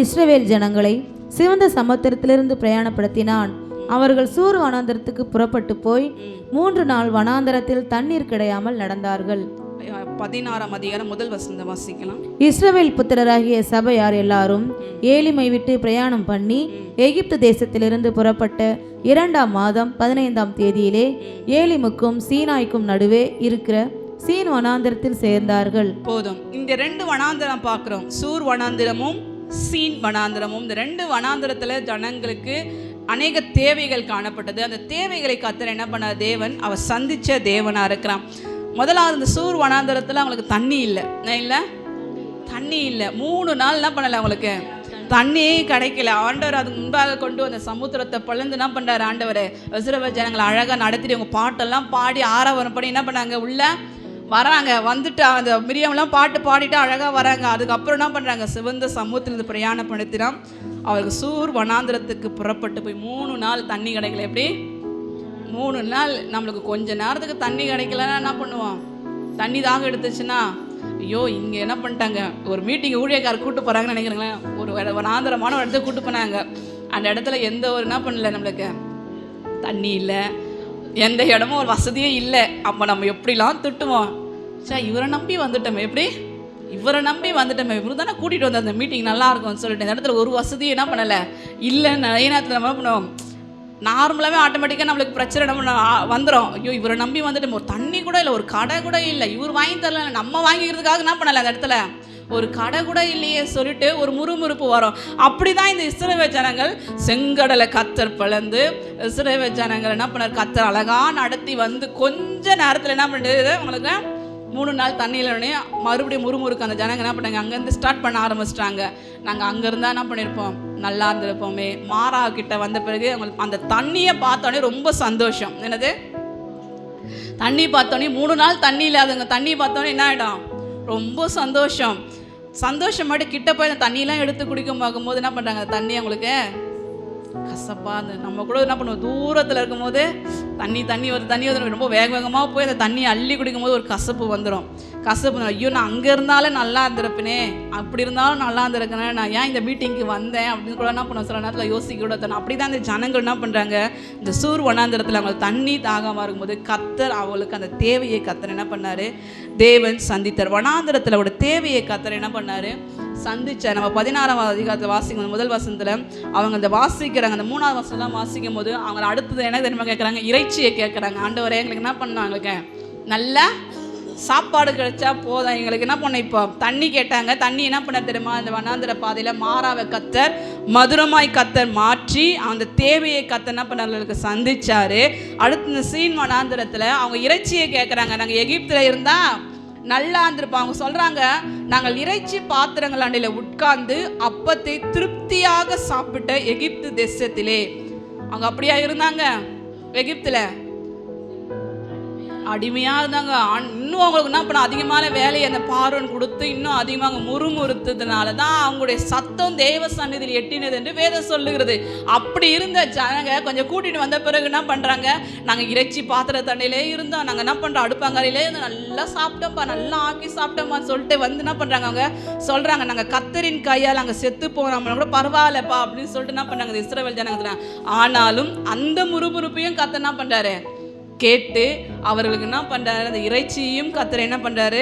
இஸ்ரவேல் ஜனங்களை சிவந்த சமுத்திரத்திலிருந்து பிரயாணப்படுத்தினான். அவர்கள் சூர் வனாந்தரத்துக்கு புறப்பட்டு போய் 3 நாள் வனாந்தரத்தில் தண்ணீர் கிடையாமல் நடந்தார்கள். 16ஆம் அதிகாரம் முதல் வசனம் வாசிக்கலாம். இஸ்ரவேல் புத்திரராகிய சபையார் எல்லாரும் ஏலிமை விட்டு பிரயாணம் பண்ணி எகிப்து தேசத்திலிருந்து புறப்பட்ட 2ஆம் மாதம் 15ஆம் தேதியிலே ஏலிமுக்கும் சீனாய்க்கும் நடுவே இருக்கிற சீன் வனாந்தரத்தில் சேர்ந்தார்கள். போதும், இந்த 2 வனாந்தரம் பார்க்கிறோம், சூர் வனாந்திரமும் சீன் வனாந்திரமும். இந்த 2 வனாந்திரத்தில் ஜனங்களுக்கு அநேக தேவைகள் காணப்பட்டது. அந்த தேவைகளை கர்த்தர் என்ன பண்ண தேவன் அவர் சந்திச்ச தேவனா இருக்கிறான். முதலாவது இந்த சூர் வனாந்தரத்தில் அவங்களுக்கு தண்ணி இல்லை, 3 நாள் என்ன பண்ணலை, அவங்களுக்கு தண்ணியே கிடைக்கல. ஆண்டவர் அதுக்கு முன்பாக கொண்டு வந்த சமுத்திரத்தை பிளந்து என்ன பண்ணுறாரு ஆண்டவர், இஸ்ரவேல் ஜனங்களை அழகாக நடத்திட்டு அவங்க பாட்டெல்லாம் பாடி ஆரவாரம் பண்ணி என்ன பண்ணாங்க, உள்ள வராங்க. வந்துட்டு அந்த மிரியம்லாம் பாட்டு பாடிட்டு அழகாக வராங்க. அதுக்கப்புறம் என்ன பண்ணுறாங்க, சிவந்த சமூகத்திலிருந்து பிரயாணப்படுத்தினா அவருக்கு சூர் வனாந்திரத்துக்கு புறப்பட்டு போய் 3 நாள் தண்ணி கிடைக்கல. எப்படி 3 நாள் நம்மளுக்கு கொஞ்ச நேரத்துக்கு தண்ணி கிடைக்கலன்னா என்ன பண்ணுவோம், தண்ணி தாக எடுத்துச்சுன்னா ஐயோ இங்கே என்ன பண்ணிட்டாங்க, ஒரு மீட்டிங் ஊழியக்காரர் கூப்பிட்டு போகிறாங்கன்னு நினைக்கிறீங்களேன், ஒரு வனாந்திரமான ஒரு இடத்துக்கு கூப்பிட்டு போனாங்க. அந்த இடத்துல எந்த ஒரு என்ன பண்ணல, நம்மளுக்கு தண்ணி இல்லை, எந்த இடமும் ஒரு வசதியே இல்லை. அப்போ நம்ம எப்படிலாம் திட்டுவோம், சார் இவரை நம்பி வந்துட்டோமே, எப்படி இவரை நம்பி வந்துட்டோமே, இவரு தானே கூட்டிகிட்டு வந்த அந்த மீட்டிங் நல்லா இருக்கும்னு சொல்லிட்டு இந்த இடத்துல ஒரு வசதியும் என்ன பண்ணலை இல்லைன்னு நிறைய நேரத்தில் நம்ம என்ன பண்ணுவோம், நார்மலாகவே ஆட்டோமேட்டிக்காக நம்மளுக்கு பிரச்சனை நம்ம வந்துடும். ஐயோ இவரை நம்பி வந்துட்டோம், ஒரு தண்ணி கூட இல்லை, ஒரு கடை கூட இல்லை, இவர் வாங்கி தரல, நம்ம வாங்கிக்கிறதுக்காக என்ன பண்ணலை, அந்த இடத்துல ஒரு கடை கூட இல்லையே சொல்லிட்டு ஒரு முறுமுறுப்பு வரும். அப்படி தான் இந்த இஸ்ரவேல் ஜனங்கள் செங்கடலை கத்தர் பிளந்து இஸ்ரவேல் ஜனங்கள் என்ன பண்ணார், கத்தர் அழகாக நடத்தி வந்து கொஞ்ச நேரத்தில் என்ன பண்ணுறது, உங்களுக்கு 3 நாள் தண்ணியிலனே மறுபடியும் முறுமுறுக்கு அந்த ஜனங்க என்ன பண்ணாங்க, அங்கேருந்து ஸ்டார்ட் பண்ண ஆரம்பிச்சிட்டாங்க. நாங்கள் அங்கேருந்தா என்ன பண்ணியிருப்போம், நல்லா இருந்திருப்போமே. மாறா கிட்ட வந்த பிறகு அவங்களுக்கு அந்த தண்ணியை பார்த்தோன்னே ரொம்ப சந்தோஷம். என்னது தண்ணி பார்த்தோன்னே 3 நாள் தண்ணி இல்லாதவங்க தண்ணி பார்த்தோன்னே என்ன ஆகிடும், ரொம்ப சந்தோஷமாட்டு கிட்ட போய் அந்த தண்ணியெலாம் எடுத்து குடிக்க பார்க்கும்போது என்ன பண்ணுறாங்க, தண்ணி அவங்களுக்கு கசப்பா. அந்த நம்ம கூட என்ன பண்ணுவோம், தூரத்தில் இருக்கும்போது தண்ணி வருது ரொம்ப வேகமாக போய் அந்த தண்ணியை அள்ளி குடிக்கும் போது ஒரு கசப்பு வந்துடும். ஐயோ நான் அங்கே இருந்தாலும் நல்லா இருந்திருப்பேனே, அப்படி இருந்தாலும் நல்லா இருந்திருக்கேன், நான் ஏன் இந்த மீட்டிங்க்கு வந்தேன் அப்படின்னு கூட என்ன பண்ணுவோம், சில நேரத்தில் யோசிக்க கூட தோணும். அப்படி தான் இந்த ஜனங்கள் என்ன பண்ணுறாங்க, இந்த சூர் வனாந்திரத்தில் அவங்களுக்கு தண்ணி தாகமாக இருக்கும்போது கத்தர் அவங்களுக்கு அந்த தேவையை கத்தர் என்ன பண்ணார், தேவன் சந்தித்தார். வனாந்திரத்தில் அவரோட தேவையை கத்தர் என்ன பண்ணார், சந்திச்சார். நம்ம 16ஆம் அதிகாரத்தில் வாசிக்கும் முதல் வசனத்தில் அவங்க அந்த வாசிக்கிறாங்க, அந்த 3ஆவது வசனம்லாம் வாசிக்கும் போது அவங்க அடுத்தது என்ன தெரியுமா கேட்குறாங்க, இறைச்சியை கேட்குறாங்க. ஆண்டவரே எங்களுக்கு என்ன பண்ணோம், எங்களுக்கு நல்லா சாப்பாடு கிடைச்சா போதும், எங்களுக்கு என்ன பண்ண, இப்போ தண்ணி கேட்டாங்க. தண்ணி என்ன பண்ண தெரியுமா, இந்த வனாந்திர பாதையில் மாறாவை கத்தர் மதுரமாய் கத்தர் மாற்றி அந்த தேவையை கத்தர் என்ன பண்ணவங்களுக்கு சந்திச்சாரு. அடுத்து இந்த சீன் வனாந்திரத்தில் அவங்க இறைச்சியை கேட்குறாங்க. நாங்கள் எகிப்தில் இருந்தால் நல்லா இருந்திருப்போம். அவங்க சொல்கிறாங்க, நாங்கள் இறைச்சி பாத்திரங்கள் அண்டையில் உட்கார்ந்து அப்பத்தை திருப்தியாக சாப்பிட்ட எகிப்து தேசத்திலே. அவங்க அப்படியா இருந்தாங்க, எகிப்தில் அடிமையாக இருந்தாங்க. இன்னும் அவங்களுக்கு என்ன பண்ண, அதிகமான வேலையை அந்த பார்வன் கொடுத்து இன்னும் அதிகமாக முறுமுறுத்ததுனால தான் அவங்களுடைய சத்தம் தேவ சந்நிதியில் எட்டினது என்று வேதம் சொல்லுகிறது. அப்படி இருந்த ஜனங்க கொஞ்சம் கூட்டிகிட்டு வந்த பிறகு என்ன பண்ணுறாங்க, நாங்கள் இறைச்சி பாத்திர தண்டையிலே இருந்தோம், நாங்கள் என்ன பண்ணுறோம் அடுப்பாங்கரையிலே இருந்து நல்லா சாப்பிட்டோம்ப்பா, நல்லா ஆக்கி சாப்பிட்டோம்ப்பான்னு சொல்லிட்டு வந்து என்ன பண்ணுறாங்க, அவங்க சொல்கிறாங்க நாங்கள் கத்தரின் கையால் அங்கே செத்து போனோம்னா கூட பரவாயில்லப்பா அப்படின்னு சொல்லிட்டு என்ன பண்ணாங்க இஸ்ரவேல் ஜனங்க. ஆனாலும் அந்த முறுமுறுப்பையும் கத்தர் என்ன பண்ணுறாரு கேட்டு அவர்களுக்கு என்ன பண்ணுறாரு, அந்த இறைச்சியும் கத்தர் என்ன பண்ணுறாரு,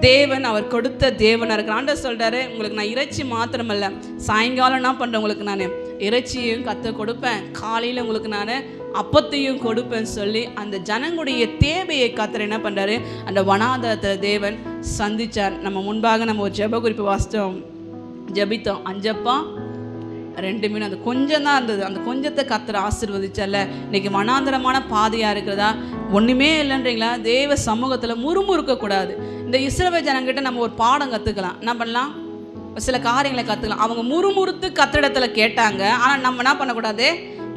தேவன் அவர் கொடுத்த தேவனாக இருக்கிற ஆண்டவர் சொல்கிறாரு, உங்களுக்கு நான் இறைச்சி மாத்திரமல்ல சாயங்காலம் என்ன பண்ணுறேன், உங்களுக்கு நான் இறைச்சியையும் கத்தர் கொடுப்பேன், காலையில் உங்களுக்கு நான் அப்பத்தையும் கொடுப்பேன்னு சொல்லி அந்த ஜனங்களுடைய தேவையை கத்தர் என்ன பண்ணுறாரு, அந்த வனாந்தரத்தில் தேவன் சந்தித்தார். நம்ம முன்பாக நம்ம ஒரு ஜெப குறிப்பு வாசித்தோம், ஜெபித்தோம். 5 அப்பம் 2 மீன், அந்த கொஞ்சம் தான் இருந்தது. அந்த கொஞ்சத்தை கத்தர் ஆசீர்வதிச்சல்ல. இன்னைக்கு வனாந்தரமான பாதையாக இருக்கிறதா, ஒன்றுமே இல்லைன்றீங்களா, தேவ சமூகத்தில் முறுமுறுக்கக்கூடாது. இந்த இஸ்ரவேல் ஜனங்கிட்ட நம்ம ஒரு பாடம் கற்றுக்கலாம். என்ன பண்ணலாம், சில காரியங்களை கற்றுக்கலாம். அவங்க முறுமுறுத்து கத்திடத்தில் கேட்டாங்க, ஆனால் நம்ம என்ன பண்ணக்கூடாது,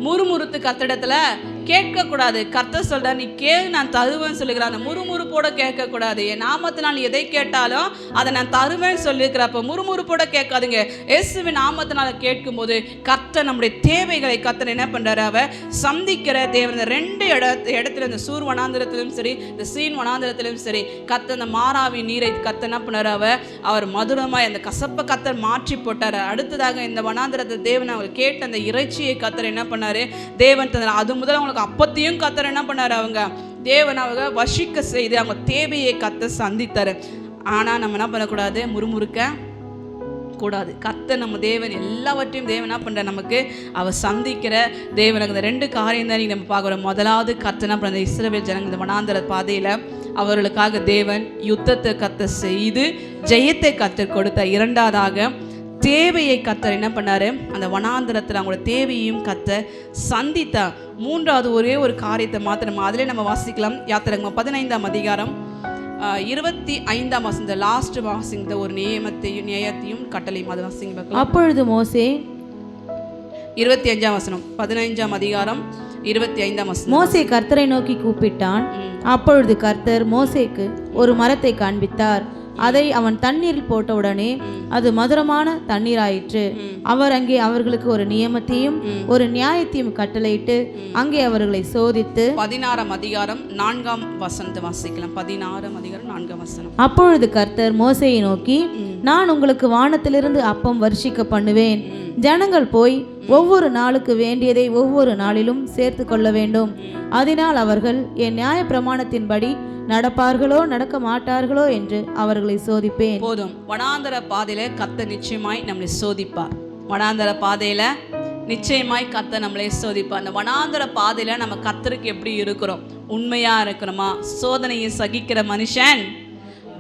முறுமுறுத்து கத்திடத்தில் கேட்கக்கூடாது. கர்த்தர் சொல்கிறார், நீ கேள் நான் தருவேன்னு சொல்லிக்கிறேன். அந்த முறுமுறுப்போட கேட்கக்கூடாது. என் நாமத்தினால் எதை கேட்டாலும் அதை நான் தருவேன்னு சொல்லியிருக்கிறப்ப முறுமுறுப்போட கேட்காதுங்க. இயேசுவின் நாமத்தினால் கேட்கும்போது கர்த்தர் நம்முடைய தேவைகளை கர்த்தர் என்ன பண்ணுறாரு, அவர் சந்திக்கிற தேவன். இந்த 2 இடத்துல இந்த சூர் வனாந்திரத்திலும் சரி இந்த சீன் வனாந்திரத்திலும் சரி கர்த்தர் அந்த மாறாவின் நீரை கர்த்தர் என்ன பண்ணார், அவர் மதுரமாய் அந்த கசப்பை கர்த்தர் மாற்றி போட்டார். அடுத்ததாக இந்த வனாந்திரத்தை தேவன் அவர் கேட்ட அந்த இறைச்சியை கர்த்தர் என்ன பண்ணார், தேவன் தந்தார். அது முதல்ல அவங்களுக்கு அப்பத்தையும் கத்தர் என்ன பண்ணாரு, அவங்க தேவன் அவங்க வசிக்க செய்து அவங்க தேவையை கத்தர் சந்தித்தாரு. ஆனால் நம்ம என்ன பண்ணக்கூடாது, முறுமுறுக்க கூடாது. கர்த்தர் நம்ம தேவன் எல்லாவற்றையும் தேவன் என்ன பண்ணுற, நமக்கு அவர் சந்திக்கிற தேவன். அந்த 2 காரியம் தான் நீங்கள் நம்ம பார்க்குறோம். முதலாவது கர்த்தர் என்ன பண்ணுற, இஸ்ரவேல் ஜனங்கள் இந்த வனாந்தர பாதையில் அவர்களுக்காக தேவன் யுத்தத்தை கத்தர் செய்து ஜெயத்தை கத்தர் கொடுத்தார். 2வதாக தேவையை கத்தர் என்ன பண்ணார், அந்த வனாந்திரத்தில் அவங்களோட தேவையையும் கத்தர் சந்தித்தார். 3வது ஒரே ஒரு காரியத்தை மாத்திரம் அதிலே நம்ம வாசிக்கலாம். யாத்திராகமம் 15ஆம் அதிகாரம் 25ஆம் வசனம் லாஸ்ட் வாசிங்க ஒரு நியாயத்தையும் கட்டளையும் அது வாசிங்க பார்க்கலாம். அப்பொழுது மோசே 25ஆம் வசனம் 15ஆம் அதிகாரம் 25ஆம் வசனம். மோசே கர்த்தரை நோக்கி கூப்பிட்டான். அப்பொழுது கர்த்தர் மோசேக்கு ஒரு மரத்தை காண்பித்தார். அதை அவன் தண்ணீரில் போட்டவுடனே அது மதுரமான தண்ணீராயிற்று. அவர் அங்கே அவர்களுக்கு ஒரு நியமத்தையும் ஒரு நியாயத்தையும் கட்டளையிட்டு அங்கே அவர்களை சோதித்து 16ஆம் அதிகாரம் 4ஆம் வசனத்தை வாசிக்கலாம். 16ஆம் அதிகாரம் 4ஆம் வசனம். அப்பொழுது கர்த்தர் மோசேயை நோக்கி, நான் உங்களுக்கு வானத்திலிருந்து அப்பம் வருஷிக்க பண்ணுவேன். ஜனங்கள் போய் ஒவ்வொரு நாளுக்கு வேண்டியதை ஒவ்வொரு நாளிலும் சேர்த்து கொள்ள வேண்டும். அதனால் அவர்கள் என் நியாய பிரமாணத்தின்படி நடப்பார்களோ நடக்க மாட்டார்களோ என்று அவர்களை சோதிப்பேன். போதும். வனாந்தர பாதையில கர்த்தர் நிச்சயமாய் நம்மளை சோதிப்பார். வனாந்தர பாதையில நிச்சயமாய் கர்த்தர் நம்மளை சோதிப்பார். அந்த வனாந்தர பாதையில நம்ம கர்த்தருக்கு எப்படி இருக்கிறோம், உண்மையா இருக்கிறோமா? சோதனையை சகிக்கிற மனுஷன்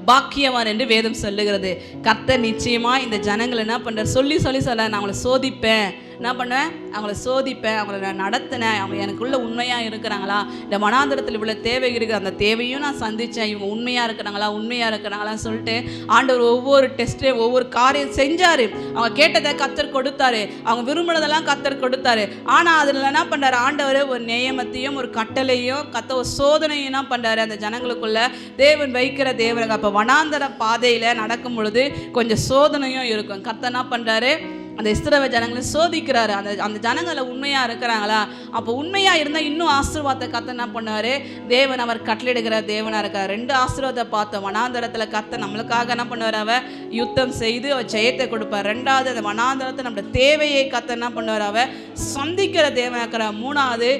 பாக்கியவான் என்று வேதம் சொல்லுகிறது. கர்த்தர் நிச்சயமா இந்த ஜனங்களை என்ன பண்றார், சொல்லி நான் அவங்கள சோதிப்பேன், என்ன பண்ணுவேன், அவங்கள சோதிப்பேன், அவங்கள நான் நடத்தினேன், அவங்க எனக்குள்ள உண்மையாக இருக்கிறாங்களா, இந்த வனாந்தரத்தில் இவ்வளோ தேவை இருக்குது, அந்த தேவையும் நான் சந்தித்தேன், இவங்க உண்மையாக இருக்கிறாங்களான்னு சொல்லிட்டு ஆண்டவர் ஒவ்வொரு டெஸ்ட்டையும் ஒவ்வொரு காரியம் செஞ்சார். அவங்க கேட்டதை கர்த்தர் கொடுத்தாரு, அவங்க விரும்பினதெல்லாம் கர்த்தர் கொடுத்தாரு. ஆனால் அதில் என்ன பண்ணுறாரு ஆண்டவர், ஒரு நியமத்தையும் ஒரு கட்டளையும் ஒரு சோதனையும் என்ன பண்ணுறாரு அந்த ஜனங்களுக்குள்ள தேவன் வைக்கிற தேவனுக்கு. அப்போ வனாந்தர பாதையில் நடக்கும் பொழுது கொஞ்சம் சோதனையும் இருக்கும். கர்த்தர் என்ன பண்ணுறாரு, அந்த இஸ்ரவேல் ஜனங்களை சோதிக்கிறாரு. அந்த ஜனங்களை உண்மையாக இருக்கிறாங்களா? அப்போ உண்மையாக இருந்தால் இன்னும் ஆசீர்வாதத்தை கர்த்தர் என்ன பண்ணுவார், தேவன் அவர் கட்டளையிடுகிற தேவனாக இருக்கார். 2 ஆசீர்வாதத்தை பார்த்தோம். வனாந்தரத்தில் கர்த்தர் நம்மளுக்காக என்ன பண்ணுவார், அவர் யுத்தம் செய்து அவர் ஜெயத்தை கொடுப்பார். 2வது அந்த வனாந்தரத்தை நம்மளோட தேவையை கர்த்தர் என்ன பண்ணுவார், அவர் சந்திக்கிற தேவனாக இருக்கிறார். 3வது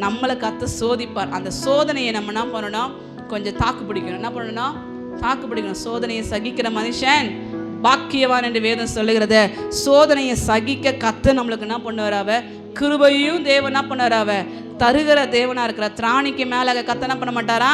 நம்மளை கர்த்தர் சோதிப்பார். அந்த சோதனையை நம்ம என்ன பண்ணணும், கொஞ்சம் தாக்கு பிடிக்கணும். என்ன பண்ணணும், தாக்கு பிடிக்கணும். சோதனையை சகிக்கிற மனுஷன் பாக்கியவான் என்று வேதம் சொல்லுகிறது. சோதனையை சகிக்க கர்த்தர் நம்மளுக்கு என்ன பண்ணுவார், அவ கிருபையும் தேவன் என்ன பண்ணுவார், அவ தருகிற தேவனா இருக்கிற திராணிக்கு மேல கர்த்தர் என்ன பண்ண மாட்டாரா,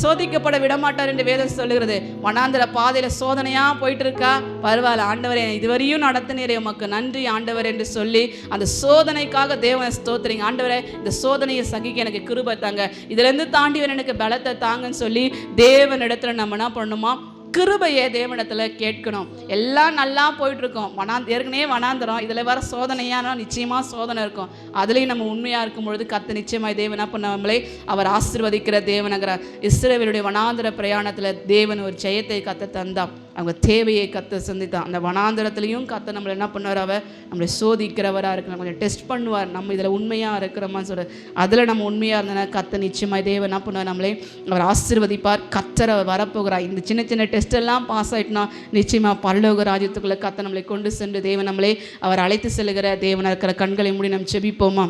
சோதிக்கப்பட விடமாட்டார் என்று வேதம் சொல்லுகிறது. வனாந்தர பாதையில சோதனையா போயிட்டு இருக்கா, பரவாயில்ல ஆண்டவரே இதுவரையும் நடத்தினீரே உமக்கு நன்றி ஆண்டவர் என்று சொல்லி அந்த சோதனைக்காக தேவனை ஸ்தோத்திரிங்க. ஆண்டவரே இந்த சோதனையை சகிக்க எனக்கு கிருபை தாங்க, இதுல இருந்து தாண்டி எனக்கு பலத்தை தாங்கன்னு சொல்லி தேவனிடத்துல நம்ம என்ன பண்ணணுமா, கிருபையை தேவனிடத்தில் கேட்கணும். எல்லாம் நல்லா போயிட்டுருக்கோம், ஏற்கனவே வனாந்தரம், இதில் வர சோதனையானா நிச்சயமாக சோதனை இருக்கும். அதுலேயும் நம்ம உண்மையாக இருக்கும் பொழுது கர்த்தர் நிச்சயமாக தேவனா பண்ணவங்களே அவர் ஆசீர்வதிக்கிற தேவனுங்கிறார். இஸ்ரவேலுடைய வனாந்தர பிரயாணத்தில் தேவன் ஒரு ஜெயத்தை கர்த்தர் தந்தான், அவங்க தேவையை கர்த்தர் சந்தித்தான். அந்த வனாந்தரத்துலேயும் கர்த்தர் நம்மளை என்ன பண்ணுவார், அவர் நம்மளை சோதிக்கிறவராக இருக்கிற கொஞ்சம் டெஸ்ட் பண்ணுவார், நம்ம இதில் உண்மையாக இருக்கிறோமான்னு சொல்கிறார். அதில் நம்ம உண்மையாக இருந்தோன்னா கர்த்தர் நிச்சயமாக தேவன் என்ன பண்ணுவார், நம்மளே அவர் ஆசீர்வதிப்பார். கர்த்தர் அவர் வரப்போகிறார். இந்த சின்ன சின்ன டெஸ்ட் எல்லாம் பாஸ் ஆயிட்டுனா நிச்சயமாக பரலோக ராஜ்யத்துக்குள்ள கர்த்தர் நம்மளை கொண்டு சென்று தேவன் நம்மளே அவர் அழைத்து செல்லுகிற தேவனாக இருக்கிற. கண்களை மூடி நம்ம செபிப்போமா.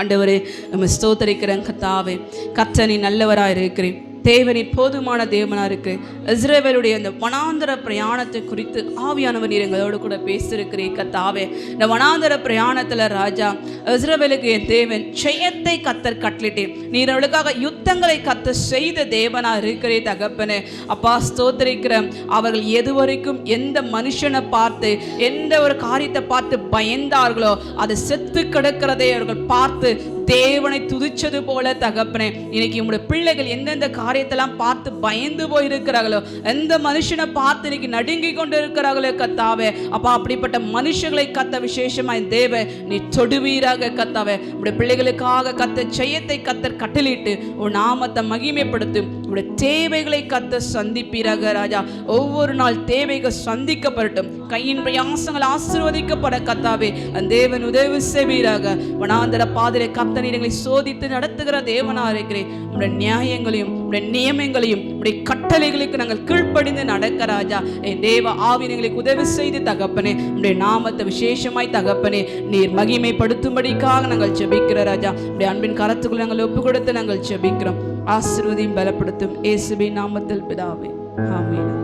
ஆண்டவரே நம்ம ஸ்தோத்தரிக்கிறேன் கர்த்தாவே, கர்த்தர் நீ நல்லவராக இருக்கிறேன், தேவனி போதுமான தேவனாக இருக்கு. இஸ்ரவேலுடைய அந்த வனாந்தர பிரயாணத்தை குறித்து ஆவியானவர் நீர் எங்களோடு கூட பேசியிருக்கிறீர் கர்த்தாவே. இந்த வனாந்தர பிரயாணத்தில் ராஜா இஸ்ரவேலுக்கு என் தேவன் ஜெயத்தை கர்த்தர் கட்டளிட்டேன், நீர் அவளுக்காக யுத்தங்களை கர்த்தர் செய்த தேவனாக இருக்கிறே தகப்பனே. அப்பா ஸ்தோத்திரிக்கிறேன், அவர்கள் எதுவரைக்கும் எந்த மனுஷனை பார்த்து எந்த ஒரு காரியத்தை பார்த்து பயந்தார்களோ அது செத்து கிடக்கிறதை அவர்கள் பார்த்து தேவனை துதிச்சது போல தகப்பனே, இன்னைக்கு உங்களுடைய பிள்ளைகள் எந்தெந்த காரியத்தெல்லாம் பார்த்து பயந்து போயிருக்கிறார்களோ, எந்த மனுஷனை பார்த்து இன்னைக்கு நடுங்கி கொண்டு இருக்கிறார்களோ கர்த்தாவே, அப்பா அப்படிப்பட்ட மனுஷங்களை கத்த விசேஷமாய் தேவ நீ தொடுவீராக கர்த்தாவே. உங்களுடைய பிள்ளைகளுக்காக கத்த ஜெயத்தை கத்தர் கட்டளிட்டு உன் நாமத்தை மகிமைப்படுத்தும், உங்களுடைய தேவைகளை கத்த சந்திப்பீராக ராஜா. ஒவ்வொரு நாள் தேவைகள் சந்திக்கப்படட்டும், கையின் பிரயாசங்கள் ஆசீர்வதிக்கப்பட கர்த்தாவே அந்த தேவன் உதவி செய்வீராக. வனாந்தர பாதையிலே கத்த நீங்களை சோதித்து நடத்துகிற தேவனா இருக்கிறேன். உடைய நியாயங்களையும் உடைய நியமங்களையும் உடைய கட்டளைகளுக்கு நாங்கள் கீழ்ப்படிந்து நடக்க ராஜா. என் தேவ ஆவி எங்களுக்கு உதவி செய்து தகப்பனே, உடைய நாமத்தை விசேஷமாய் தகப்பனே நீர் மகிமைப்படுத்தும்படிக்காக நாங்கள் ஜெபிக்கிற ராஜா. உடைய அன்பின் கரத்துக்குள் நாங்கள் ஒப்பு கொடுத்து நாங்கள் ஜெபிக்கிறோம். ஆசீர்வதியும் பலப்படுத்தும் இயேசுவின் நாமத்தில் பிதாவே, ஆமென்.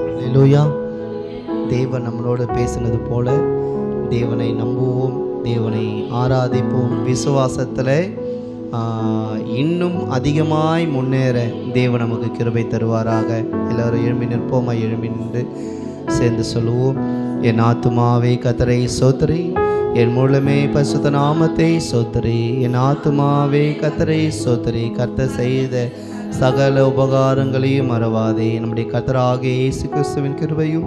ஹல்லேலூயா. தேவன் நம்மளோட பேசினது போல தேவனை நம்புவோம், தேவனை ஆராதிப்போம். விசுவாசத்தில் இன்னும் அதிகமாய் முன்னேற தேவன் நமக்கு கிருபை தருவாராக. எல்லாரும் எழும்பி நிற்போமா, எழும்பி நின்று சேர்ந்து சொல்லுவோம். என் ஆத்துமாவே கர்த்தரை ஸ்தோத்திரி, என் மூலமே பரிசுத்த நாமத்தை ஸ்தோத்திரி, என் ஆத்துமாவே கர்த்தரை ஸ்தோத்திரி, கர்த்தர் செய்த சகல உபகாரங்களையும் மறவாதே. நம்முடைய கர்த்தராகிய இயேசு கிறிஸ்துவின் கிருபையும்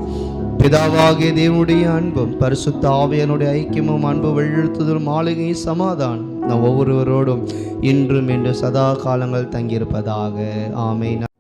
பிதாவாகிய தேவனுடைய அன்பும் பரிசுத்த ஆவியானுடைய ஐக்கியமும் அன்பு வழிநடத்துதலும் மாளிகை சமாதானம் நம் ஒவ்வொருவரோடும் இன்றும் என்று சதா காலங்கள் தங்கியிருப்பதாக. ஆமென்.